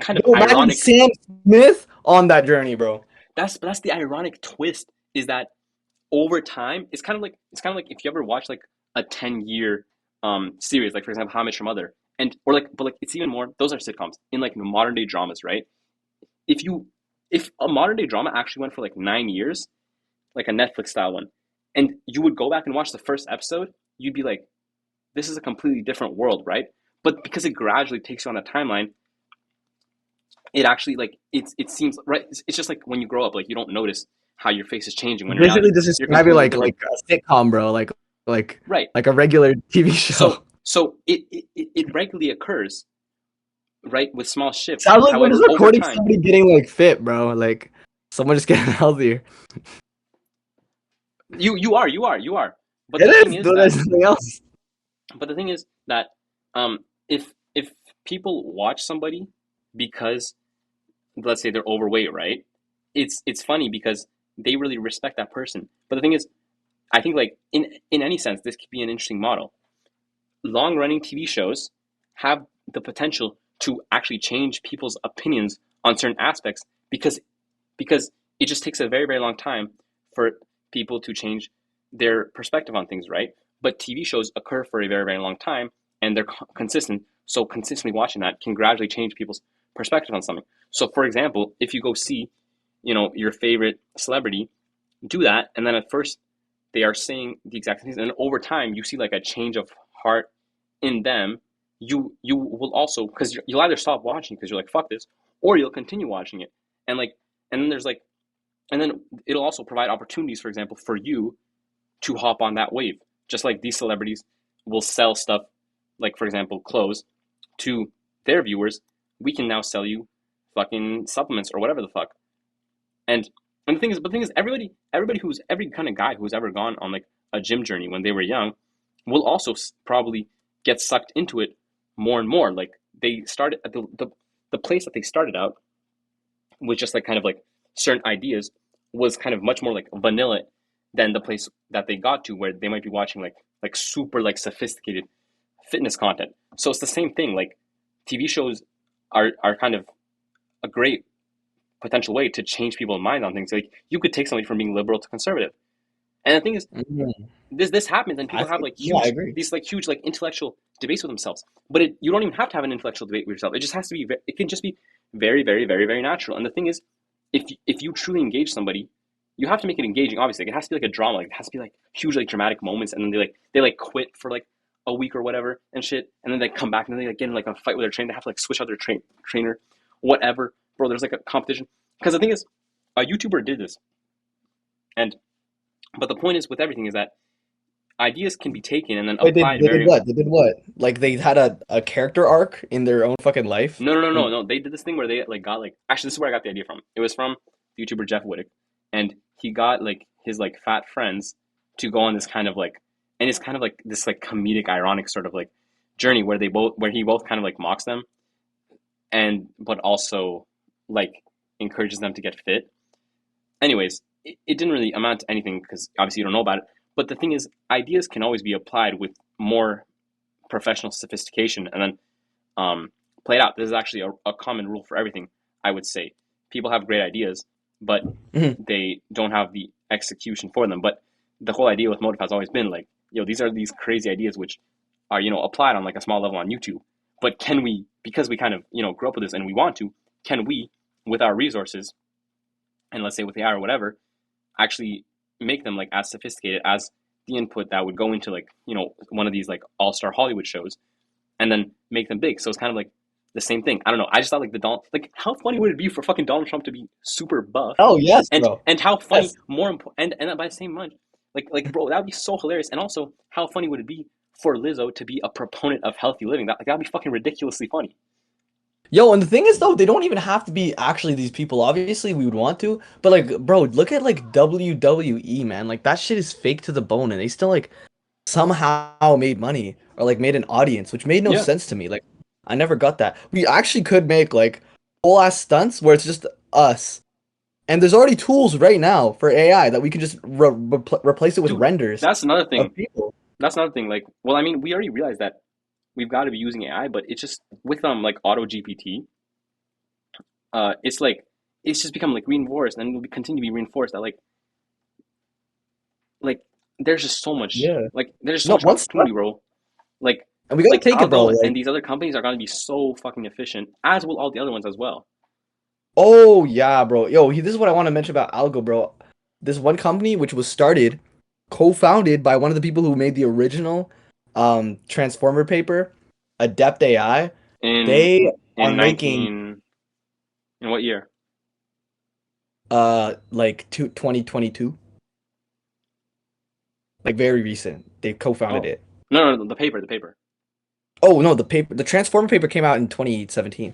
kind of Yo, imagine ironic. Sam Smith on that journey, bro. That's the ironic twist is that over time it's kind of like if you ever watch like a 10 year series, like for example, How I Met Your Mother, and or like but like it's even more. Those are sitcoms in like modern day dramas, right? If you if a modern day drama actually went for like 9 years, like a Netflix style one, and you would go back and watch the first episode, you'd be like, this is a completely different world, right? But because it gradually takes you on a timeline, it actually like it seems right. It's just like when you grow up, like you don't notice how your face is changing when in Basically, reality this is you're having completely different. like a sitcom, bro. Like Right. like a regular TV show. So it regularly occurs, right, with small shifts. Sounds like we're However, just over recording time, somebody getting like fit, bro. Like someone just getting healthier. you are. But It the thing is. is Though that there's something else. but the thing is that if people watch somebody because let's say they're overweight, right? It's funny because they really respect that person. But the thing is, I think like in any sense, this could be an interesting model. Long running TV shows have the potential to actually change people's opinions on certain aspects because it just takes a very very long time for people to change their perspective on things, right? But TV shows occur for a very very long time and they're consistent. So consistently watching that can gradually change people's perspective on something. So for example, if you go see, your favorite celebrity do that, and then at first they are saying the exact things, and then over time you see like a change of heart in them. You will also because you'll either stop watching because you're like fuck this, or you'll continue watching it, and like and then there's like and then it'll also provide opportunities, for example, for you to hop on that wave. Just like these celebrities will sell stuff, like for example, clothes to their viewers, we can now sell you fucking supplements or whatever the fuck. And but the thing is, every kind of guy who's ever gone on like a gym journey when they were young will also probably get sucked into it more and more. Like they started at the place that they started out with just like kind of like certain ideas was kind of much more like vanilla than the place that they got to, where they might be watching like super like sophisticated fitness content. So it's the same thing. Like TV shows are kind of a great potential way to change people's minds on things. Like you could take somebody from being liberal to conservative. And the thing is, Mhm. this happens, and I people have think, like yeah, I huge agree. these like huge like intellectual debates with themselves. But you don't even have to have an intellectual debate with yourself. It just has to be. It can just be very, very, very, very natural. And the thing is, if you truly engage somebody, you have to make it engaging. Obviously, like, it has to be like a drama. Like, it has to be like huge like dramatic moments, and then they quit for like a week or whatever and shit, and then they come back and then they like get in like a fight with their trainer. They have to like switch out their trainer, whatever. Bro, there's like a competition because the thing is, a YouTuber did this, and but the point is with everything is that ideas can be taken and then Wait, applied they did very. what? They did what? Like they had a character arc in their own fucking life? No, no, no, no, And no. They did this thing where they like got like actually this is where I got the idea from. It was from the YouTuber Jeff Wittick, and he got like his like fat friends to go on this kind of like, and it's kind of like this like comedic, ironic sort of like journey where he both kind of like mocks them and but also like encourages them to get fit. Anyways, it didn't really amount to anything because obviously you don't know about it. But the thing is, ideas can always be applied with more professional sophistication and then play it out. This is actually a common rule for everything, I would say. People have great ideas, but Mhm. they don't have the execution for them. But the whole idea with Motive has always been like, these are these crazy ideas which are, applied on like a small level on YouTube. But can we, because we kind of, grew up with this and we want to, can we, with our resources, and let's say with AI or whatever, actually make them like as sophisticated as the input that would go into like, one of these like all-star Hollywood shows and then make them big. So it's kind of like the same thing. I don't know. I just thought like how funny would it be for fucking Donald Trump to be super buff, Oh yes, and bro. how funny Yes. more important and by the same month, like bro, that would be so hilarious. And also, how funny would it be for Lizzo to be a proponent of healthy living? That'd be fucking ridiculously funny. Yo, and the thing is though, they don't even have to be actually these people. Obviously, we would want to, but like, bro, look at like WWE, man. Like that shit is fake to the bone, and they still like somehow made money or like made an audience, which made no Yeah, sense to me. Like, I never got that. We actually could make like whole ass stunts where it's just us, and there's already tools right now for AI that we can just replace it with dude, renders that's another of thing. people. That's another thing. Like, well, I mean, we already realized that we've got to be using AI, but it's just with like Auto GPT, it's like it's just become like reinforced and will continue to be reinforced that like there's just so much Yeah. there's so No, much one step, opportunity, bro. Like and we gotta take it, bro. Algo and Like, these other companies are gonna be so fucking efficient, as will all the other ones as well. oh yeah, bro. Yo, this is what I want to mention about Algo, bro. This one company, which was started, co-founded by one of the people who made the original Transformer paper, Adept AI. In They are in making 19 in what year? like 2022, like very recent. They co-founded Oh it. no, no, no, the paper. Oh no, the Transformer paper came out in 2017.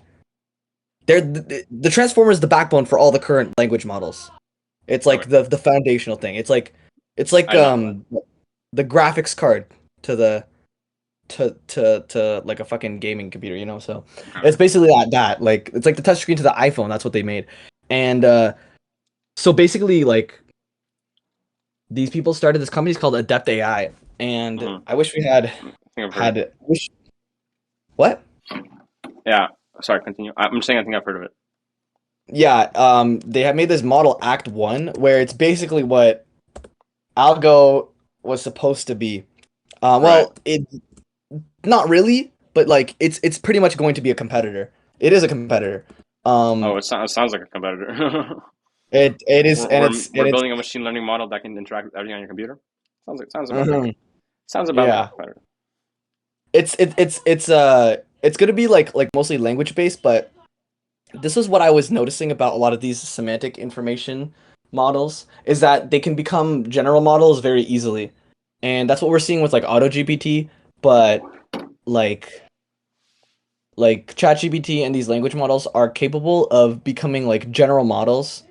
The Transformer is the backbone for all the current language models. It's Okay, like the foundational thing. It's like I didn't know that. the graphics card to the to like a fucking gaming computer, you know? So Okay, it's okay. basically that like it's like the touchscreen to the iPhone. That's what they made. And so basically like these people started this company called Adept AI, and Mm-hmm. I wish we had I think I've heard of it. had wish what? Yeah, sorry, continue. I'm just saying I think I've heard of it. Yeah, they have made this model Act 1 where it's basically what Algo was supposed to be. Right. Well, it not really, but like it's pretty much going to be a competitor. It is a competitor. Oh, Um, it sounds like a competitor. it is, we're, and we're and we're it's building a machine learning model that can interact with everything on your computer. mhm, Sounds about like a yeah. competitor. It's gonna be like mostly language based, but this is what I was noticing about a lot of these semantic information models is that they can become general models very easily, and that's what we're seeing with like Auto GPT, but like ChatGPT and these language models are capable of becoming like general models,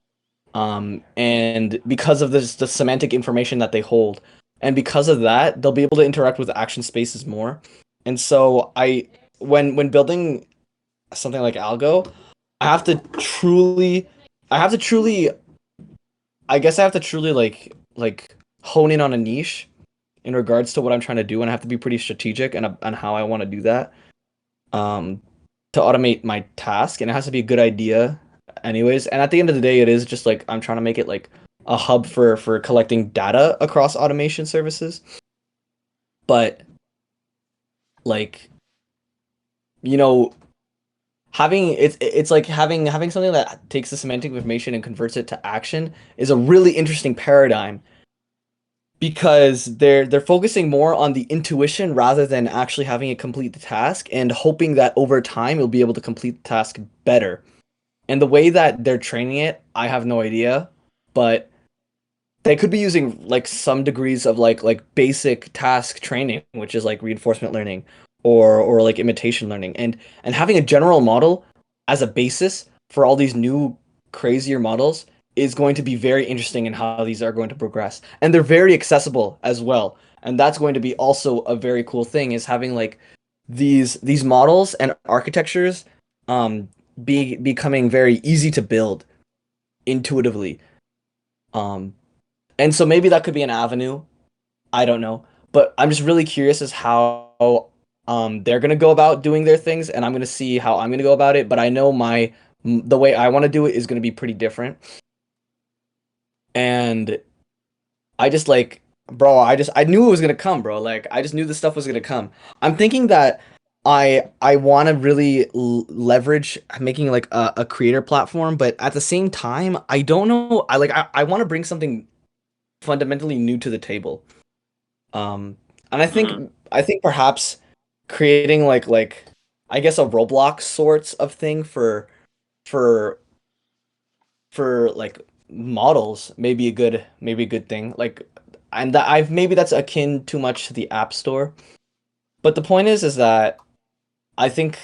and because of the semantic information that they hold, and because of that, they'll be able to interact with action spaces more. And so when building something like Algo, I have to truly, I have to truly I guess I have to truly like hone in on a niche in regards to what I'm trying to do, and I have to be pretty strategic and how I want to do that. Um, to automate my task, and it has to be a good idea, anyways. And at the end of the day, it is just like I'm trying to make it like a hub for collecting data across automation services. But like you know, having it's like having something that takes the semantic information and converts it to action is a really interesting paradigm because they're focusing more on the intuition rather than actually having it complete the task and hoping that over time you'll be able to complete the task better. And the way that they're training it, I have no idea, but they could be using like some degrees of like basic task training, which is like reinforcement learning or like imitation learning, and having a general model as a basis for all these new crazier models is going to be very interesting in how these are going to progress. And they're very accessible as well. And that's going to be also a very cool thing is having like these models and architectures becoming very easy to build intuitively. Um and so maybe that could be an avenue. I don't know. But I'm just really curious as how they're gonna go about doing their things, and I'm gonna see how I'm gonna go about it. But I know the way I want to do it is gonna be pretty different. And I just like, bro, I knew it was gonna come, bro. Like I just knew this stuff was gonna come. I'm thinking that I want to really leverage making like a creator platform, but at the same time, I don't know. I want to bring something fundamentally new to the table. And Hmm. I think perhaps creating like I guess a Roblox sorts of thing for for like models maybe a good thing. Like and that I've maybe that's akin too much to the App Store. But the point is that I think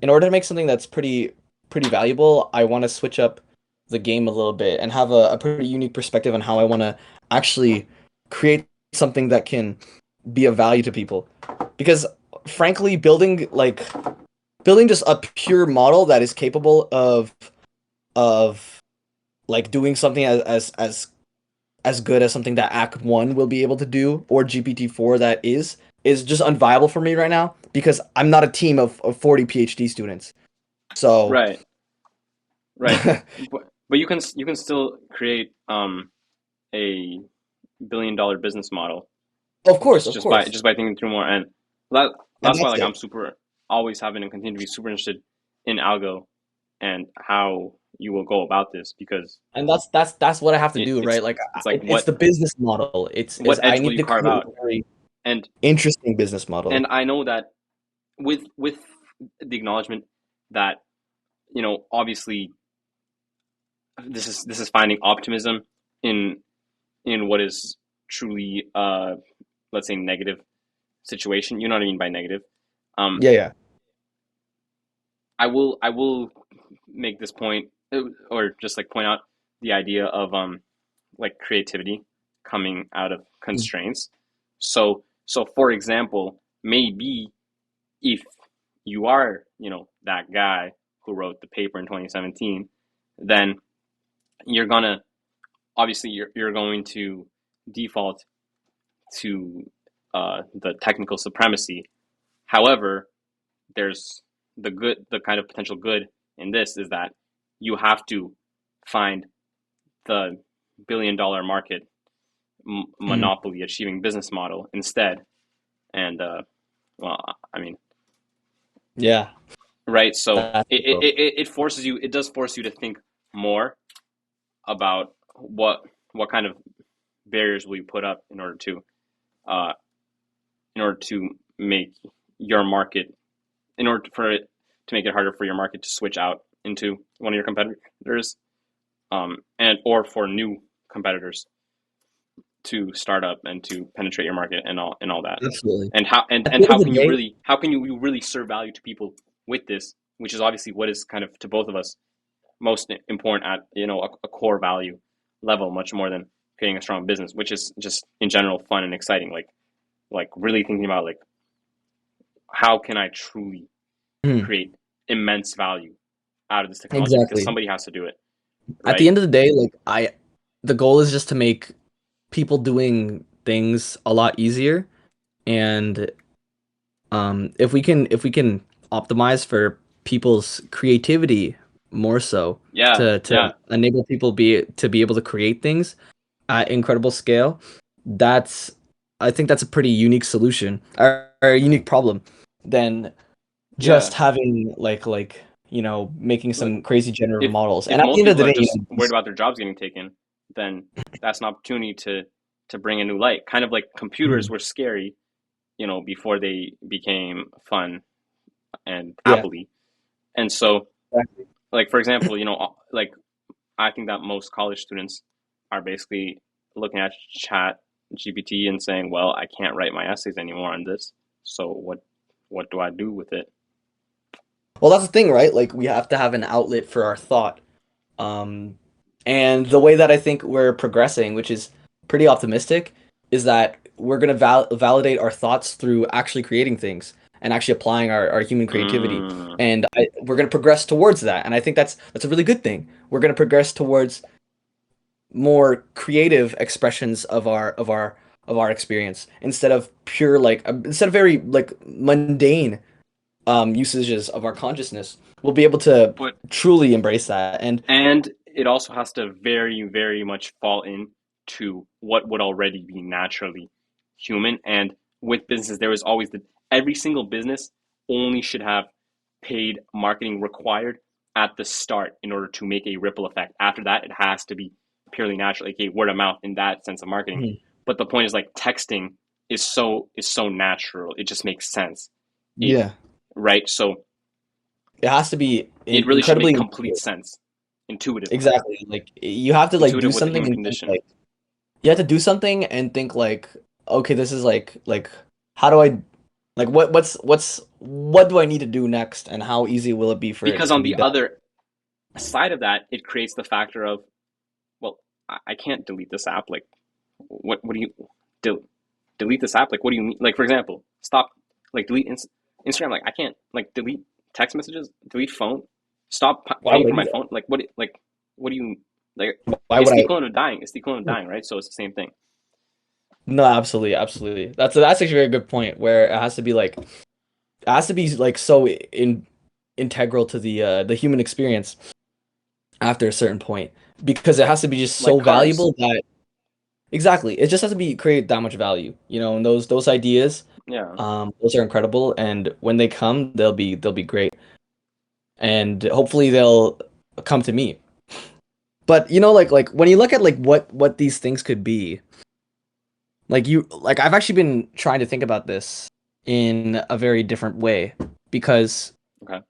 in order to make something that's pretty valuable, I want to switch up the game a little bit and have a pretty unique perspective on how I want to actually create something that can be of value to people. Because frankly, building just a pure model that is capable of like doing something as good as something that Act 1 will be able to do or GPT-4 that is just unviable for me right now because I'm not a team of 40 PhD students. So Right. Right. But you can still create a $1 billion business model of course. just by thinking through more, and that And that's why that's like it. I'm super always having and continue to be super interested in algo and how you will go about this because And that's what I have to do, it's right? Like like it's the business model. It's is what I edge will need you to carve create out, a very and interesting business model. I know that with the acknowledgement that obviously this is finding optimism in what is truly let's say negative situation. You know what I mean by negative. um Yeah, yeah. I will make this point, or just like point out the idea of like creativity coming out of Mm. constraints. So for example, maybe if you are, that guy who wrote the paper in 2017, then you're gonna obviously you're going to default to the technical supremacy. However, there's the kind of potential good in this is that you have to find the $1 billion market Mm. monopoly achieving business model instead. And well, I mean, Yeah. right? So That's dope. it forces you. It does force you to think more about what kind of barriers will you put up uh, in order to make your market in order for it to make it harder for your market to switch out into one of your competitors, and or for new competitors to start up and to penetrate your market and all that. Absolutely. And how At the end of how the can you day, really serve value to people with this, which is obviously what is kind of to both of us most important at a core value level, much more than creating a strong business, which is just in general fun and exciting. Like really thinking about like how can I truly mm, create immense value out of this technology because exactly. somebody has to do it, At the right? end of the day, like the goal is just to make people doing things a lot easier, and if we can optimize for people's creativity more so Yeah, to yeah, enable people be able to create things at incredible scale, that's I think that's a pretty unique solution or a unique problem than yeah. just having making Look, some crazy generative if models. And if at the most end of people the are day, just worried about their jobs getting taken, then that's an opportunity to bring a new light. Kind of like computers Mhm. were scary, before they became fun and Yeah, appley. And so, exactly. like for example, like I think that most college students are basically looking at Chat GPT and saying, "Well, I can't write my essays anymore on this. So what do I do with it?" Well, that's the thing, right? Like we have to have an outlet for our thought. Um, and the way that I think we're progressing, which is pretty optimistic, is that we're going to validate our thoughts through actually creating things and actually applying our human creativity. Mm, And we're going to progress towards that. And I think that's a really good thing. We're going to progress towards more creative expressions of our experience instead of pure instead of very like mundane usages of our consciousness. We'll be able to but truly embrace that. And and it also has to very, very much fall into what would already be naturally human. And with businesses, there is always every single business only should have paid marketing required at the start in order to make a ripple effect. After that, it has to be purely natural, aka word of mouth in that sense of marketing. Mhm. But the point is like texting is so natural. It just makes sense. It Yeah, right. So it has to be it really should incredibly make complete intuitive. sense. Intuitive. Exactly. Like you have to like do Intuitive with the something human and think condition. like you have to do something and think like, okay, this is like how do I like what do I need to do next and how easy will it be for it Because to on be the done? other side of that, it creates the factor of, well, I can't delete this app. Like, what do you del- delete this app? Like, what do you mean? Like, for example, stop, like, delete Instagram. Like, I can't, like, delete text messages, delete phone, stop Why paying would for I do my that? phone. What do you, like, Why it's would the I? equivalent of dying. It's the equivalent of dying, right? So it's the same thing. No, absolutely, absolutely. That's actually a very good point where it has to be like so integral to the human experience after a certain point because it has to be just Like so cars. valuable that exactly it just has to be create that much value, and those ideas, Yeah. those are incredible, and when they come they'll be great, and hopefully they'll come to me. But like when you look at like what these things could be, I've actually been trying to think about this in a very different way because Okay.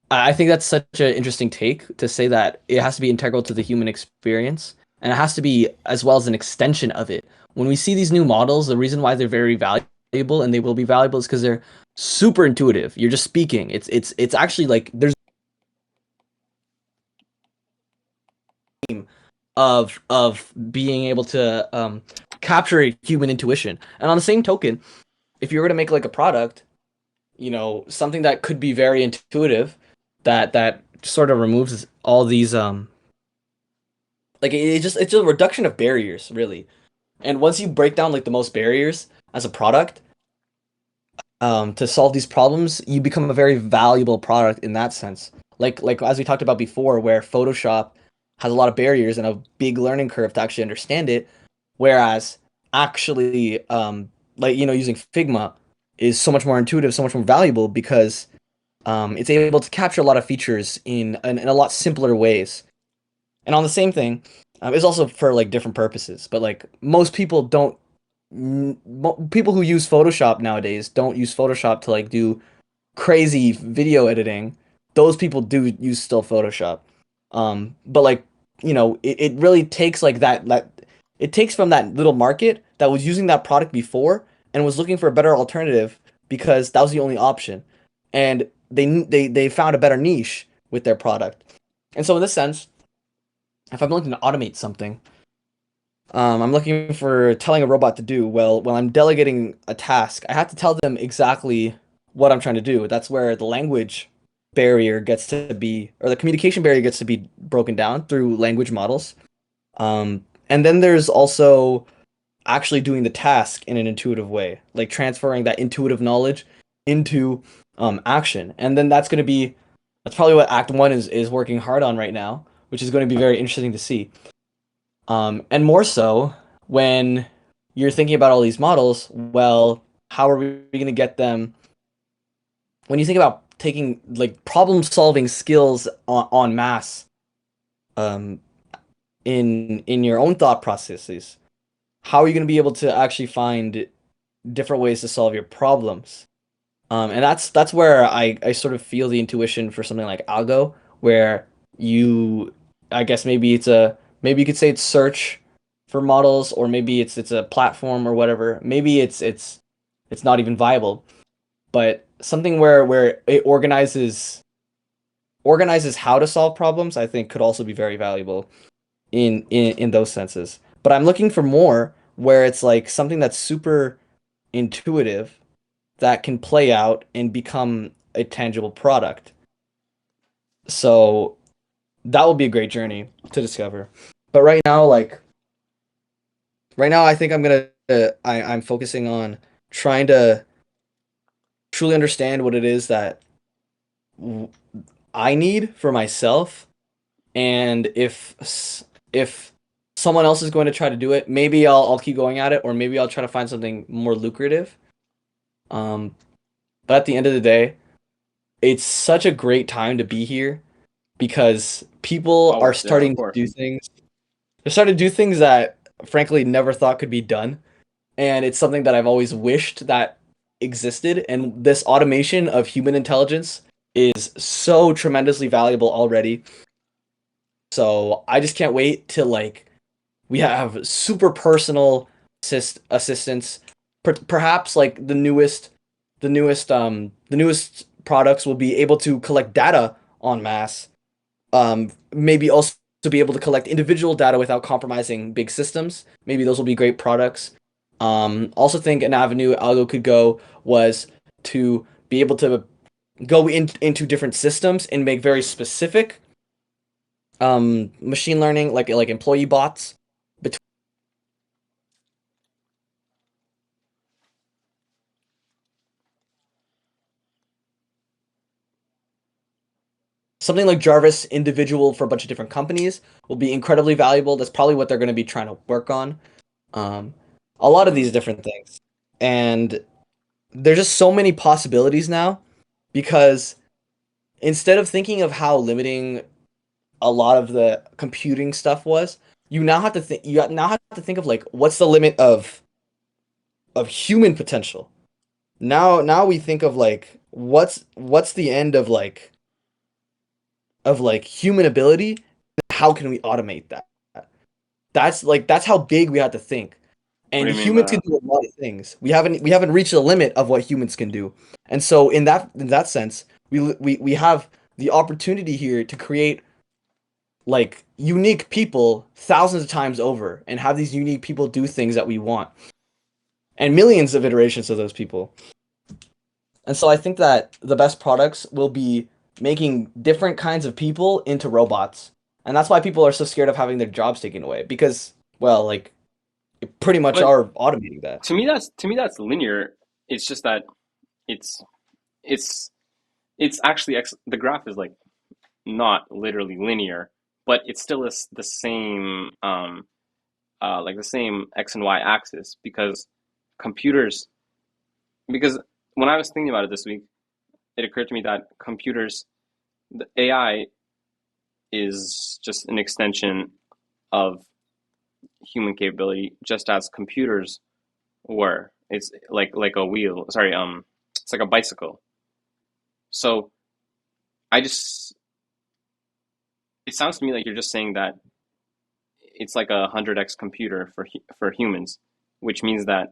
I think that's such an interesting take to say that it has to be integral to the human experience and it has to be as well as an extension of it. When we see these new models, the reason why they're very valuable and they will be valuable is because they're super intuitive. You're just speaking. It's actually like there's of being able to capture human intuition. And on the same token, if you were to make like a product, something that could be very intuitive, that sort of removes all these it's a reduction of barriers really. And once you break down like the most barriers as a product, to solve these problems, you become a very valuable product in that sense. Like as we talked about before, where Photoshop has a lot of barriers and a big learning curve to actually understand it, whereas actually using Figma is so much more intuitive, so much more valuable because it's able to capture a lot of features in a lot simpler ways. And on the same thing, it's also for like different purposes. But like most people don't, people who use Photoshop nowadays don't use Photoshop to like do crazy video editing. Those people do use still Photoshop. But like it really takes like that it takes from that little market that was using that product before and was looking for a better alternative because that was the only option, and they found a better niche with their product. And so in this sense, if I'm looking to automate something, I'm looking for telling a robot to do well. When I'm delegating a task, I have to tell them exactly what I'm trying to do. That's where the language barrier gets to be, or the communication barrier gets to be broken down through language models. And then there's also actually doing the task in an intuitive way, like transferring that intuitive knowledge into action. And then that's probably what Act One is working hard on right now, which is going to be very interesting to see. And more so when you're thinking about all these models, well, how are we going to get them? When you think about taking like problem solving skills on mass, um, in your own thought processes, how are you going to be able to actually find different ways to solve your problems? And that's where I sort of feel the intuition for something like algo, where you, I guess maybe you could say it's search for models, or maybe it's a platform or whatever. Maybe it's not even viable, but something where it organizes how to solve problems, I think could also be very valuable in those senses. But I'm looking for more where it's like something that's super intuitive that can play out and become a tangible product. So that will be a great journey to discover. But right now, I think I'm focusing on trying to truly understand what it is that I need for myself, and if someone else is going to try to do it, maybe I'll keep going at it, or maybe I'll try to find something more lucrative. Um, but at the end of the day, it's such a great time to be here because people are Yeah, of starting to course. do things. They're starting to do things that, frankly, never thought could be done, and it's something that I've always wished that existed. And this automation of human intelligence is so tremendously valuable already. So I just can't wait till like we have super personal assistants. Perhaps like the newest products will be able to collect data en masse. Maybe also to be able to collect individual data without compromising big systems. Maybe those will be great products. Also think an avenue Algo could go was to be able to go into different systems and make very specific machine learning, like employee bots, something like Jarvis individual for a bunch of different companies will be incredibly valuable. That's probably what they're going to be trying to work on. Um, a lot of these different things. And there's just so many possibilities now because instead of thinking of how limiting a lot of the computing stuff was, you now have to think of like what's the limit of human potential. Now we think of like what's the end of like human ability, how can we automate that? That's how big we have to think. What And do you mean by humans can that? do a lot of things. We haven't reached the limit of what humans can do. And so in that sense, we have the opportunity here to create like unique people thousands of times over and have these unique people do things that we want. And millions of iterations of those people. And so I think that the best products will be making different kinds of people into robots. And that's why people are so scared of having their jobs taken away because, well, like, you pretty much But are automating that. to me that's linear. It's just that it's it's it's actually the graph is like not literally linear, but it still is the same like the same x and y axis because computers because when I was thinking about it this week, it occurred to me that computers, the AI is just an extension of human capability, just as computers were. It's like a wheel. Sorry, it's like a bicycle. So I just it sounds to me like you're just saying that it's like a 100x computer for humans, which means that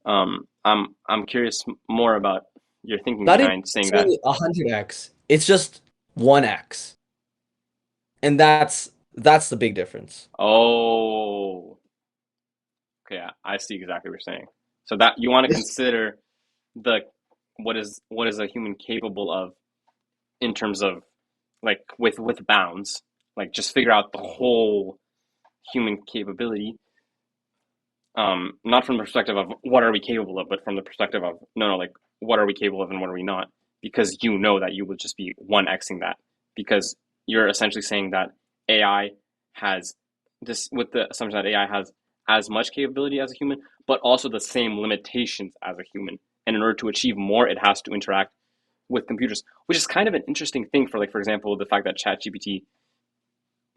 I'm curious more about your thinking Not even behind saying that. necessarily 100x. It's just 1x. And that's the big difference. Oh, okay, I see exactly what you're saying. So that you want to It's consider the what is a human capable of in terms of like with bounds, like just figure out the whole human capability, not from the perspective of what are we capable of, but from the perspective of no, like what are we capable of and what are we not? Because you know that you will just be 1xing that, because you're essentially saying that AI has this, with the assumption that AI has as much capability as a human, but also the same limitations as a human. And in order to achieve more, it has to interact with computers, which is kind of an interesting thing for, like, for example, the fact that ChatGPT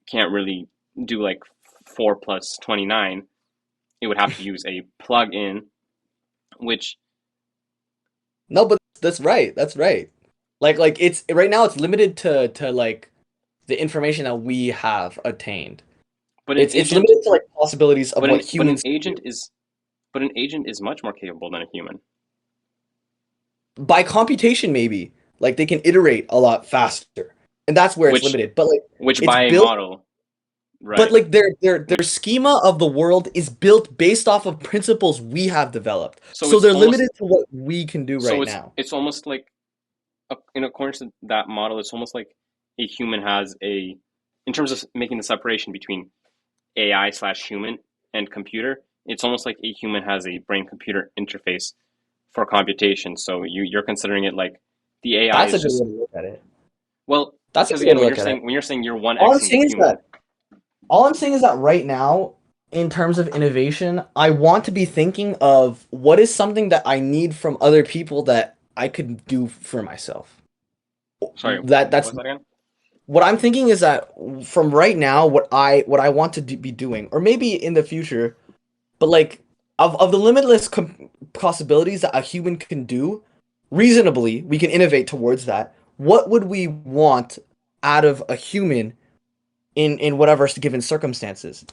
can't really do like 4 plus 29. It would have to use a plug-in, which No, but that's right. That's right. Like it's right now it's limited to like the information that we have attained. but an It's agent limited to like possibilities of but what an but an humans can agent do. is but an agent is much more capable than a human. By computation maybe. Like they can iterate a lot faster. And that's where it's Which limited. But like which it's by a built model, but right? like their Which schema of the world is built based off of principles we have developed. so So it's they're almost limited to what we can do so right it's now. it's almost like in accordance to that model, it's almost like a human has a, in terms of making the separation between AI slash human and computer, it's almost like a human has a brain computer interface for computation. So you're considering it like the AI That's is a good just, way to look at it. well, That's a because good way again, to look at it. when you're saying you're one All I'm xing a saying is human, that all I'm saying is that right now, in terms of innovation, I want to be thinking of what is something that I need from other people that I could do for myself. sorry, That's what's that again? what I'm thinking is that from right now, what I want to be doing, or maybe in the future, but like of the limitless possibilities that a human can do, reasonably, we can innovate towards that. What would we want out of a human in whatever given circumstances?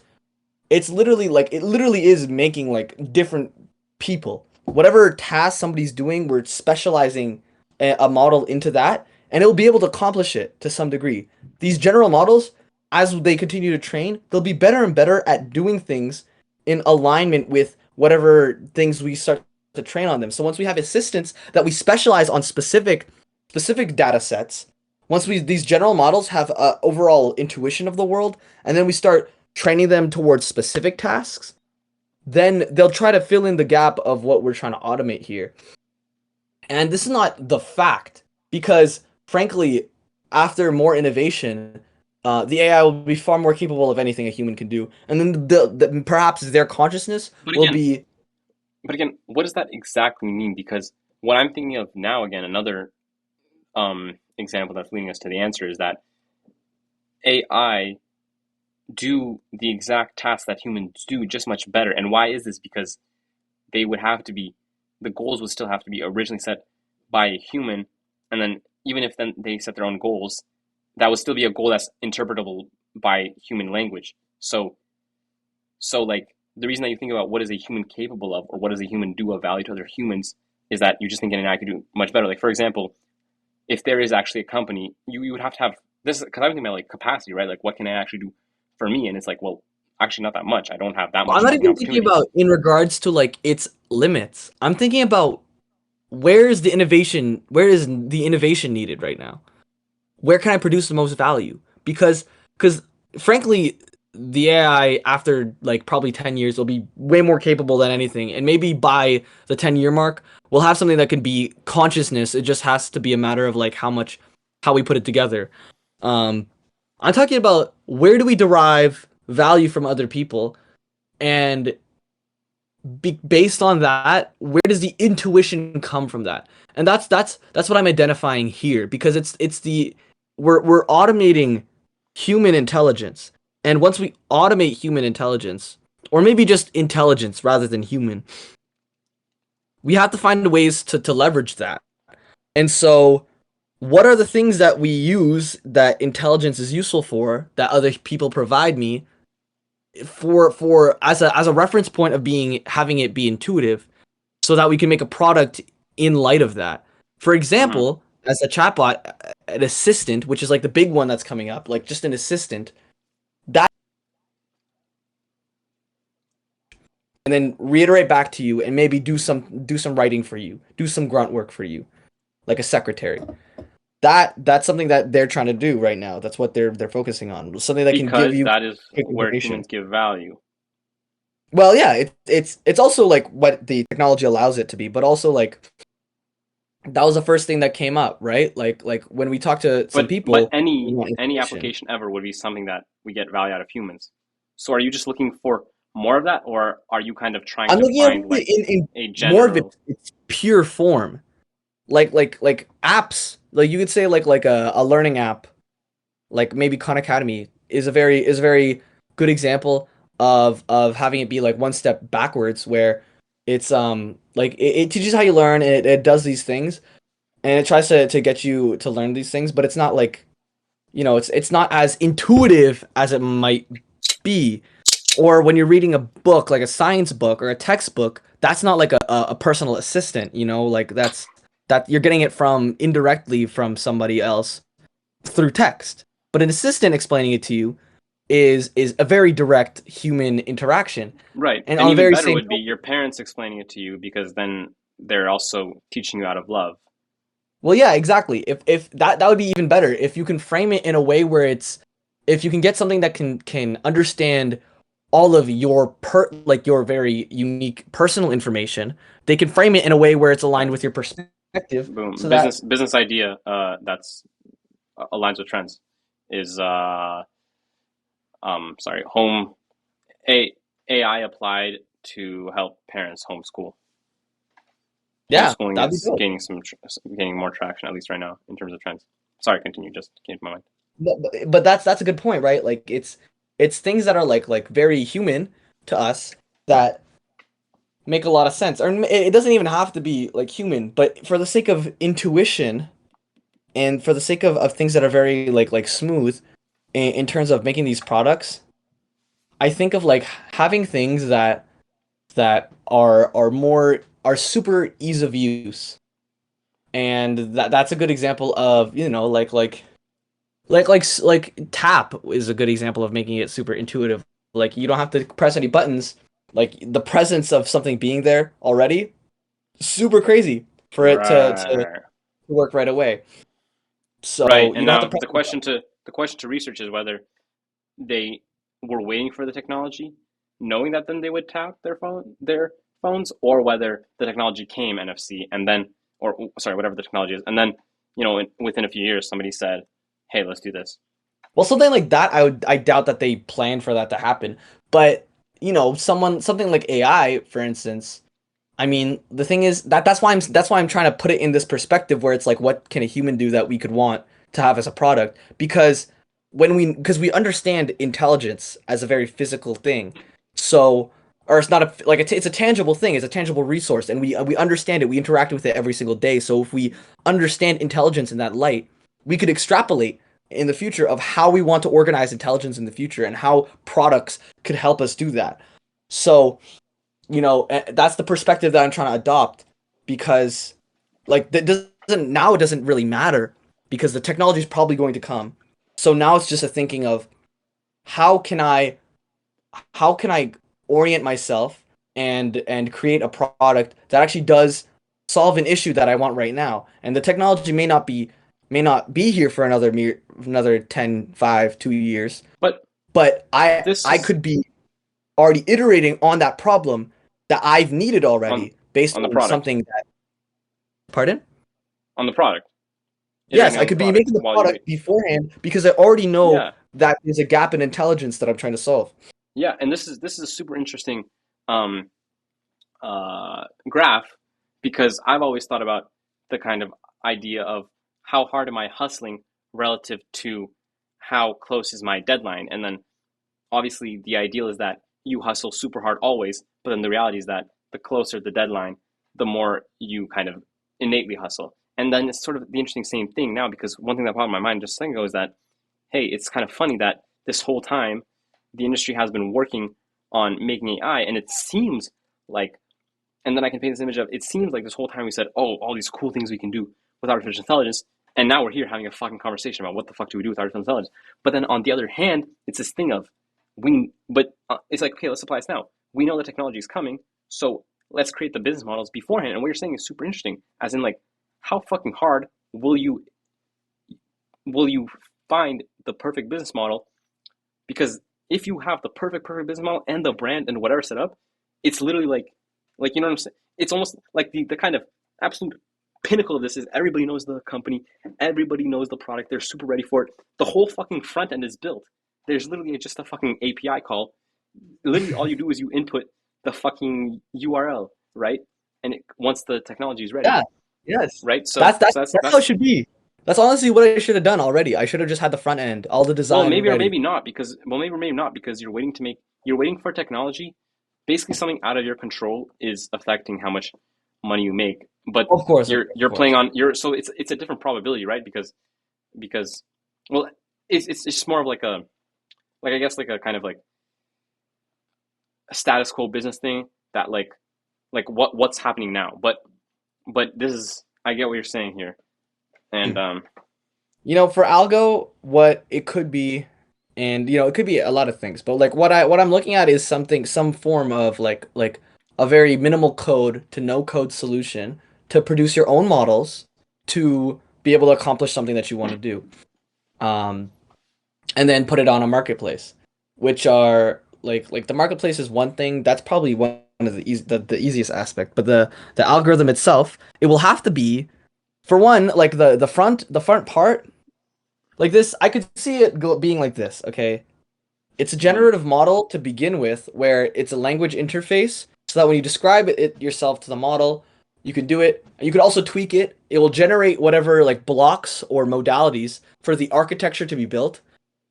It's literally like it literally is making like different people. Whatever task somebody's doing, we're specializing a model into that, and it'll be able to accomplish it to some degree. These general models, as they continue to train, they'll be better and better at doing things in alignment with whatever things we start to train on them. So once we have assistants that we specialize on specific data sets, once we these general models have a overall intuition of the world, and then we start training them towards specific tasks, then they'll try to fill in the gap of what we're trying to automate here. And this is not the fact, because frankly, after more innovation, the AI will be far more capable of anything a human can do, and then perhaps their consciousness But will again, be. what does that exactly mean? Because what I'm thinking of now, again, another example that's leading us to the answer is that AI do the exact tasks that humans do just much better. And why is this? Because they would have to be, the goals would still have to be originally set by a human, and then even if then they set their own goals, that would still be a goal that's interpretable by human language. So like the reason that you think about what is a human capable of, or what does a human do of value to other humans, is that you just think an AI could do much better. Like, for example, if there is actually a company, you would have to have this, because I'm thinking about like capacity, right? Like, what can I actually do for me? And it's like, well, actually not that much. I don't have that I'm much not fucking even thinking opportunity. about in regards to like its limits. I'm thinking about where is the innovation? Where is the innovation needed right now? Where can I produce the most value? Because frankly, the AI after like probably 10 years will be way more capable than anything. And maybe by the 10-year mark, we'll have something that can be consciousness. It just has to be a matter of like how we put it together. Um, I'm talking about where do we derive value from other people, and based on that, where does the intuition come from that? And that's what I'm identifying here, because it's the we're automating human intelligence. And once we automate human intelligence, or maybe just intelligence rather than human, we have to find ways to leverage that. And so what are the things that we use that intelligence is useful for that other people provide me for as a reference point of being having it be intuitive, so that we can make a product in light of that. For Mm-hmm. example, as a chatbot, an assistant, which is like the big one that's coming up, like just an assistant, that and then reiterate back to you and maybe do some writing for you, do some grunt work for you, like a secretary. that's something that they're trying to do right now. That's what they're focusing on. Something that can give Because you that is quick where information. humans give value. Well, yeah, it's also like what the technology allows it to be, but also like that was the first thing that came up, right? Like when we talk to some But people, they any want any information. application ever would be something that we get value out of humans. So are you just looking for more of that, or are you kind of trying I'm to looking at find like it in a more of general? its pure form. Like apps, like you could say like a learning app, like maybe Khan Academy is a very good example of having it be like one step backwards, where it's like it teaches how you learn, and it does these things, and it tries to get you to learn these things, but it's not like, it's not as intuitive as it might be. Or when you're reading a book, like a science book or a textbook, that's not like a personal assistant, like that you're getting it from indirectly from somebody else through text. But an assistant explaining it to you is a very direct human interaction. Right. And And on the even very better same would be token, your parents explaining it to you because then they're also teaching you out of love. well, yeah, exactly. If that would be even better if you can frame it in a way where if you can get something that can understand all of your very unique personal information, they can frame it in a way where it's aligned with your perspective, Boom. so that Business idea that's aligns with trends is sorry, home a AI applied to help parents homeschool. yeah, Homeschooling that'd be is dope. gaining more traction, at least right now, in terms of trends. Sorry, continue. Just came to my mind. But that's a good point, right? Like it's things that are like very human to us that make a lot of sense. Or it doesn't even have to be like human, but for the sake of intuition and for the sake of things that are very like smooth in terms of making these products, I think of like having things that are super ease of use. And that's a good example of, like tap is a good example of making it super intuitive. Like you don't have to press any buttons. Like the presence of something being there already, super crazy for it to Right. work right away. Right. So you And don't have to now press any buttons. the question to research is whether they were waiting for the technology, knowing that then they would tap their phones, or whether the technology came NFC and then, or sorry, whatever the technology is, and then within a few years somebody said, "Hey, let's do this." Well, something like that, I doubt that they planned for that to happen. But something like AI, for instance. I mean, the thing is that's why I'm trying to put it in this perspective where it's like, what can a human do that we could want to have as a product? Because we understand intelligence as a very physical thing, so or it's not it's a tangible thing, it's a tangible resource, and we understand it, we interact with it every single day. So if we understand intelligence in that light, we could extrapolate in the future of how we want to organize intelligence in the future and how products could help us do that. So that's the perspective that I'm trying to adopt, because like that doesn't now it doesn't really matter because the technology is probably going to come. So now it's just a thinking of how can I how can I orient myself and create a product that actually does solve an issue that I want right now. And the technology may not be here for another 10, 5, 2 years, But but this I is could be already iterating on that problem that I've needed on already based on the on product, something that, pardon? on the product, Yes, iterating I on the could be product making the while you wait. product beforehand because I already know Yeah, that there's a gap in intelligence that I'm trying to solve. yeah, and this is a super interesting um, graph because I've always thought about the kind of idea of how hard am I hustling relative to how close is my deadline, and then obviously the ideal is that you hustle super hard always, but then the reality is that the closer the deadline, the more you kind of innately hustle. And then it's sort of the interesting same thing now because one thing that popped in my mind just a second ago is that hey, it's kind of funny that this whole time the industry has been working on making AI, and it seems like, and then I can paint this image of it seems like this whole time we said, oh, all these cool things we can do with artificial intelligence, and now we're here having a fucking conversation about what the fuck do we do with artificial intelligence. But then on the other hand, it's this thing of it's like, okay, let's apply this now. We know the technology is coming, so let's create the business models beforehand. And what you're saying is super interesting, as in like, how fucking hard will you will you find the perfect business model? Because if you have the perfect business model and the brand and whatever set up, it's literally like you know what I'm saying? It's almost like the kind of absolute pinnacle of this is everybody knows the company, everybody knows the product, they're super ready for it. The whole fucking front end is built. There's literally just a fucking API call. Literally all you do is you input the fucking URL, right? And once the technology is ready, Yeah. Yes. right? So That's that's so that's that's how it that's should be. That's honestly what I should have done already. I should have just had the front end, all the well, design maybe or ready. maybe not because you're waiting for technology. Basically, something out of your control is affecting how much money you make. But Of you're playing course. on so it's a different probability, right? Because well, it's just more of like I guess like a kind of like a status quo business thing that like what's happening now. But this is I get what you're saying here, and For algo, what it could be, and it could be a lot of things, but like what I'm looking at is some form of like a very minimal code to no code solution to produce your own models to be able to accomplish something that you want to do. Um, and then put it on a marketplace, which are like the marketplace is one thing. That's probably one of the easiest aspect, but the algorithm itself, it will have to be, for one, like the front part, like this. I could see it being like this. Okay, it's a mhm. generative model to begin with, where it's a language interface, so that when you describe it yourself to the model, you can do it. You could also tweak it. It will generate whatever like blocks or modalities for the architecture to be built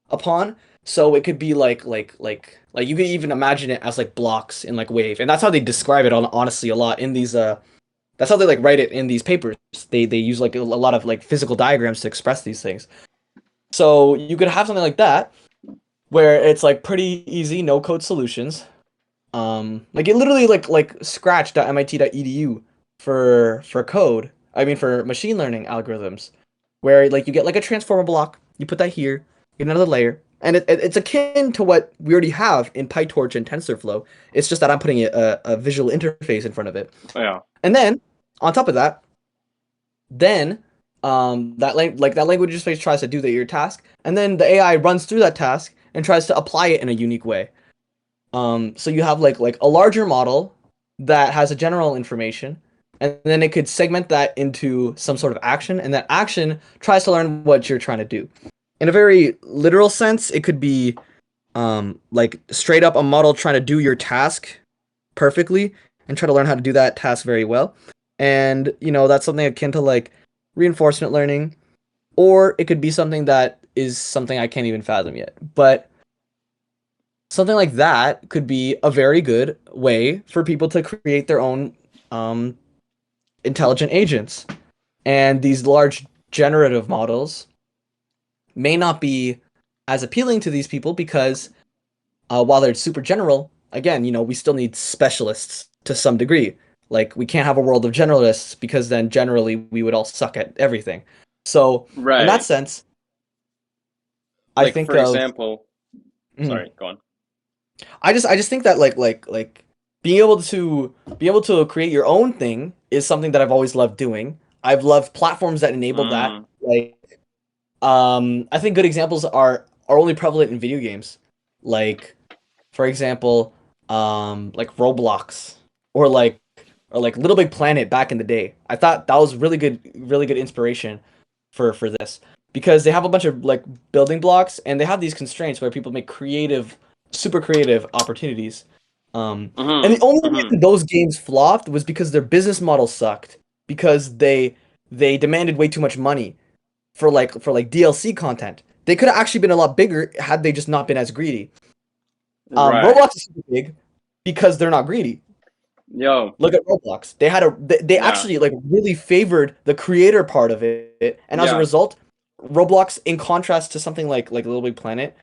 upon. So it could be like you could even imagine it as like blocks in like Wave, and that's how they describe it honestly a lot in these. That's how they like write it in these papers. They use like a lot of like physical diagrams to express these things. So you could have something like that where it's like pretty easy, no code solutions. Like it literally like scratch.mit.edu for code. I mean for machine learning algorithms, where like you get like a transformer block, you put that here, get another layer, and it's akin to what we already have in PyTorch and TensorFlow. It's just that I'm putting a visual interface in front of it, Yeah, and then on top of that, then that language interface tries to do your task, and then the AI runs through that task and tries to apply it in a unique way. So you have like a larger model that has a general information, and then it could segment that into some sort of action, and that action tries to learn what you're trying to do. In a very literal sense, it could be like straight up a model trying to do your task perfectly and try to learn how to do that task very well. And that's something akin to like reinforcement learning, or it could be something that is something I can't even fathom yet. But something like that could be a very good way for people to create their own um, intelligent agents. And these large generative models may not be as appealing to these people because while they're super general, again, we still need specialists to some degree. Like, we can't have a world of generalists because then generally we would all suck at everything. So, in that right. sense, I Like think for of. example, Mhm. sorry, go on. I just think that like being able to create your own thing is something that I've always loved doing. I've loved platforms that enable that. Mm, Like I think good examples are only prevalent in video games. Like for example, like Roblox or like Little Big Planet back in the day. I thought that was really good inspiration for this because they have a bunch of like building blocks and they have these constraints where people make super creative opportunities. And the only mm-hmm. reason those games flopped was because their business model sucked because they demanded way too much money for DLC content. They could have actually been a lot bigger had they just not been as greedy. Right. Roblox is super big because they're not greedy. Yo, Look at Roblox. They yeah, actually like really favored the creator part of it, and as a yeah. result, Roblox, in contrast to something like Little Big Planet,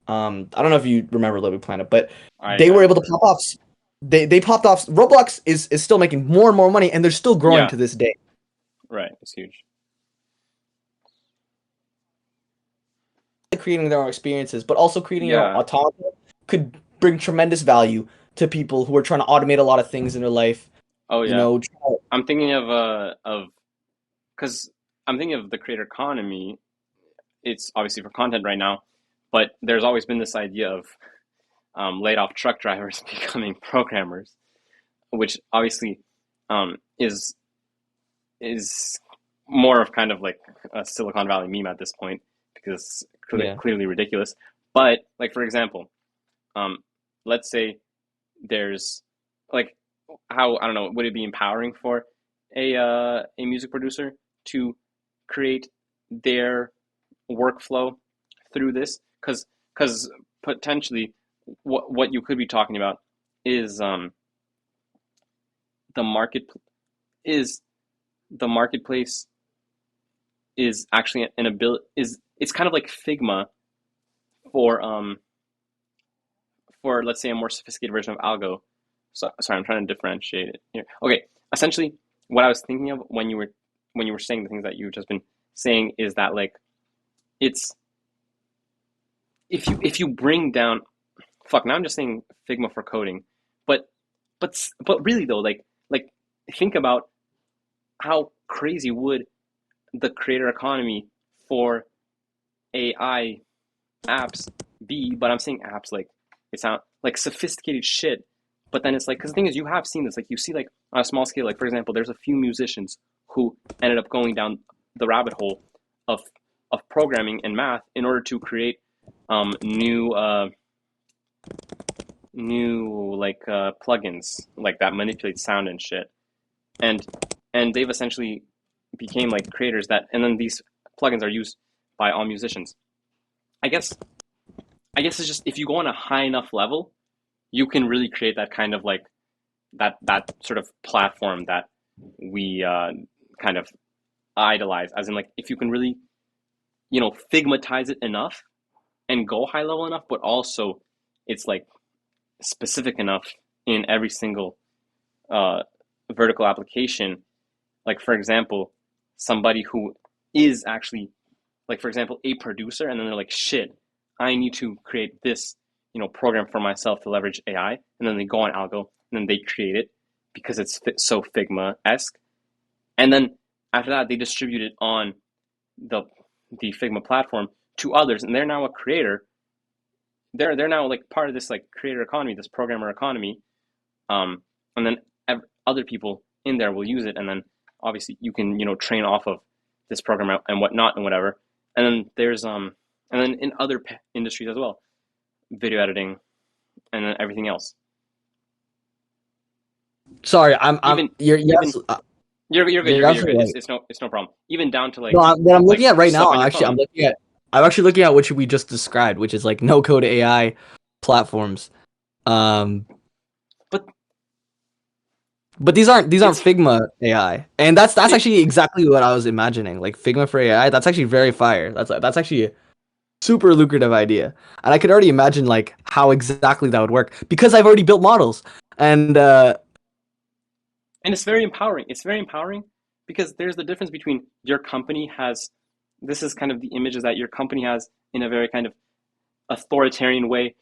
I don't know if you remember Little Big Planet, but they I were able to remember. pop off. They popped off. Roblox is still making more and more money, and they're still growing Yeah, to this day. right. It's huge. Creating their own experiences, but also creating your own Yeah. autonomy could bring tremendous value to people who are trying to automate a lot of things in their life. Oh You yeah. know, I'm thinking of because I'm thinking of the creator economy. it's obviously for content right now, but there's always been this idea of laid off truck drivers becoming programmers, which obviously is more of kind of like a Silicon Valley meme at this point because it's Yeah. clearly ridiculous. But like for example, um, let's say there's like how I don't know, would it be empowering for a music producer to create their workflow through this? Because potentially what you could be talking about is the market is the marketplace is actually an ability is it's kind of like Figma for for let's say a more sophisticated version of algo. So sorry, I'm trying to differentiate it here. Okay, essentially what I was thinking of when you were saying the things that you've just been saying is that like it's if you bring down fuck now I'm just saying Figma for coding, but but really though like think about how crazy would the creator economy for AI apps be, but I'm saying apps like it's not like sophisticated shit. But then it's like, because the thing is, you have seen this, like you see, like on a small scale, like for example, there's a few musicians who ended up going down the rabbit hole of programming and math in order to create new new like plugins like that manipulate sound and shit, and they've essentially became like creators that, and then these plugins are used by all musicians. I guess it's just if you go on a high enough level, you can really create that kind of like that sort of platform that we kind of idolize. As in, like if you can really, figmatize it enough and go high level enough, but also it's like specific enough in every single vertical application. Like for example, somebody who is actually like for example a producer, and then they're like, shit, I need to create this program for myself to leverage AI, and then they go on Algo and then they create it because it's so Figma-esque, and then after that they distribute it on the Figma platform to others, and they're now a creator. They're now like part of this like creator economy, this programmer economy, and then other people in there will use it, and then obviously you can train off of this program and whatnot and whatever, and then there's and then in other industries as well, video editing, and then everything else. Sorry, I'm Even you're you're good. You're good. You're good. right. It's no problem. Even down to like No, what I'm looking like at right stuff now, on your actually, phone. I'm actually looking at what we just described, which is like no code AI platforms. But But these aren't it's Figma AI, and that's it, actually exactly what I was imagining. Like Figma for AI, that's actually very fire. That's actually a super lucrative idea, and I could already imagine like how exactly that would work because I've already built models, and and it's very empowering. It's very empowering because there's the difference between your company has, this is kind of the images that your company has in a very kind of authoritarian way,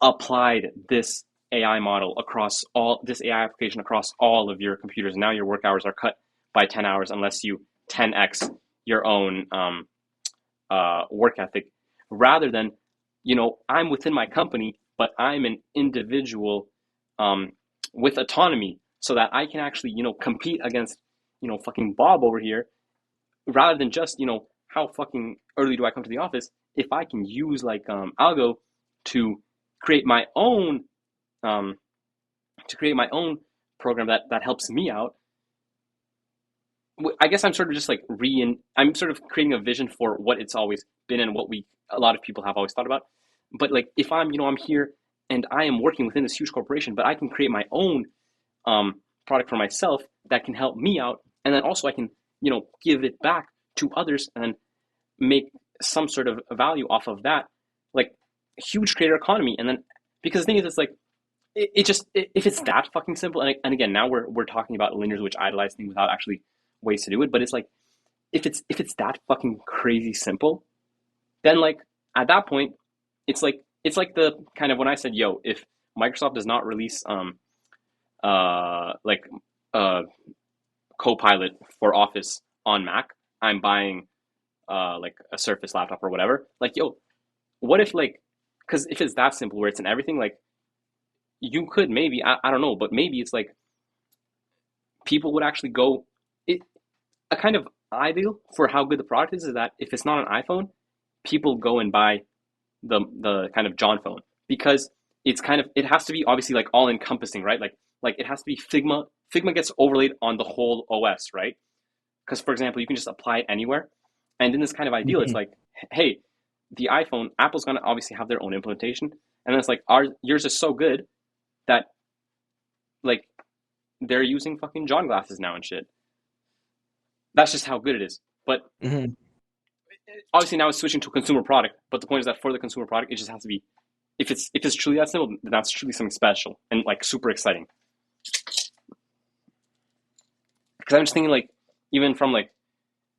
applied this AI model across all this AI application across all of your computers. Now your work hours are cut by 10 hours unless you 10x your own work ethic, rather than, I'm within my company, but I'm an individual with autonomy so that I can actually, compete against, fucking Bob over here, rather than just, how fucking early do I come to the office? If I can use like Algo to create my own um, program that helps me out. I guess I'm sort of just like I'm sort of creating a vision for what it's always been and what a lot of people have always thought about. But like if I'm here and I am working within this huge corporation, but I can create my own product for myself that can help me out, and then also I can give it back to others and then make some sort of value off of that, like huge creator economy. And then because the thing is, it's like if it's that fucking simple, and again now we're talking about linears which idolize things without actually ways to do it, but it's like if it's that fucking crazy simple, then like at that point it's like the kind of when I said, yo, if Microsoft does not release like Copilot for Office on Mac, I'm buying like a Surface laptop or whatever. Like, yo, what if like, because if it's that simple where it's in everything, like you could maybe I don't know, but maybe it's like people would actually go. It a kind of ideal for how good the product is that if it's not an iPhone, people go and buy the kind of John phone because it's kind of it has to be obviously like all encompassing, right? Like it has to be Figma. Figma gets overlaid on the whole OS, right? Because for example, you can just apply it anywhere, and in this kind of ideal, it's Mhm. like, hey, the iPhone, Apple's gonna obviously have their own implementation, and then it's like our yours is so good that like they're using fucking John glasses now and shit. That's just how good it is. But Mhm. obviously now it's switching to a consumer product. But the point is that for the consumer product, it just has to be if it's truly that simple, then that's truly something special and like super exciting. Because I'm just thinking like even from like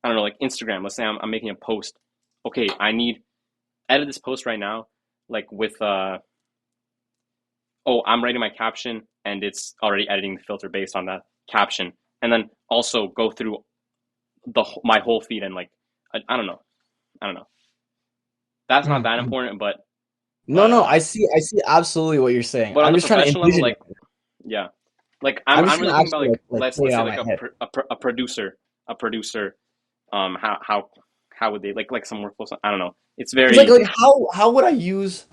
I don't know like Instagram. Let's say I'm making a post. Okay, I need edit this post right now, like with oh I'm writing my caption and it's already editing the filter based on that caption, and then also go through my whole feed and like I don't know I don't know. That's not Mhm. that Mhm. important, No, but no, I see absolutely what you're saying. but on I'm the just trying to professional level, envision it. like yeah, like I'm just I'm trying really to thinking about actually like play let's it say out like in my head. a producer how would they like some workflows, I don't know, it's Because very like how would I use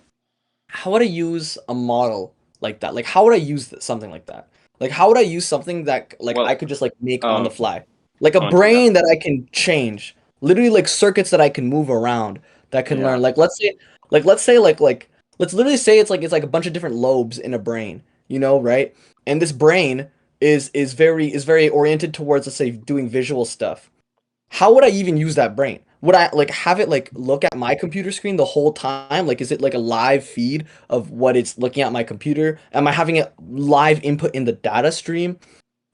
a model like that? Like how would I use something like that? Like how would I use something that like I well could just like make on the um fly? Like a yeah brain that I can change. Literally like circuits that I can move around that can yeah learn. Like let's literally say it's like a bunch of different lobes in a brain, you know, right? And this brain is very oriented towards, let's say, doing visual stuff. How would I even use that brain? Would I like have it like look at my computer screen the whole time? Like, is it like a live feed of what it's looking at my computer? Am I having it live input in the data stream?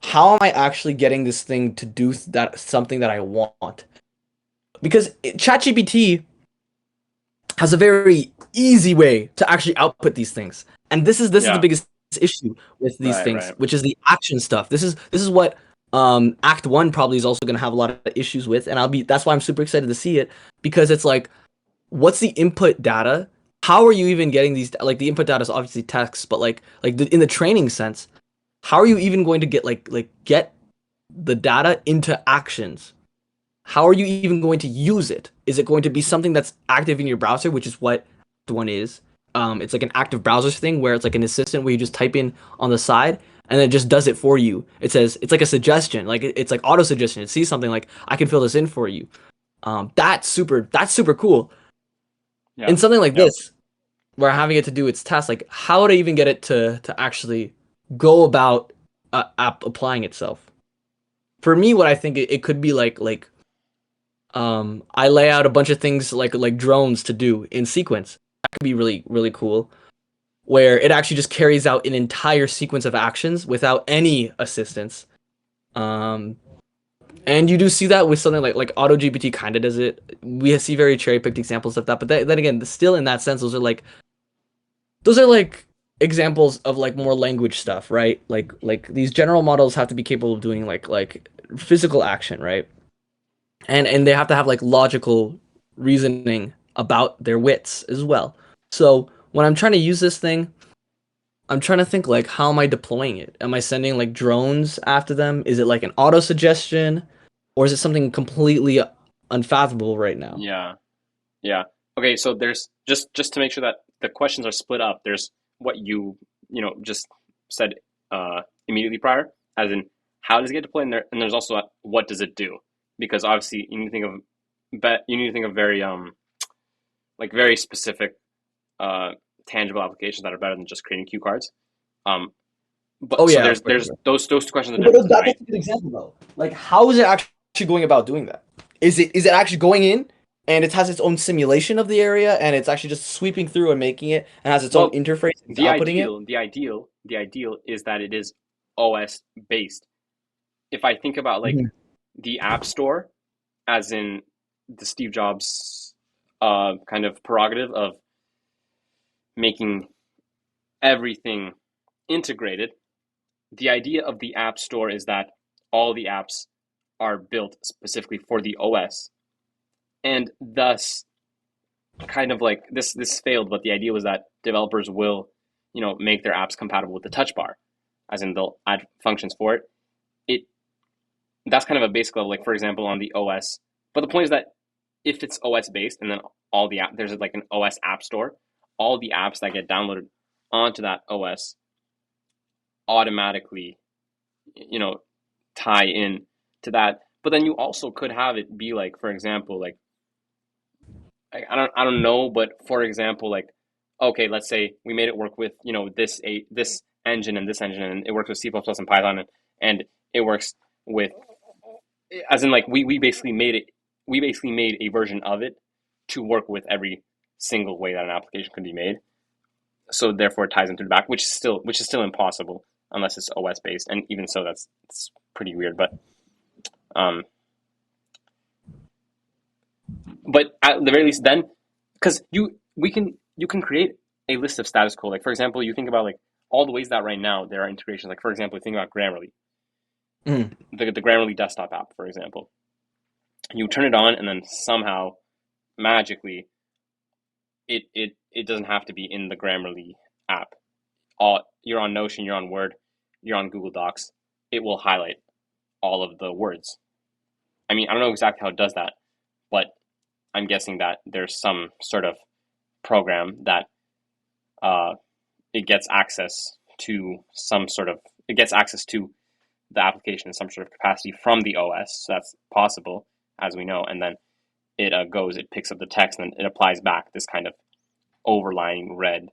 How am I actually getting this thing to do that something that I want? Because ChatGPT has a very easy way to actually output these things. And this is the yeah biggest issue with these right things, right which is the action stuff. This is what Act 1 probably is also going to have a lot of issues with, and I'll be that's why I'm super excited to see it, because it's like, what's the input data? How are you even getting these, like the input data is obviously text, but in the training sense, how are you even going to get get the data into actions? How are you even going to use it? Is it going to be something that's active in your browser, which is what the one is? It's like an active browser thing where it's like an assistant where you just type in on the side and it just does it for you. It says it's like a suggestion, like it's like auto suggestion. It sees something like I can fill this in for you. That's super cool. yeah In something like yeah this, where having it to do its task, like how would I even get it to actually go about applying itself? For me, what I think it could be I lay out a bunch of things like drones to do in sequence. That could be really really cool. Where it actually just carries out an entire sequence of actions without any assistance. Um, and you do see that with something like AutoGPT kind of does it. We see very cherry picked examples of that, but then again, still in that sense, those are like examples of like more language stuff, right? Like these general models have to be capable of doing like physical action, right? And they have to have like logical reasoning about their wits as well. So when I'm trying to use this thing, I'm trying to think like how am I deploying it? Am I sending like drones after them? Is it like an auto suggestion, or is it something completely unfathomable right now? yeah yeah okay, so there's just to make sure that the questions are split up, there's what you know just said immediately prior, as in how does it get deployed, and there's also what does it do, because obviously you need to think of you need to think of very like very specific uh, tangible applications that are better than just creating cue cards. Um, but Oh so yeah, for there's sure. those two questions are But different, that's right? a good example though. Like, how is it actually going about doing that? Is it actually going in and it has its own simulation of the area and it's actually just sweeping through and making it and has its own Well, interface and it's outputting it? the ideal is that it is OS based. If I think about like Mhm. the App Store, as in the Steve Jobs kind of prerogative of making everything integrated, the idea of the App Store is that all the apps are built specifically for the OS. and thus kind of like this failed, but the idea was that developers will, make their apps compatible with the touch bar, as in they'll add functions for it. It That's kind of a basic level, like for example on the OS. But the point is that if it's OS based, and then all the there's like an OS app store, all the apps that get downloaded onto that OS automatically, tie in to that. But then you also could have it be like, for example, like I don't know, but for example, like okay, let's say we made it work with this engine and this engine, and it works with C++ and Python, and it works with, as in like we basically made it, we basically made a version of it to work with every single way that an application can be made. So therefore, it ties into the back, which is still impossible unless it's OS based, and even so, it's pretty weird. Um, but at the very least, then, because you can create a list of status code. Like for example, you think about like all the ways that right now there are integrations. Like for example, think about Grammarly, Mm. the Grammarly desktop app, for example. You turn it on, and then somehow magically it doesn't have to be in the Grammarly app. You're on Notion, you're on Word, you're on Google Docs. It will highlight all of the words. I mean, I don't know exactly how it does that, but I'm guessing that there's some sort of program that uh, it gets access to the application in some sort of capacity from the OS. So that's possible, as we know, and then it picks up the text, and it applies back this kind of overlying red.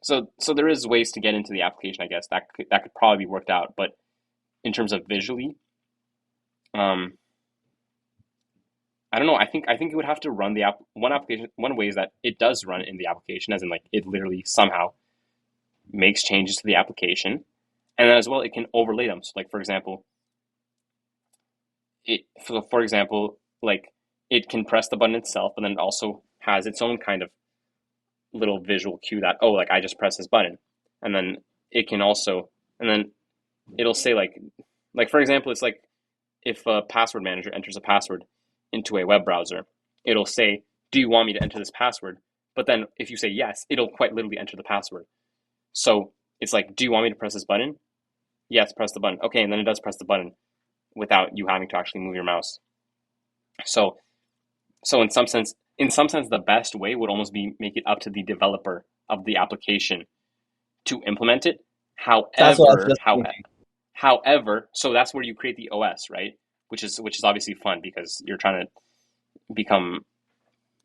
So there is ways to get into the application, I guess that could probably be worked out, but in terms of visually, um, I don't know. I think it would have to run the app. One application, one way is that it does run in the application, as in like it literally somehow makes changes to the application, and then as well it can overlay them. So like for example, like it can press the button itself, but then it also has its own kind of little visual cue that, oh, like I just press this button, and then it can also, and then it'll say like for example, it's like if a password manager enters a password into a web browser, it'll say, do you want me to enter this password? But then if you say yes, it'll quite literally enter the password. So it's like, do you want me to press this button? Yes, press the button. Okay, and then it does press the button without you having to actually move your mouse. So in some sense, the best way would almost be make it up to the developer of the application to implement it. That's what I was However, just thinking. so that's where you create the OS, right? Which is obviously fun because become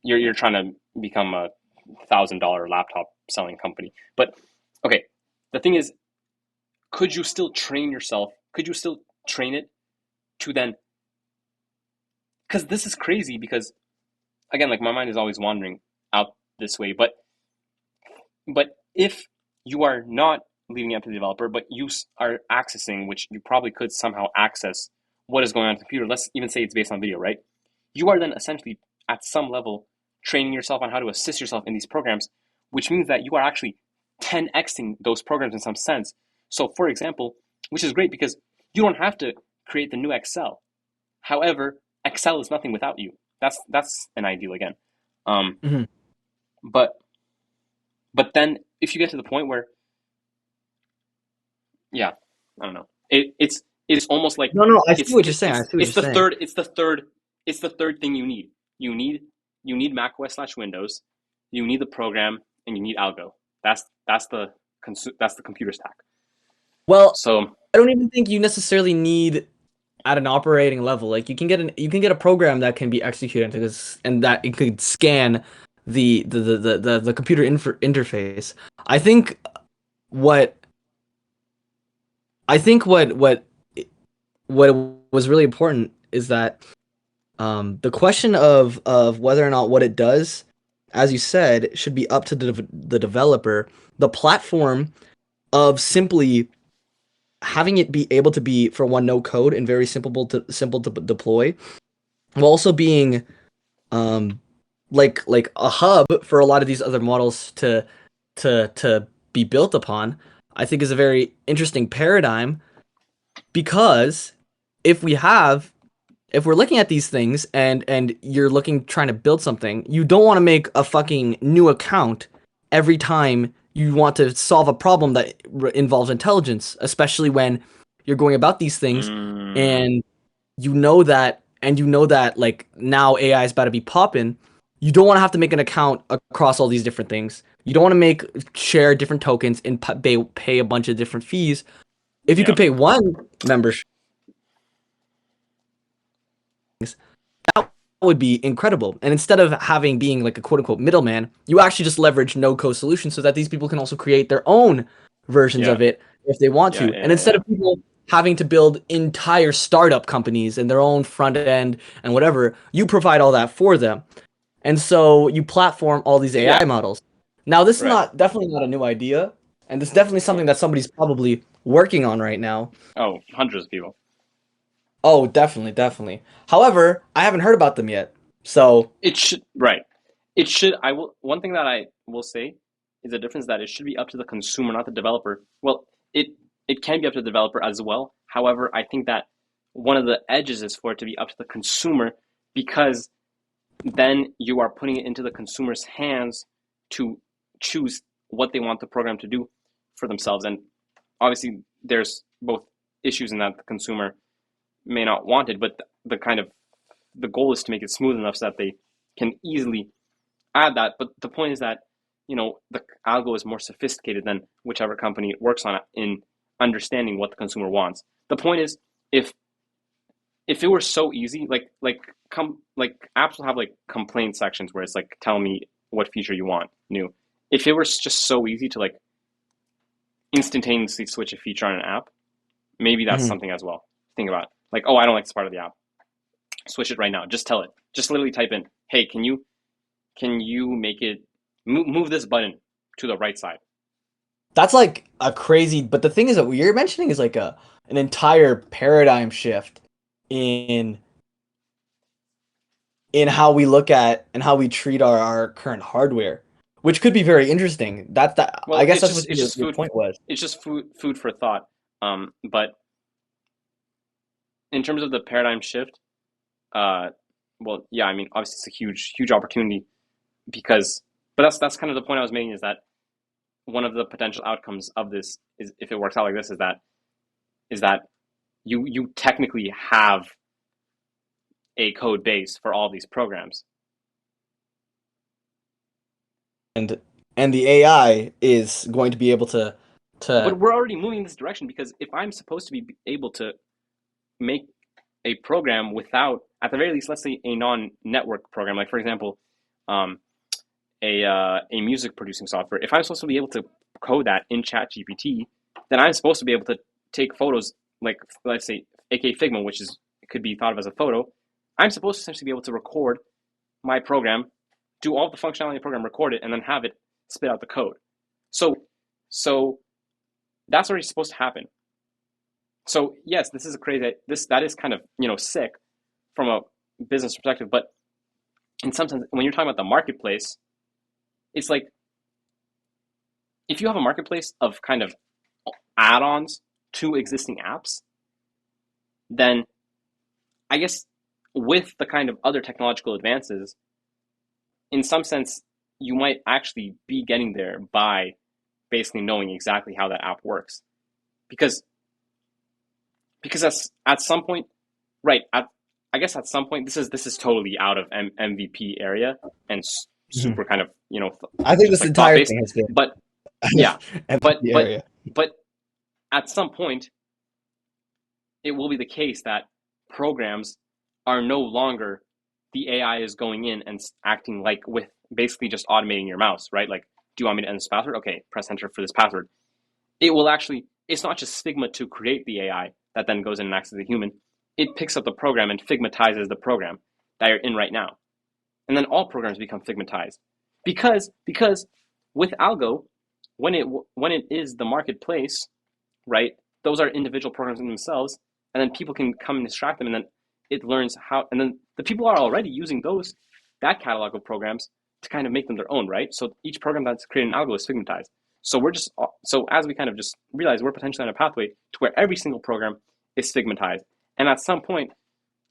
you're trying to become a $1,000 laptop selling company. But okay, the thing is, could you still train yourself? Could you still train it to then? Because this is crazy. Because again, like my mind is always wandering out this way. But if you are not leaving it up to the developer, but you are accessing, which you probably could somehow access what is going on the computer. Let's even say it's based on video, right? You are then essentially at some level training yourself on how to assist yourself in these programs, which means that you are actually 10xing those programs in some sense. So, for example, which is great because you don't have to create the new Excel. However, Excel is nothing without you. That's an ideal again. Um, Mhm. but but then if you get to the point where, yeah, I don't know, it's almost like No, no, I see it's what you're it, saying. I it's see what you're it's the saying. third thing you need. You need Mac OS / Windows. You need the program, and you need algo. That's the computer stack. Well, So I don't even think you necessarily need at an operating level. Like you can get a program that can be executed into this, and that it could scan the computer interface. I think what I think what was really important is that the question of whether or not what it does, as you said, should be up to the developer. The platform of simply having it be able to be, for one, no code and very simple to deploy, while also being um like a hub for a lot of these other models to be built upon, I think is a very interesting paradigm, because if we have if we're looking at these things and you're trying to build something, you don't want to make a fucking new account every time you want to solve a problem that involves intelligence, especially when you're going about these things Mm, and you know that like now AI is about to be popping. You don't want to have to make an account across all these different things. You don't want to share different tokens and pay a bunch of different fees. If you yeah, could pay one membership, that would be incredible. And instead of having being like a quote unquote middleman, you actually just leverage no code solutions so that these people can also create their own versions yeah, of it if they want yeah, to. And yeah, instead yeah. of people having to build entire startup companies and their own front end and whatever, you provide all that for them. And so you platform all these AI Yeah, models. Now, this is right. not definitely not a new idea, and this is definitely something that somebody's probably working on right now. Oh, hundreds of people. Oh, definitely, definitely. However, I haven't heard about them yet. So, It should, right. It should, I will, one thing that I will say is the difference that it should be up to the consumer, not the developer. Well, it it can be up to the developer as well. However, I think that one of the edges is for it to be up to the consumer because then you are putting it into the consumer's hands to choose what they want the program to do for themselves. And obviously, there's both issues in that the consumer may not want it, but the kind of the goal is to make it smooth enough so that they can easily add that. But the point is that the algo is more sophisticated than whichever company works on it in understanding what the consumer wants. The point is, if it were so easy, like apps will have like complaint sections where it's like tell me what feature you want new. If it were just so easy to like instantaneously switch a feature on an app, maybe that's mhm. something as well. Think about like, oh, I don't like this part of the app. Switch it right now. Just tell it. Just literally type in, hey, can you make it move this button to the right side? That's like a crazy. But the thing is that what you're mentioning is like an entire paradigm shift in how we look at and how we treat our current hardware, which could be very interesting. I Well, guess it's that's just what it's just your food. point was. It's just food for thought. But in terms of the paradigm shift, uh, well, yeah, I mean, obviously it's a huge opportunity because, but that's kind of the point I was making is that one of the potential outcomes of this is if it works out like this is that you technically have a code base for all these programs. and the AI is going to be able to But we're already moving in this direction because if I'm supposed to be able to make a program without, at the very least, let's say a non-network program, like for example, um, a music producing software. If I'm supposed to be able to code that in ChatGPT, then I'm supposed to be able to take photos, like let's say, aka Figma, which is could be thought of as a photo. I'm supposed to essentially be able to record my program, do all the functionality of the program, record it, and then have it spit out the code. So, so that's already supposed to happen. So yes, this is a crazy. That is kind of sick from a business perspective, but in some sense, when you're talking about the marketplace, it's like if you have a marketplace of kind of add-ons to existing apps, then I guess with the kind of other technological advances, in some sense, you might actually be getting there by basically knowing exactly how that app works. Because at some point, right? I guess at some point, this is totally out of MVP area and Mhm. super kind of I think just this like thought entire based. thing has been But yeah, but the but area. but at some point, it will be the case that programs are no longer the AI is going in and acting like with basically just automating your mouse, right? Like, do you want me to enter this password? Okay, press enter for this password. It will actually, it's not just Figma to create the AI that then goes in and acts as a human. It picks up the program and Figmatizes the program that you're in right now. And then all programs become Figmatized. Because with Algo, when it is the marketplace, right? Those are individual programs in themselves, and then people can come and extract them, and then it learns how, and then the people are already using that catalog of programs to kind of make them their own, right? So each program that's created an algo is Figmatized. So as we kind of just realize we're potentially on a pathway to where every single program is Figmatized, and at some point,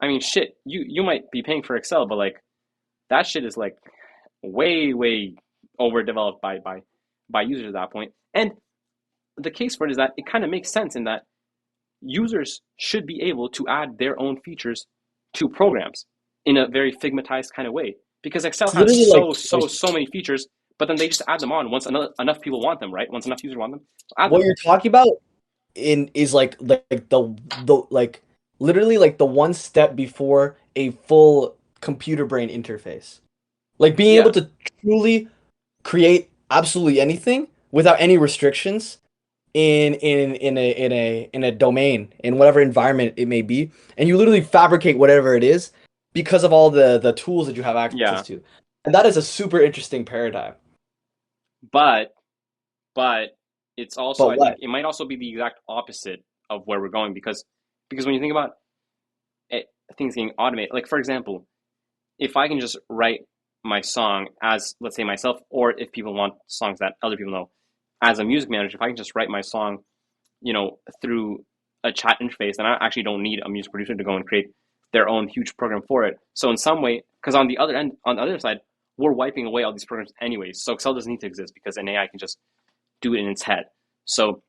I mean, shit, you might be paying for Excel, but like that shit is like way overdeveloped by users at that point. And the case for it is that it kind of makes sense in that users should be able to add their own features to programs in a very figmatized kind of way, because Excel It's has literally so many features, but then they just add them on once enough people want them, right? Once enough users want them, so add what them. you're talking about is like the like literally like the one step before a full computer brain interface. Like being able Yeah, to truly create absolutely anything without any restrictions in a domain, in whatever environment it may be, and you literally fabricate whatever it is because of all the tools that you have access yeah, to. And that is a super interesting paradigm. but but it's also, But I think what? it might also be the exact opposite of where we're going, because when you think about it, things getting automated, like for example, if I can just write my song as, let's say, myself, or if people want songs that other people know, as a music manager, if I can just write my song, through a chat interface, then I actually don't need a music producer to go and create their own huge program for it. So in some way, because on the other side, we're wiping away all these programs anyways. So Excel doesn't need to exist because an AI can just do it in its head. So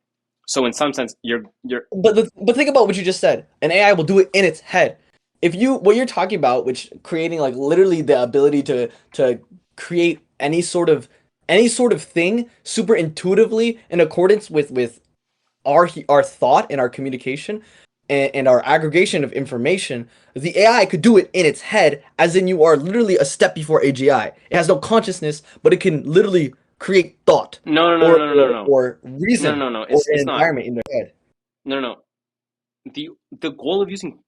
so in some sense, you're But think about what you just said. An AI will do it in its head. If you what you're talking about, which creating like literally the ability to create any sort of thing super intuitively in accordance with our thought and our communication and our aggregation of information, the AI could do it in its head, as in you are literally a step before AGI. It has no consciousness, but it can literally create thought no no no or no no no or, no or no reason no no. or It's an not. environment in their head. No no. The goal of using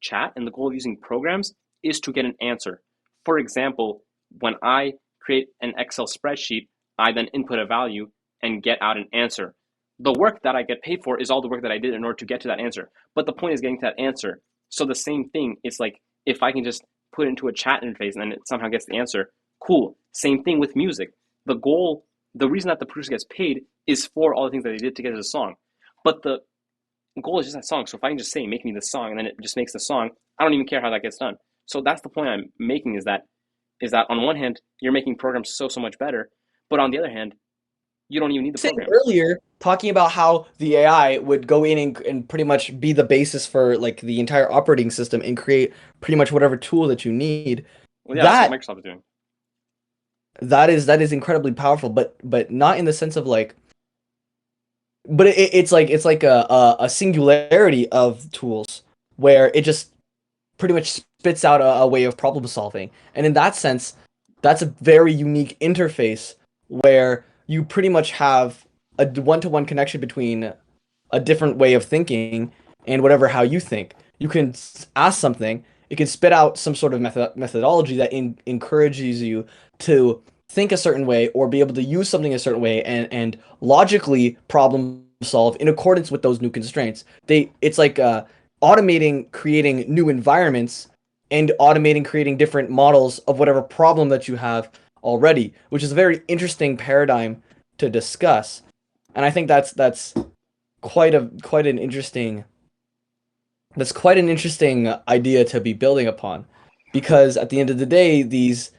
chat and the goal of using programs is to get an answer. For example, when I create an Excel spreadsheet, I then input a value and get out an answer. The work that I get paid for is all the work that I did in order to get to that answer. But the point is getting to that answer. So the same thing, it's like if I can just put it into a chat interface and then it somehow gets the answer, cool. Same thing with music. The reason that the producer gets paid is for all the things that they did to get to the song. But the goal is just that song. So if I can just say, make me the song, and then it just makes the song, I don't even care how that gets done. So that's the point I'm making, is that on one hand, you're making programs so much better, but on the other hand, you don't even need the Saying program. earlier, talking about how the AI would go in and pretty much be the basis for like the entire operating system and create pretty much whatever tool that you need. Well, yeah, that's what That Microsoft is doing. that is incredibly powerful, but not in the sense of like, but it's like a singularity of tools where it just pretty much spits out a way of problem solving. And in that sense, that's a very unique interface where you pretty much have a one-to-one connection between a different way of thinking and whatever how you think. You can ask something, it can spit out some sort of methodology that encourages you to think a certain way or be able to use something a certain way and logically problem solve in accordance with those new constraints. It's like automating creating new environments and automating creating different models of whatever problem that you have already, which is a very interesting paradigm to discuss. And I think that's quite a quite an interesting that's quite an interesting idea to be building upon, because at the end of the day, these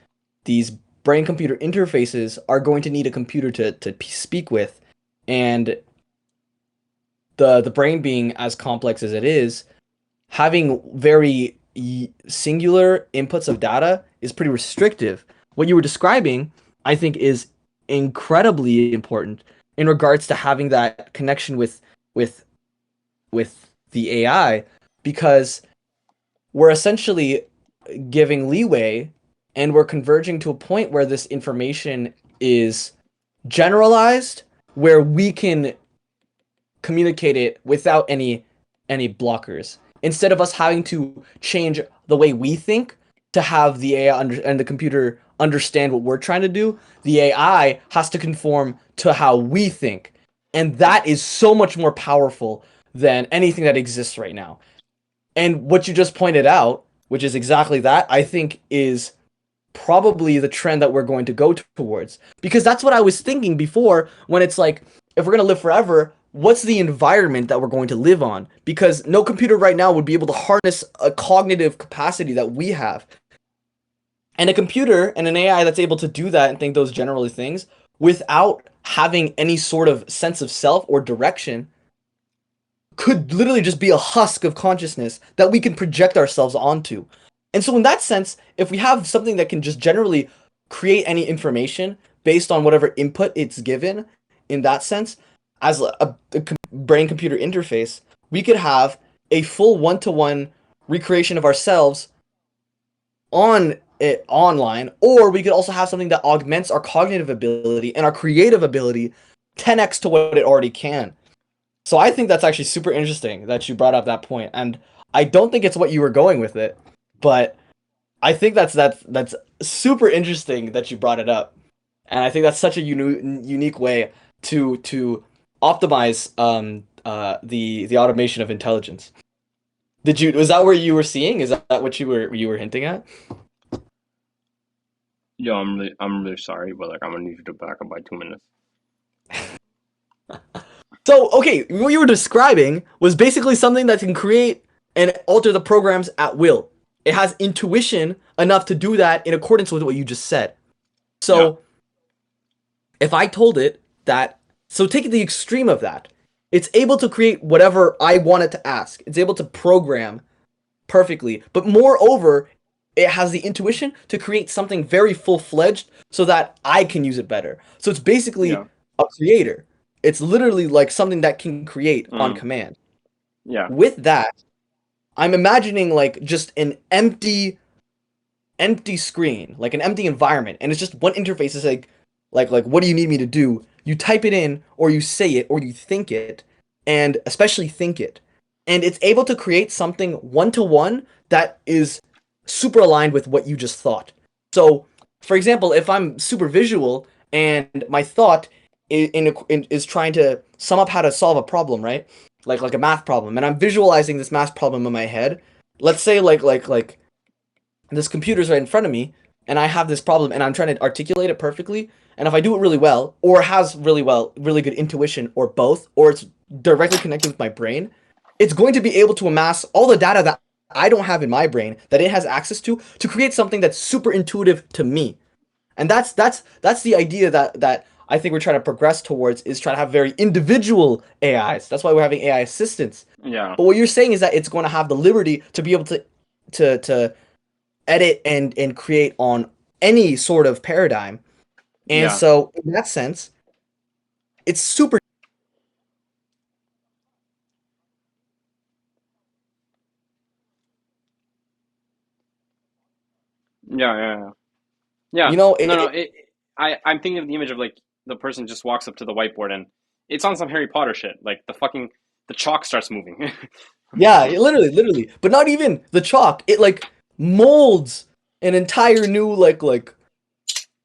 brain computer interfaces are going to need a computer to speak with, and the brain being as complex as it is, having very singular inputs of data is pretty restrictive. What you were describing, I think, is incredibly important in regards to having that connection with with the AI, because we're essentially giving leeway and we're converging to a point where this information is generalized, where we can communicate it without any blockers. Instead of us having to change the way we think to have the AI and the computer understand what we're trying to do, the AI has to conform to how we think. And that is so much more powerful than anything that exists right now. And what you just pointed out, which is exactly that, I think is probably the trend that we're going to go towards. Because that's what I was thinking before when it's like, if we're going to live forever, what's the environment that we're going to live on? Because no computer right now would be able to harness a cognitive capacity that we have. And a computer and an AI that's able to do that and think those generally things without having any sort of sense of self or direction could literally just be a husk of consciousness that we can project ourselves onto. And so in that sense, if we have something that can just generally create any information based on whatever input it's given, in that sense, as a brain computer interface, we could have a full one-to-one recreation of ourselves on it online, or we could also have something that augments our cognitive ability and our creative ability 10x to what it already can. So I think that's actually super interesting that you brought up that point, and I don't think it's what you were going with it, but I think that's super interesting that you brought it up, and I think that's such a unique way to optimize the automation of intelligence. Was that where you were seeing? Is that what you were hinting at? Yo, I'm really sorry, but like I'm gonna need you to back up by 2 minutes. So, okay, what you were describing was basically something that can create and alter the programs at will. It has intuition enough to do that in accordance with what you just said. Yeah. So, if I told it that, so take the extreme of that, it's able to create whatever I want it to ask. It's able to program perfectly. But moreover, it has the intuition to create something very full-fledged so that I can use it better. So it's basically Yeah. a creator. It's literally like something that can create on command. Yeah. With that, I'm imagining like just an empty screen, like an empty environment, and it's just one interface is like what do you need me to do? You type it in, or you say it, or you think it, and especially think it. And it's able to create something one-to-one that is super aligned with what you just thought. So, for example, if I'm super visual and my thought is trying to sum up how to solve a problem, right? Like a math problem, and I'm visualizing this math problem in my head. Let's say like this computer's right in front of me, and I have this problem, and I'm trying to articulate it perfectly. And if I do it really well, or has really good intuition, or both, or it's directly connected with my brain, it's going to be able to amass all the data that I don't have in my brain that it has access to create something that's super intuitive to me. And that's the idea that I think we're trying to progress towards, is trying to have very individual AIs. That's why we're having AI assistants. Yeah. But what you're saying is that it's going to have the liberty to be able to edit and create on any sort of paradigm. And Yeah. so in that sense, it's super. Yeah. Yeah. Yeah. You know, No. I'm thinking of the image of like the person just walks up to the whiteboard and it's on some Harry Potter shit. Like the chalk starts moving. yeah, literally. But not even the chalk. It like molds an entire new like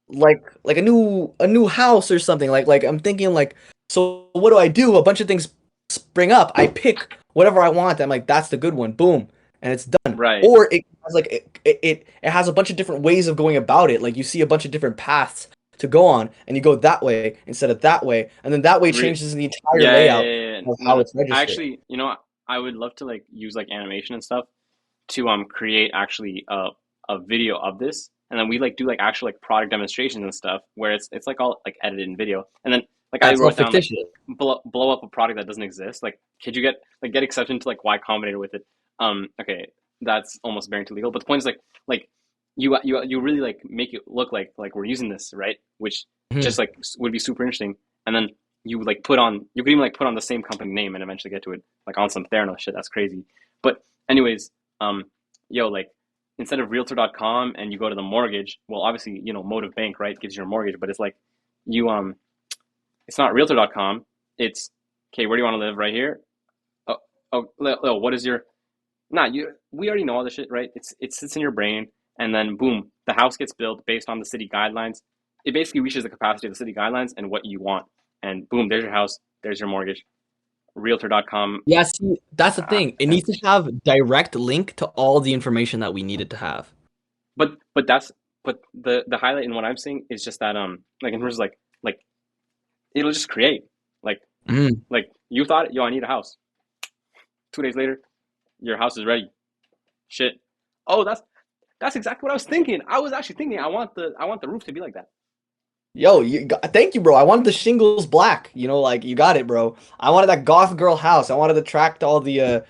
a new house or something. Like I'm thinking like, so what do I do? A bunch of things spring up. I pick whatever I want. I'm like, that's the good one. Boom, and it's done. Right. Or it has like it has a bunch of different ways of going about it. Like you see a bunch of different paths to go on, and you go that way instead of that way, and then that way Re- changes the entire layout yeah. of No, how no. it's registered. Actually, I would love to like use like animation and stuff to create actually a video of this, and then we like do like actual like product demonstrations and stuff where it's like all like edited in video, and then like I That's all wrote down like fictitious. blow up a product that doesn't exist. Like, could you get accepted to like Y Combinator with it? Okay, that's almost bearing too legal, but the point is like you really like make it look like we're using this, right? Which just Mhm. like would be super interesting, and then you would like you could even like put on the same company name and eventually get to it like on some Theranos shit. That's crazy. But anyways, um, yo, like instead of realtor.com and you go to the mortgage, well, obviously, Motive Bank, right, gives you your mortgage, but it's like you it's not realtor.com. It's okay, where do you want to live? Right here. Oh, what is your nah, you we already know all this shit, right? It sits in your brain and then boom, the house gets built based on the city guidelines. It basically reaches the capacity of the city guidelines and what you want. And boom, there's your house, there's your mortgage. Realtor.com. Yeah, see, that's the Uh, thing. It needs to have direct link to all the information that we needed to have. but the highlight in what I'm saying is just that like in terms of like it'll just create like Mm. like You thought, yo, I need a house. 2 days later, your house is ready. Shit. Oh, that's exactly what I was thinking. I was actually thinking I want the roof to be like that. Yo, thank you, bro. I wanted the shingles black. Like you got it, bro. I wanted that goth girl house. I wanted to attract all the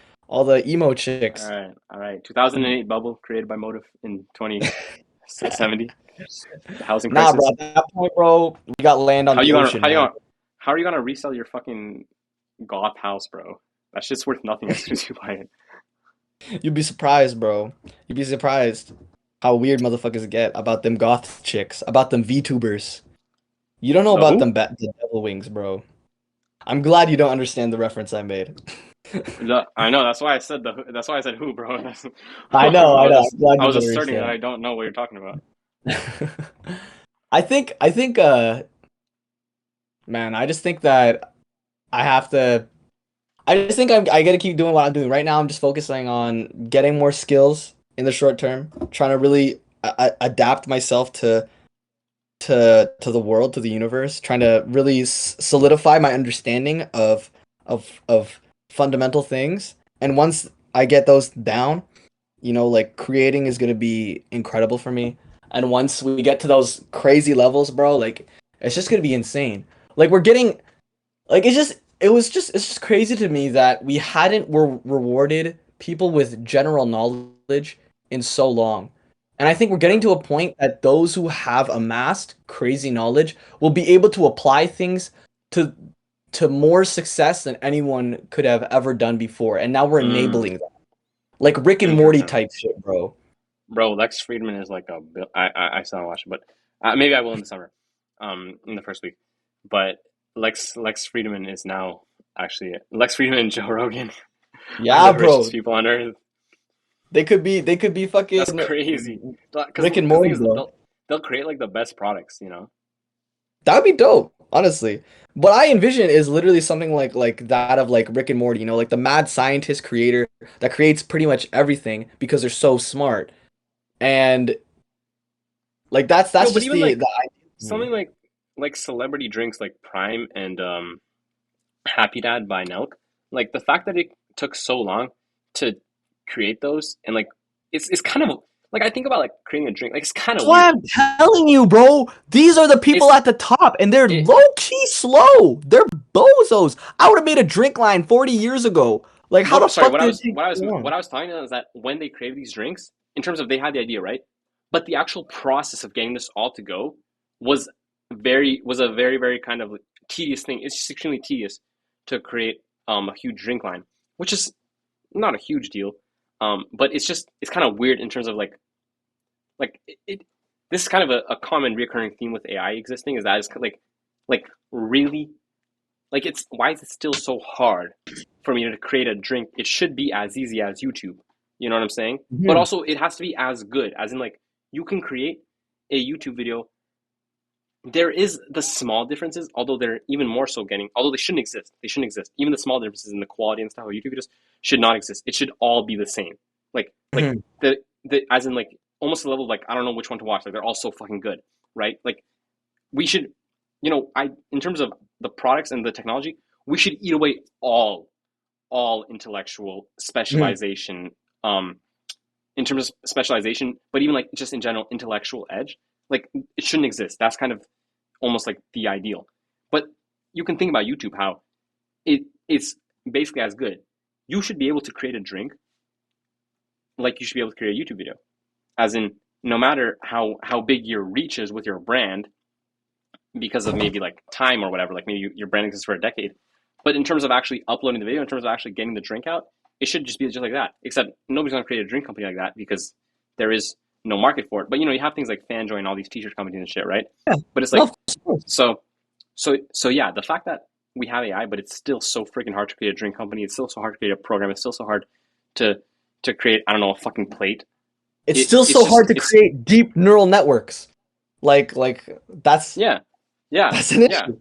emo chicks. All right. 2008 bubble created by Motive in 2070. The housing Nah, crisis. bro. At that point, bro, we got land on the ocean, man. How are you gonna resell your fucking goth house, bro? That shit's worth nothing as soon as you buy it. You'd be surprised, bro. You'd be surprised how weird motherfuckers get about them goth chicks, about them VTubers. You don't know The about who? the devil wings, bro. I'm glad you don't understand the reference I made. I know. That's why I said That's why I said who, bro. I know. I'm glad I you was don't asserting that understand. I don't know what you're talking about. I think man, I just think that I have to I just think I gotta keep doing what I'm doing. Right now I'm just focusing on getting more skills in the short term, trying to really adapt myself to the world, to the universe, trying to really solidify my understanding of fundamental things. And once I get those down, like creating is gonna be incredible for me. And once we get to those crazy levels, bro, like it's just gonna be insane. Like we're getting like it's just crazy to me that we hadn't rewarded people with general knowledge in so long. And I think we're getting to a point that those who have amassed crazy knowledge will be able to apply things to more success than anyone could have ever done before. And now we're Mm, enabling that. Like Rick and Morty interesting. type shit, bro. Bro, Lex Friedman is like I still don't watch it, but maybe I will in the summer, in the first week. But Lex Friedman is now actually Lex Friedman and Joe Rogan are Yeah, the richest bro. people on earth. They could be That's fucking crazy. Because Rick and the thing Morty, is bro. they'll create like the best products, you know. That would be dope, honestly. What I envision is literally something like that of like Rick and Morty, like the mad scientist creator that creates pretty much everything because they're so smart. And like Yo, that's but just even the like idea. something like celebrity drinks like Prime and Happy Dad by Nelk, like the fact that it took so long to create those and like it's kind of like I think about like creating a drink, like it's kind That's of why weird. I'm telling you, bro. These are the people It's at the top, and they're it low key slow. They're bozos. I would have made a drink line 40 years ago. Like, how the what sorry fuck did it take so what long? I was telling you is that when they created these drinks, in terms of they had the idea right, but the actual process of getting this all to go was was a very kind of tedious thing. It's just extremely tedious to create a huge drink line, which is not a huge deal. But it's kind of weird in terms of it this is kind of a common recurring theme with AI existing is that it's like really like it's why is it still so hard for me to create a drink? It should be as easy as YouTube. You know what I'm saying? But Mhm. also it has to be as good as in like you can create a YouTube video. There is the small differences, although they're even more so getting although they shouldn't exist. They shouldn't exist. Even the small differences in the quality and stuff of YouTube videos should not exist. It should all be the same. Like Mhm. the as in like almost the level of like I don't know which one to watch. Like they're all so fucking good, right? Like we should, I in terms of the products and the technology, we should eat away all intellectual Mhm. specialization. In terms of specialization, but even like just in general intellectual edge, like it shouldn't exist. That's kind of almost like the ideal. But you can think about YouTube how it's basically as good. You should be able to create a drink like you should be able to create a YouTube video. As in, no matter how big your reach is with your brand, because of maybe like time or whatever, like maybe your brand exists for a decade. But in terms of actually uploading the video, in terms of actually getting the drink out, it should just be just like that. Except nobody's gonna create a drink company like that because there is no market for it. But you have things like FanJoy and all these t-shirt companies and shit, right? Yeah. But it's No, like of course. so yeah, the fact that we have AI, but it's still so freaking hard to create a drink company. It's still so hard to create a program. It's still so hard to create I don't know a fucking plate. It's still It's so just hard to it's create deep neural networks. Like that's yeah yeah that's an yeah issue.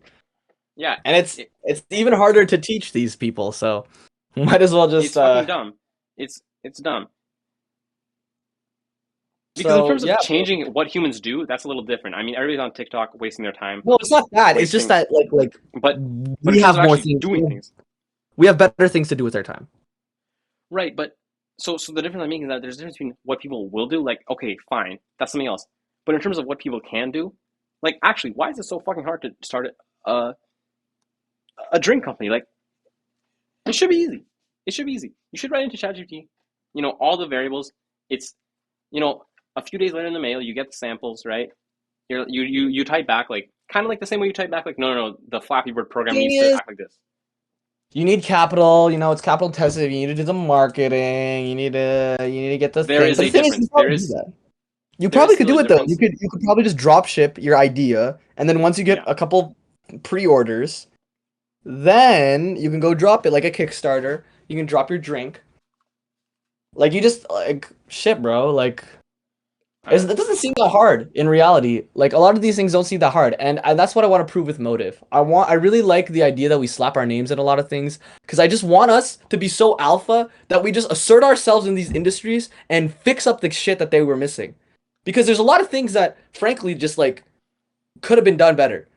yeah. And it's It, it's even harder to teach these people, so might as well just it's fucking dumb. It's dumb. Because in so terms of yeah, bro. changing what humans do, that's a little different. I mean, everybody's on TikTok wasting their time, No, it's not that. It's just wasting, that like but in we terms have of more actually things. doing things, We have better things to do with our time. Right, but so the difference I'm making is that there's a difference between what people will do. Like, okay, fine, that's something else. But in terms of what people can do, like, actually, why is it so fucking hard to start a drink company? Like, it should be easy. It should be easy. You should write into ChatGPT, all the variables. It's, a few days later in the mail, you get the samples, right? You type back, like, kind of like the same way you type back, like, no, the Flappy Bird program needs to act like this. You need capital, it's capital intensive. You need to do the marketing. You need to get the There thing. is But a the thing is, difference. you There is probably could still do a it though. difference. You could probably just drop ship your idea, and then once you get Yeah. a couple pre-orders, then you can go drop it like a Kickstarter. You can drop your drink. Like you just like shit, bro. Like it doesn't seem that hard in reality. Like a lot of these things don't seem that hard, and that's what I want to prove with Motive. I really like the idea that we slap our names in a lot of things because I just want us to be so alpha that we just assert ourselves in these industries and fix up the shit that they were missing. Because there's a lot of things that, frankly, just like could have been done better.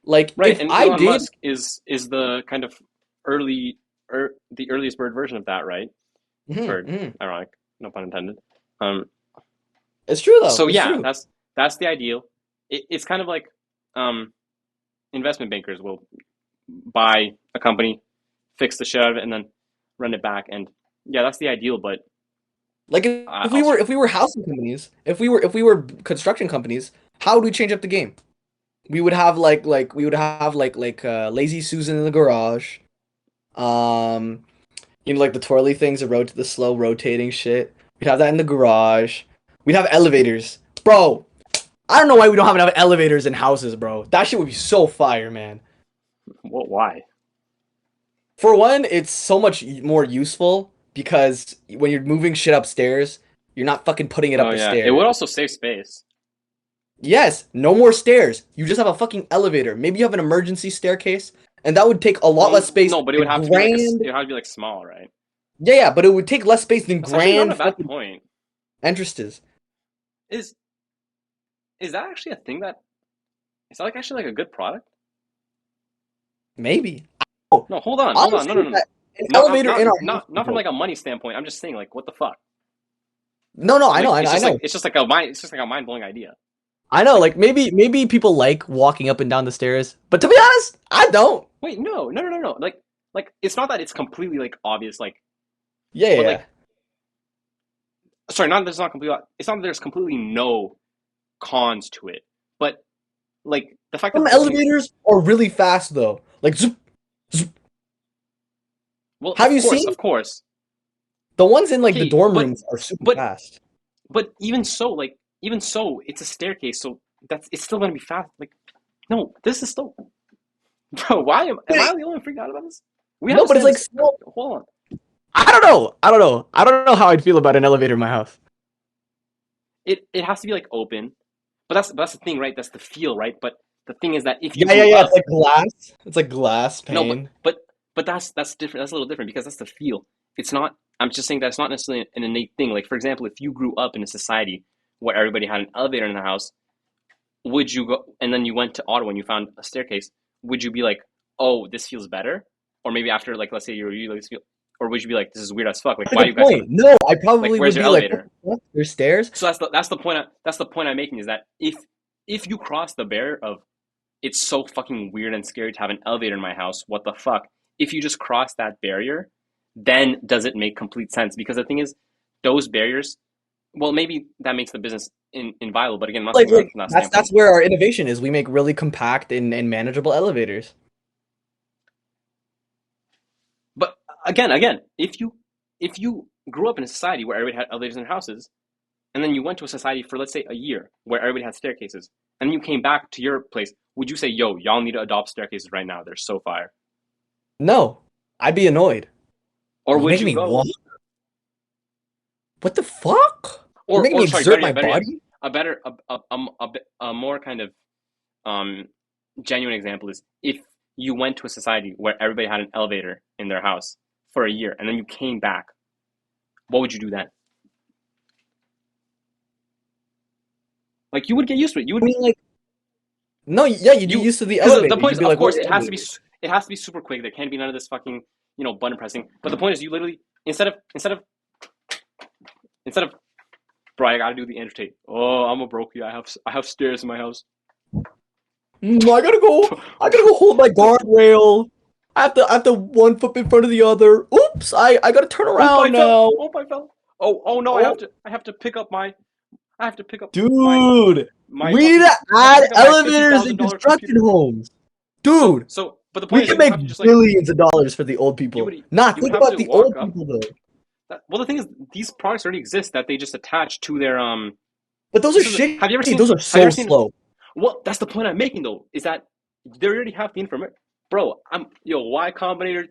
Like Right, if and I Elon did, Musk is the kind of the earliest bird version of that, right? Bird, ironic, no pun intended. It's true though. So It's yeah, true. that's the ideal. It's kind of like investment bankers will buy a company, fix the shit out of it, and then run it back. And yeah, that's the ideal. But Like if we I'll, were housing companies, if we were construction companies, how would we change up the game? We would have lazy Susan in the garage. Um, like the twirly things, the slow rotating shit. We'd have that in the garage. We'd have elevators, bro. I don't know why we don't have enough elevators in houses, bro. That shit would be so fire, man. why? For one, it's so much more useful because when you're moving shit upstairs, you're not fucking putting it up Oh the yeah, it stairs. would also save space. Yes, no more stairs. You just have a fucking elevator. Maybe you have an emergency staircase, and that would take a lot less space. No, but it would have to be like small, right? Yeah, but it would take less space than That's actually not grand a bad fucking point. entrances. Is that actually a thing is that like actually like a good product? Maybe. No, hold on, Honestly, no. an elevator in our house. Not from like a money standpoint. I'm just saying, like, what the fuck? No, I know, Like, I know. it's just like a mind blowing idea. I know, like maybe people like walking up and down the stairs, but to be honest, I don't. Wait, no. Like it's not that it's completely like obvious. Like, Yeah, but yeah. like, sorry, not that it's not completely. It's not that there's completely no cons to it, but like the fact Some that elevators are really fast though. Like zoop, zoop. well, Have you seen of course, the ones in like the okay, dorm rooms are super fast. but even so, it's a staircase, so it's still gonna be fast. Like, no, this is still, bro. Am I the only one freaked out about this? We No, but it's like hold on. I don't know. I don't know how I'd feel about an elevator in my house. It has to be like open, but that's the thing, right? That's the feel, right? But the thing is that if you Yeah. It's like glass. It's like glass pane. no, but that's different. That's a little different because that's the feel. It's not. I'm just saying that's not necessarily an innate thing. Like, for example, if you grew up in a society where everybody had an elevator in the house, would you go and then you went to Ottawa and you found a staircase? Would you be like, oh, this feels better? Or maybe after, like, let's say you really feel, or would you be like, this is weird as fuck? Like, why you guys? No, I probably like, where's would your be elevator? like, there's stairs. So that's the point. That's the point I'm making is that if you cross the barrier of it's so fucking weird and scary to have an elevator in my house, what the fuck? If you just cross that barrier, then does it make complete sense? Because the thing is, those barriers, well, maybe that makes the business inviolable, but again, that's where our innovation is. We make really compact and manageable elevators. But again, if you grew up in a society where everybody had elevators in their houses, and then you went to a society for, let's say, a year where everybody had staircases, and you came back to your place, would you say, yo, y'all need to adopt staircases right now? They're so fire. No, I'd be annoyed. Or would you go? What the fuck? You're making me exert my body? A more kind of genuine example is if you went to a society where everybody had an elevator in their house for a year, and then you came back, what would you do then? Like, you would get used to it. You would like, no, yeah, you'd get used to the elevator. The point is, of course, it it has to be super quick. There can't be none of this fucking button pressing. But the point is, you literally instead of bro, I gotta do the entertain. Oh, I'm a brokey. I have stairs in my house. I gotta go hold my guardrail. I have to 1 foot in front of the other. Oops, I gotta turn around now. I fell. Oh no, Oh. I have to pick up my Dude, my we need fucking, to add pick up my elevators in $50,000 construction computer. homes. Dude, But the we point is, can you would make have to just billions of dollars for the old people. would Think have about to the walk old up. people though. Well, the thing is, these products already exist that they just attach to their But those are shitty. Have you ever seen? Those are so slow. Well, that's the point I'm making though. Is that they already have the information, bro. Y Combinator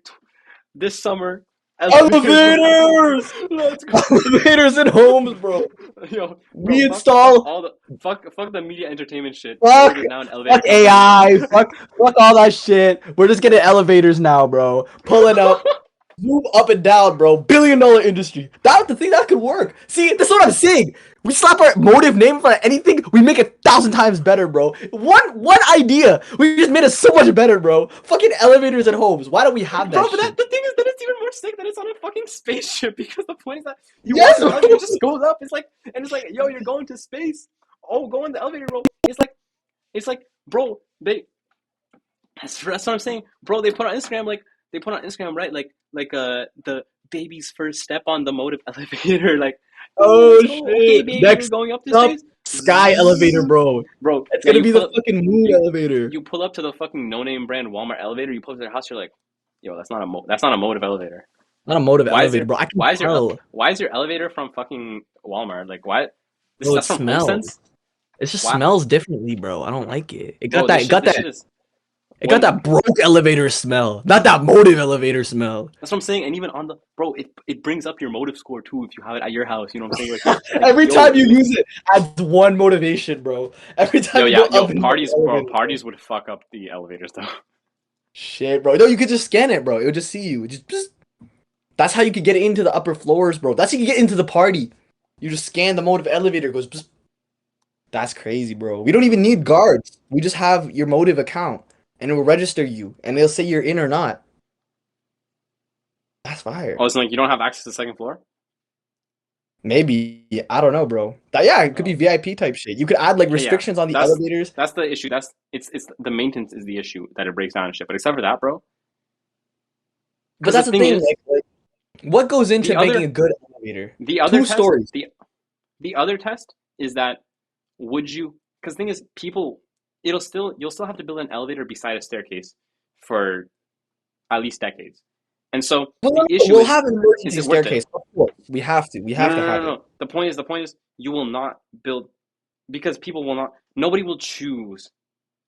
this summer. Elevators! Let's go. Elevators in homes, bro. Bro, We install fuck the media entertainment shit. Fuck, Now an elevator fuck AI, fuck all that shit. We're just getting elevators now, bro. Pulling up, zoom up and down, bro. $1 billion industry. That's the thing that could work. See, that's what I'm saying. We slap our motive name for anything, we make it 1,000 times better, bro. One idea, we just made it so much better, bro. Fucking elevators at homes. Why don't we have that? Bro, but shit? the thing is that it's even more sick that it's on a fucking spaceship because the point is that Yes, walk, the bro. elevator just goes up. It's like, yo, you're going to space. Oh, go in the elevator, bro. It's like, bro, that's what I'm saying, bro. They put on Instagram right, like the baby's first step on the motive elevator, like. Oh shit! Okay, baby, Next you're going up to up, space. sky elevator, bro. It's gonna be the fucking moon elevator. You pull up to the fucking no-name brand Walmart elevator. You pull up to their house. You're like, yo, that's not a motive elevator. Not a motive elevator, bro. I can tell. Why is your elevator from fucking Walmart? Like, why? Bro, That's from HomeSense? It just smells differently, bro. I don't like it. It got Bro, it got that broke elevator smell, not that motive elevator smell. That's what I'm saying. And even on the it brings up your motive score too if you have it at your house. You know what I'm saying? Like Every time you use it, adds one motivation, bro. Every time parties would fuck up the elevators though. Shit, bro. No, you could just scan it, bro. It would just see you. Just that's how you could get into the upper floors, bro. That's how you can get into the party. You just scan the motive elevator, goes. Psst. That's crazy, bro. We don't even need guards. We just have your motive account. And it will register you, and they'll say you're in or not. That's fire. Oh, it's like you don't have access to the second floor? Maybe. I don't know, bro. It could be VIP type shit. You could add like restrictions on the elevators. That's the issue. It's the maintenance is the issue that it breaks down and shit. But except for that, bro. But that's the thing. Like, what goes into making a good elevator? The other stories. The other test is that would you? Because the thing is, you'll still have to build an elevator beside a staircase for at least decades. And so the issue we'll have an emergency staircase. Of course, we have to. No. The point is, you will not build because nobody will choose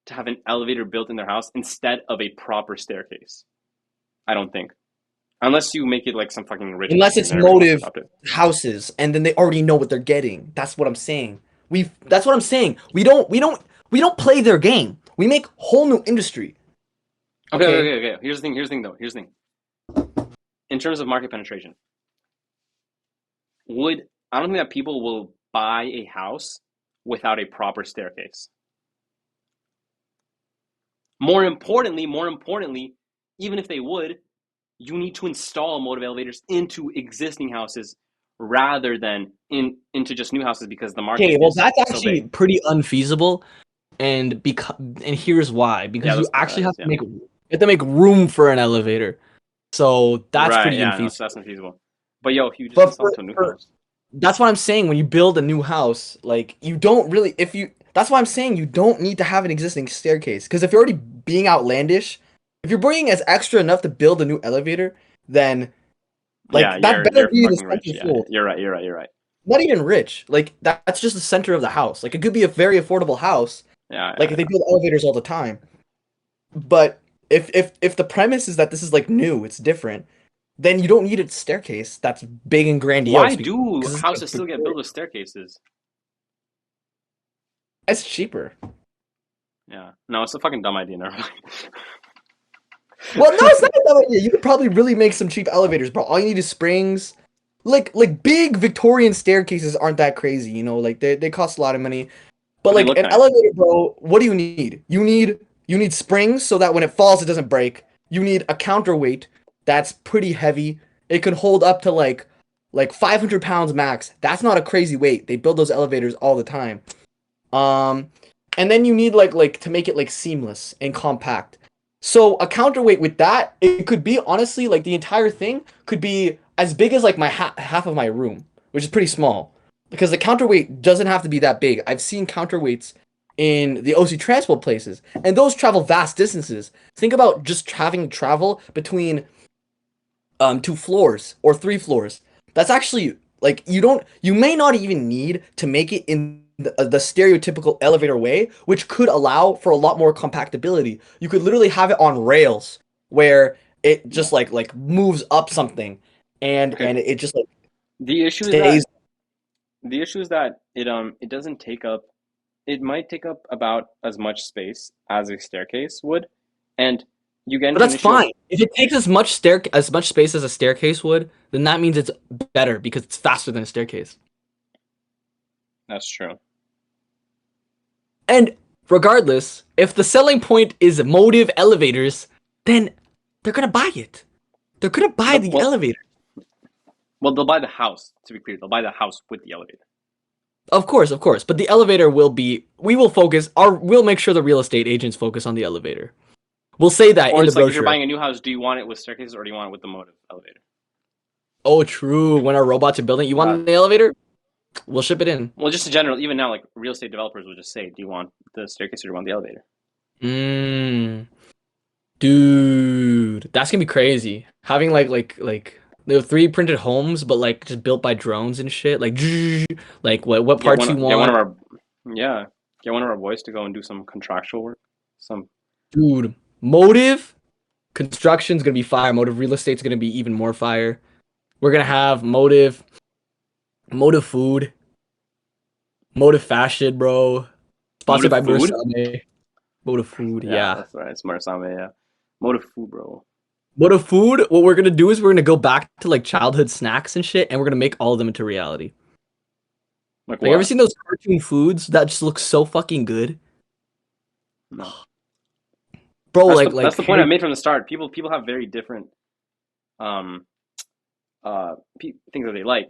to have an elevator built in their house instead of a proper staircase. I don't think, unless you make it like some fucking rich. Unless it's motive houses, and then they already know what they're getting. That's what I'm saying. That's what I'm saying. We don't play their game. We make whole new industry. Okay. Here's the thing. In terms of market penetration, I don't think that people will buy a house without a proper staircase. More importantly, even if they would, you need to install motive elevators into existing houses rather than into just new houses because the market. Okay, well that's actually pretty unfeasible, and here's why. Because you actually have to make room for an elevator, so that's pretty infeasible. No, so that's infeasible. But yo, if you just install to a new house, that's what I'm saying. When you build a new house, like you don't really that's why I'm saying you don't need to have an existing staircase because if you're already being outlandish, if you're bringing as extra enough to build a new elevator, then. That better be the center floor. You're right. Not even rich. Like that's just the center of the house. Like it could be a very affordable house. If they build elevators all the time. But if the premise is that this is like new, it's different, then you don't need a staircase that's big and grandiose. Why do houses still get built with staircases? It's cheaper. Yeah. No, it's a fucking dumb idea. Never mind. Well, no, it's not a dumb idea. You could probably really make some cheap elevators, bro. All you need is springs. Like big Victorian staircases aren't that crazy, you know. Like they cost a lot of money. But like an elevator, bro, what do you need? You need springs so that when it falls, it doesn't break. you need a counterweight that's pretty heavy. It can hold up to like 500 pounds max. That's not a crazy weight. They build those elevators all the time. Um, and then you need like to make it like seamless and compact. So a counterweight with that, it could be honestly like the entire thing could be as big as like my half of my room, which is pretty small. Because the counterweight doesn't have to be that big. I've seen counterweights in the OC transport places, and those travel vast distances. Think about just having travel between 2 floors or 3 floors. That's actually like you may not even need to make it in the stereotypical elevator way, which could allow for a lot more compactability. You could literally have it on rails where it just like moves up something and Okay. it just like The issue is stays. that it doesn't take up. It might take up about as much space as a staircase would, and you get But into an that's issue of fine. If it takes as much space as a staircase would, then that means it's better because it's faster than a staircase. that's true. And regardless, if the selling point is motive elevators, then they're gonna buy it. They're gonna buy the Well, elevator. they'll buy the house. To be clear, they'll buy the house with the elevator. Of course, of course. But the elevator will be. We will focus. We'll make sure the real estate agents focus on the elevator. We'll say that Or in the it's like if you're brochure. buying a new house, do you want it with staircases or do you want it with the motive elevator? Oh, true. When our robots are building, you want the elevator? We'll ship it in. Well, just in general, even now, like real estate developers will just say, "Do you want the staircase or do you want the elevator?" Dude, that's gonna be crazy. Having like the 3D printed homes, but like just built by drones and shit. Like what Get parts one, you get one want, of our, yeah, get one of our boys to go and do some contractual work. Some dude. Motive construction's gonna be fire. Motive real estate's gonna be even more fire. We're gonna have motive food, motive fashion, bro. Sponsored motive by food. Mursame. Motive food, Yeah, yeah. that's right. Smart Same, yeah. Motive food, bro. Motive food. What we're gonna do is we're gonna go back to like childhood snacks and shit, and we're gonna make all of them into reality. Like Like, ever what? seen those cartoon foods that just look so fucking good, No. bro? That's Like the point I made from the start. People have very different um things that they like.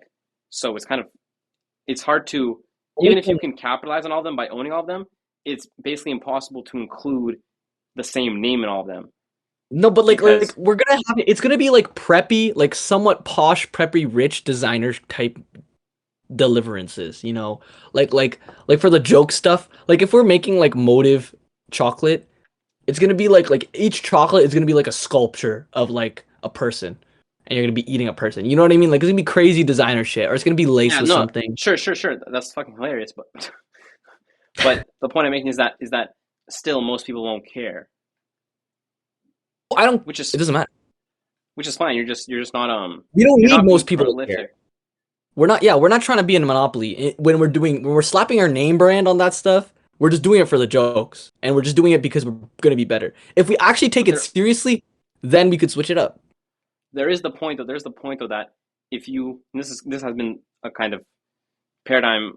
So it's hard to, even if you can capitalize on all of them by owning all of them, it's basically impossible to include the same name in all of them No, but like because we're gonna have it's gonna be like preppy, like somewhat posh, preppy, rich designer type deliverances. Like for the joke stuff. Like if we're making like motive chocolate, it's gonna be like each chocolate is gonna be like a sculpture of like a person, and you're gonna be eating a person. You know what I mean? Like it's gonna be crazy designer shit, or it's gonna be laced yeah, with no, something. sure, that's fucking hilarious, but but the point I'm making is that still most people won't care, I don't. which It is doesn't matter. fine. You're just not We don't you're need not being most people to care. prolific. We're not trying to be in a monopoly. When we're slapping our name brand on that stuff, we're just doing it for the jokes, and we're just doing it because we're gonna be better. If we actually take But it seriously, then we could switch it up. there's the point though that if you, this has been a kind of paradigm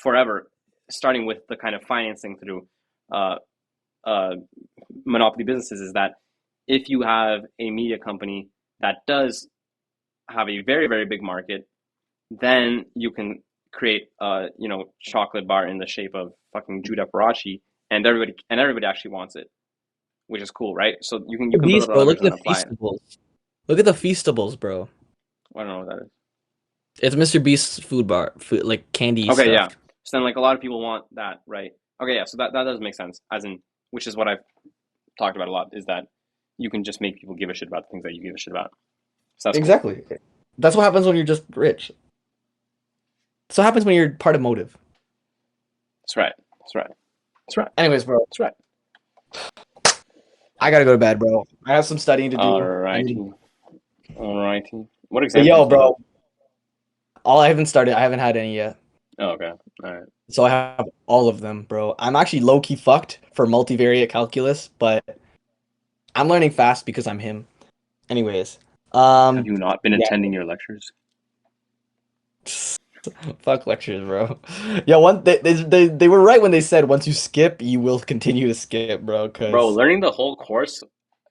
forever, starting with the kind of financing through uh, uh, monopoly businesses, is that if you have a media company that does have a very very big market, then you can create a chocolate bar in the shape of fucking Judah Parachi, and everybody actually wants it, which is cool, right? So you can build These, it bro, leverage look and at then the apply it. Feastables. Look at the Feastables, bro. I don't know what that is. It's Mr. Beast's food bar, food like candy Okay, yeah. stuff. So then, like, a lot of people want that, right? Okay, yeah. So that does make sense. As in, which is what I've talked about a lot, is that you can just make people give a shit about the things that you give a shit about. So that's cool. Exactly. That's what happens when you're just rich. That's what happens when you're part of motive. That's right. That's right. That's right. Anyways, bro, That's right. I gotta go to bed, bro. I have some studying to do. Alrighty. Alrighty. What But exams yo, do you still bro, I haven't started. I haven't had any yet. have? Oh, okay. All right. So I have all of them, bro. I'm actually low-key fucked for multivariate calculus, but I'm learning fast because I'm him. Anyways, Have you not been yeah, attending your lectures? fuck lectures, bro. Yeah, they were right when they said once you skip, you will continue to skip, bro. Bro, Cause learning the whole course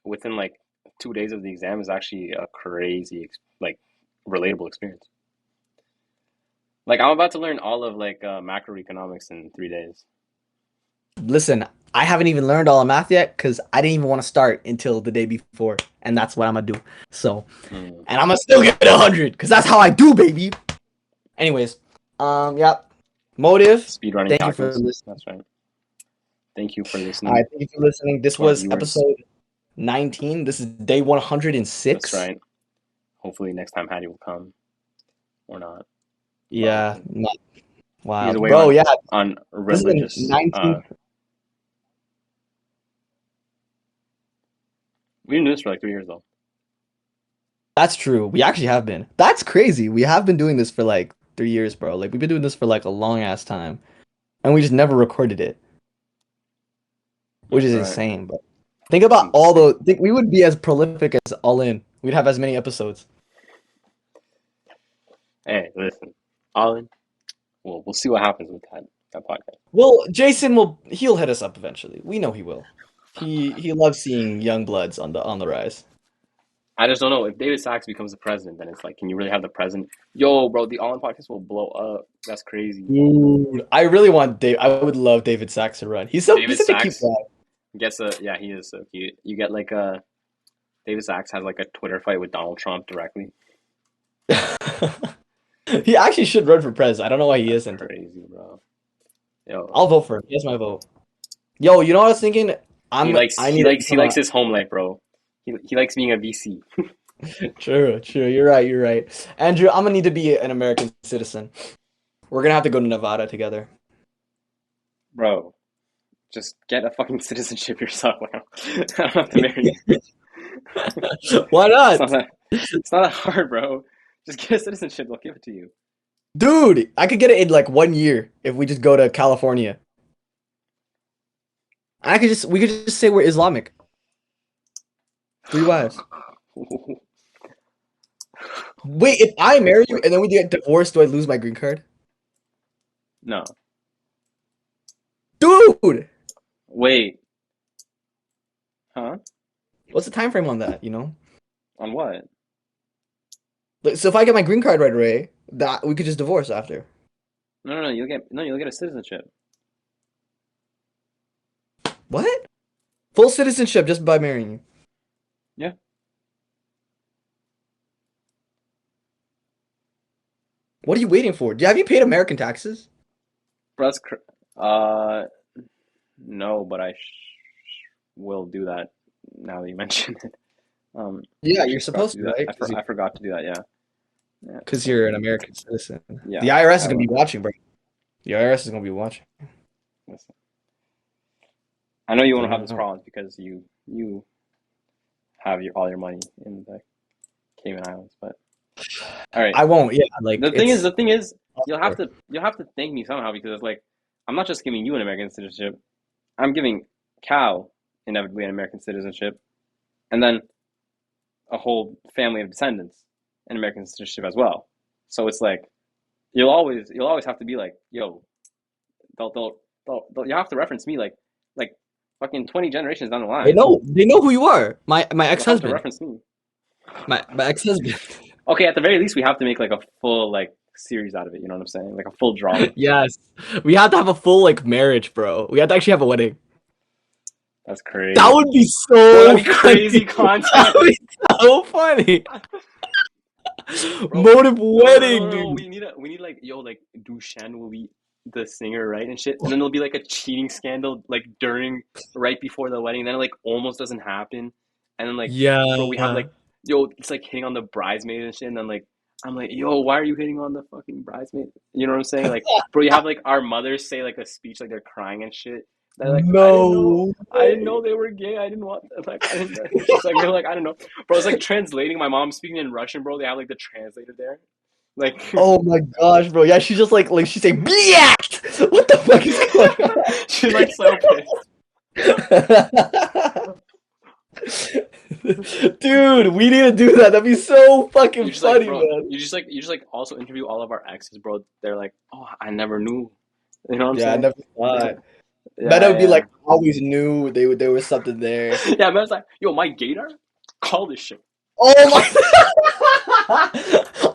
within like 2 days of the exam is actually a crazy, like, relatable experience. Like, I'm about to learn all of like macroeconomics in 3 days. Listen, I haven't even learned all of math yet because I didn't even want to start until the day before, and that's what I'm gonna do. So, Mm. and I'm gonna still get 100 because that's how I do, baby. Anyways, yeah, motive. Speedrunning Thank you for calculus. listening. That's right. Thank you for All listening right, thank you for listening. This to our was viewers. episode 19. This is day 106. That's right. Hopefully next time Hadi will come or not. Yeah, not He's wild, away bro. Yeah, on this is religious. 19. We've been doing this for like 3 years though. That's true. We actually have been. That's crazy. We have been doing this for like 3 years, bro. Like we've been doing this for like a long ass time, and we just never recorded it, which is Right. insane. But think about all the. We would be as prolific as All In. We'd have as many episodes. Hey, listen, Olin. Well, we'll see what happens with that podcast. Well, Jason he'll hit us up eventually. We know he will. He loves seeing young bloods on the rise. I just don't know if David Sachs becomes the president. Then it's like, can you really have the president? Yo, bro, the All In podcast will blow up. That's crazy. Dude, I really want Dave. I would love David Sachs to run. He's such a cute guy. He is so cute. You get like David Sachs has like a Twitter fight with Donald Trump directly. He actually should run for president. I don't know why he isn't. Crazy, bro. Yo, I'll vote for him. He has my vote. Yo, you know what I was thinking? He likes his home life, bro. He likes being a VC. True. You're right. Andrew, I'm gonna need to be an American citizen. We're gonna have to go to Nevada together. Bro, just get a fucking citizenship yourself. I don't have to marry you. Why not? It's not that hard, bro. Just get a citizenship. They'll give it to you. Dude, I could get it in like 1 year if we just go to California. We could just say we're Islamic. 3 wives. Wait, if I marry you and then we get divorced, do I lose my green card? No. Dude! Wait. Huh? What's the time frame on that, you know? On what? So if I get my green card right away, that we could just divorce after. No. You'll get a citizenship. What? Full citizenship just by marrying you. Yeah. What are you waiting for? Have you paid American taxes? Bro, that's no, but I will do that now that you mention it. Yeah, you're supposed to, right? I forgot to do that, yeah. Because you're an American citizen. Yeah, the IRS is going to be watching, bro. The IRS is going to be watching. Listen. I know you won't have this problem because you have all your money in the Cayman Islands, but all right. I won't. Yeah, like the thing is, you'll have to thank me somehow because it's like I'm not just giving you an American citizenship, I'm giving Cal inevitably an American citizenship, and then a whole family of descendants an American citizenship as well. So it's like you'll always have to be like, yo, you have to reference me like fucking 20 generations down the line. They know who you are. My ex-husband. Reference me. My ex-husband. Okay, at the very least, we have to make like a full like series out of it. You know what I'm saying? Like a full drama. Yes, we have to have a full like marriage, bro. We have to actually have a wedding. That's crazy. That would be so crazy content. That would be so funny. Bro, motive wedding, no. dude. We need like Dushan will be the singer, right, and shit, and then there'll be like a cheating scandal like right before the wedding, and then it like almost doesn't happen, and then like bro, we have like it's like hitting on the bridesmaid and shit, and then like I'm like, yo, why are you hitting on the fucking bridesmaid? You know what I'm saying? Like, bro, you have like our mothers say like a speech like they're crying and shit. They're like, no, I didn't know they were gay. I didn't want like I didn't. It's like they're like I don't know, bro. It's like translating. My mom's speaking in Russian, bro. They have like the translator there. Like, oh my gosh, bro. Yeah, she's just like she say "Biact." What the fuck is going on? She's like so pissed. Dude, we need to do that. That'd be so fucking funny, bro, man. You just like also interview all of our exes, bro. They're like, oh, I never knew. You know what I'm saying? I never thought. But it would be like always knew there was something there. Yeah, man, it's like, yo, my gator, Call this shit. Oh my!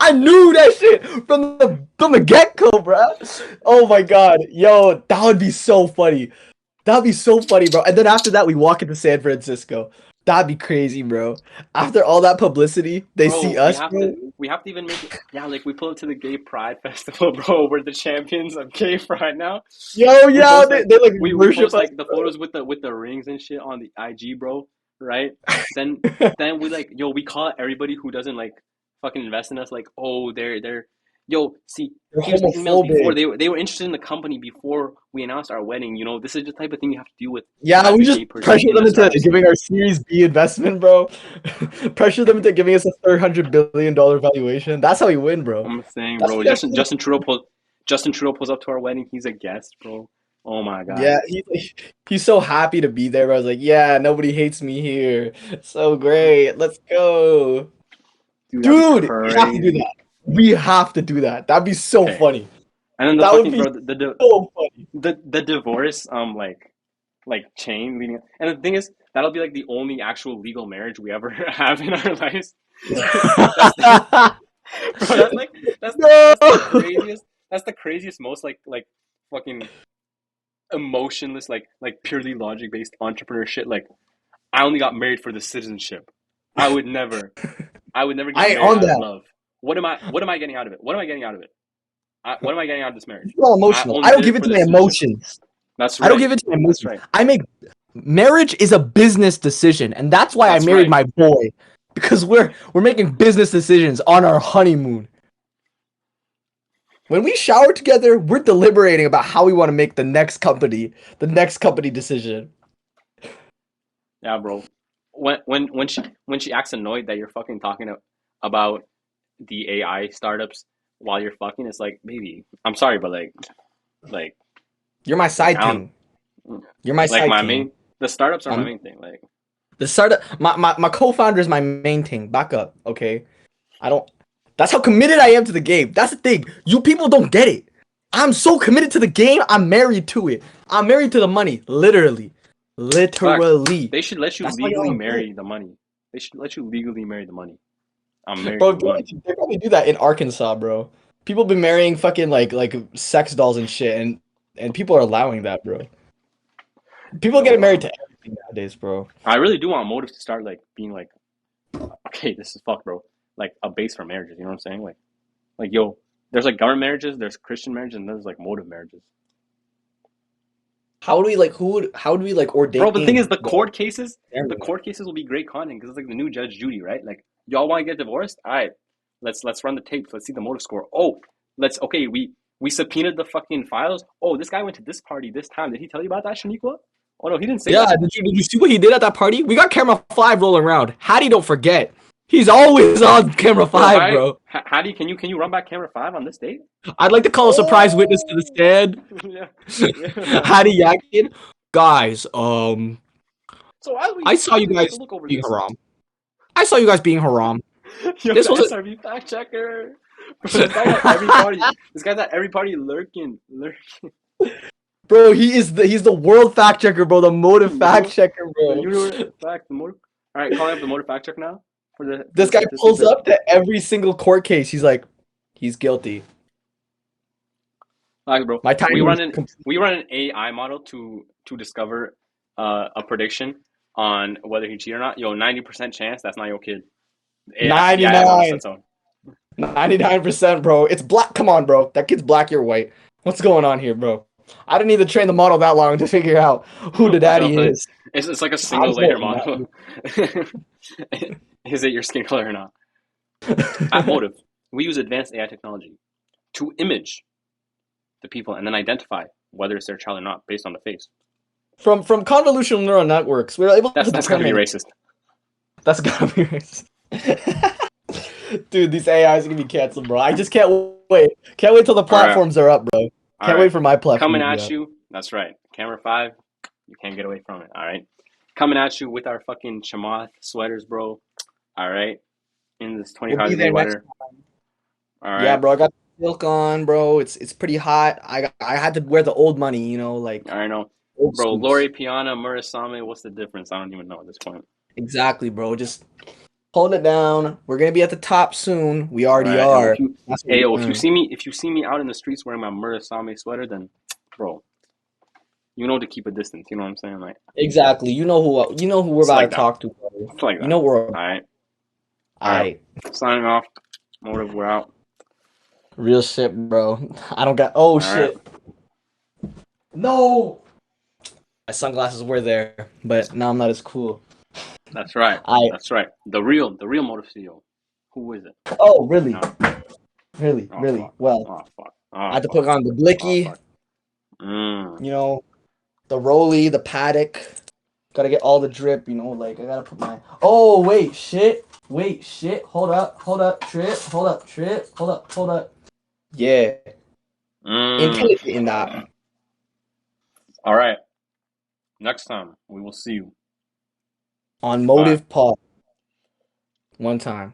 I knew that shit from the get go, bro. Oh my god, yo, that would be so funny. That'd be so funny, bro. And then after that, we walk into San Francisco. That'd be crazy, bro. After all that publicity, they see Bro, we us, have bro. to we have to even make it. Yeah, like we pull up to the Gay Pride Festival, bro. We're the champions of Gay Pride now. Yo, We yeah, post like they like we worship post us, like the photos with the rings and shit on the IG, bro. Right? Then bro. then we like yo, we call out everybody who doesn't like fucking invest in us. Like, oh, they're yo. See, They're here's the emails before homophobic. they were interested in the company before we announced our wedding. You know, this is the type of thing you have to deal with Yeah, as we a just gay person pressure in them the into startup scene. giving our Series B investment, bro. Pressure them into giving us a $300 billion valuation. That's how we win, bro. I'm saying, That's bro. what you have to Justin Trudeau pulls up to our wedding. He's a guest, bro. Oh my god. Yeah, he's so happy to be there. Bro. I was like, yeah, nobody hates me here. So great. Let's go. Dude, that'd be Dude, we have to do crazy. that. We have to do that. That'd be so Okay. funny. And then the That would fucking be bro, so funny. the divorce like chain leading, and the thing is that'll be like the only actual legal marriage we ever have in our lives. That's the, bro. That's the No. craziest. That's the craziest, most like fucking emotionless, like purely logic based entrepreneur shit. Like I only got married for the citizenship. I would never. I would never I get ain't married on out of that. love. What am I getting out of it? What am I getting out of it? What am I getting out of this marriage? It's all I emotional. only I don't did give it it for to the my citizenship. emotions. That's I don't right. give it to my That's emotions. right. I make marriage is a business decision, and that's why I That's married right. my boy. Because we're making business decisions on our honeymoon. When we shower together, we're deliberating about how we want to make the next company decision. Yeah, bro. When she acts annoyed that you're fucking talking about the AI startups while you're fucking, it's like, baby, I'm sorry, but like You're my like side I king. don't You're my like side my king. main the startups are my Um, main thing. Like the startup, my co-founder is my main thing. Back up, okay? I don't. That's how committed I am to the game. That's the thing. You people don't get it. I'm so committed to the game. I'm married to it. I'm married to the money. Literally, facts. literally. They should let you That's why y'all legally don't get it, marry the money. They should let you legally marry the money. I'm married bro. to the money. They probably do that in Arkansas, bro. People been marrying fucking like sex dolls and shit, and people are allowing that, bro. People Yo, get married to everything nowadays, bro. I really do want motive to start like being like, okay, this is fuck, bro. Like a base for marriages. You know what I'm saying? Like yo, there's like government marriages, there's Christian marriages, and there's like motive marriages. How do we like how do we like Bro, but the thing ordain is, the the court cases, the ceremony? court cases will be great content because it's like the new Judge Judy, right? Like, y'all want to get divorced? All right, let's run the tapes. Let's see the motive score. Oh, let's okay. We subpoenaed the fucking files. Oh, this guy went to this party this time. Did he tell you about that, Shaniqua? Oh no, he didn't say Yeah, that. did you see what he did at that party? We got camera 5 rolling around. Hadi don't forget. He's always on camera Bro, 5, bro. Hadi, can you run back camera 5 on this date? I'd like to call a surprise witness to the Oh, stand. yeah, yeah. Hadi Yakin. Guys, So I saw as you we take a guys look over being this, haram. I saw you guys being haram. yo, This the was SRB fact checker. Bro, this guy's at every party. This guy's at every party lurking. bro, he's the world fact checker, bro, the motive fact checker, The bro. universe fact, the motive. All right, calling up the motive fact check now for This the guy statistics pulls that up to every single court case. He's like, he's guilty. like, bro. My We timing run was an we run an AI model to discover a prediction on whether he cheated or not. Yo, 90% chance that's not your kid. The AI model 99. said so. 99%, bro. It's black. Come on, bro. That kid's black, you're white. What's going on here, bro? I didn't need to train the model that long to figure out who the daddy No, is. it's like a I single just layer want model. Is it your skin color or not? At Motive, we use advanced AI technology to image the people and then identify whether it's their child or not based on the face. from convolutional neural networks, we were able to That's gotta be determine racist. that's gotta be racist. Dude, these AIs are gonna be canceled, bro. I just can't wait. Can't wait till the All right, platforms are up, bro. all Can't right. wait for my platform Coming to be at up. you. That's right. Camera 5. You can't get away from it. All right. Coming at you with our fucking chamath sweaters, bro. All right. In this We'll be 25-degree there next. weather. All Yeah, right. bro. I got silk on, bro. It's pretty hot. I had to wear the old money, I know. old Bro, suits. Lori, Piana, Murasame, what's the difference? I don't even know at this point. Exactly, bro. Just hold it down. We're gonna be at the top soon. We All already right, yo, are. That's what we learned. if you see me out in the streets wearing my Murasame sweater, then, bro, you know to keep a distance. You know what I'm saying? Like, Exactly. You know who we're it's about to like that. talk to, bro. It's like You that. know we're All right, all right. I Signing off. Motive, we're out. real shit, bro. I don't got. Oh All right. shit. No. My sunglasses were there, but now I'm not as cool. That's right. I. That's right. The real Motive CEO. Who is it? Oh, really, No. really, Oh really. fuck. Well, Oh fuck. I Oh had to fuck. put on the Oh blicky. fuck. Mm. You know, the rolly, the paddock. Gotta get all the drip. You know, like I gotta put my. Oh wait, shit. Wait, shit. Hold up, trip. Hold up, trip. Hold up. Yeah, Mm. intelligent in that. All right. Next time we will see you. On Bye. motive pod. One time.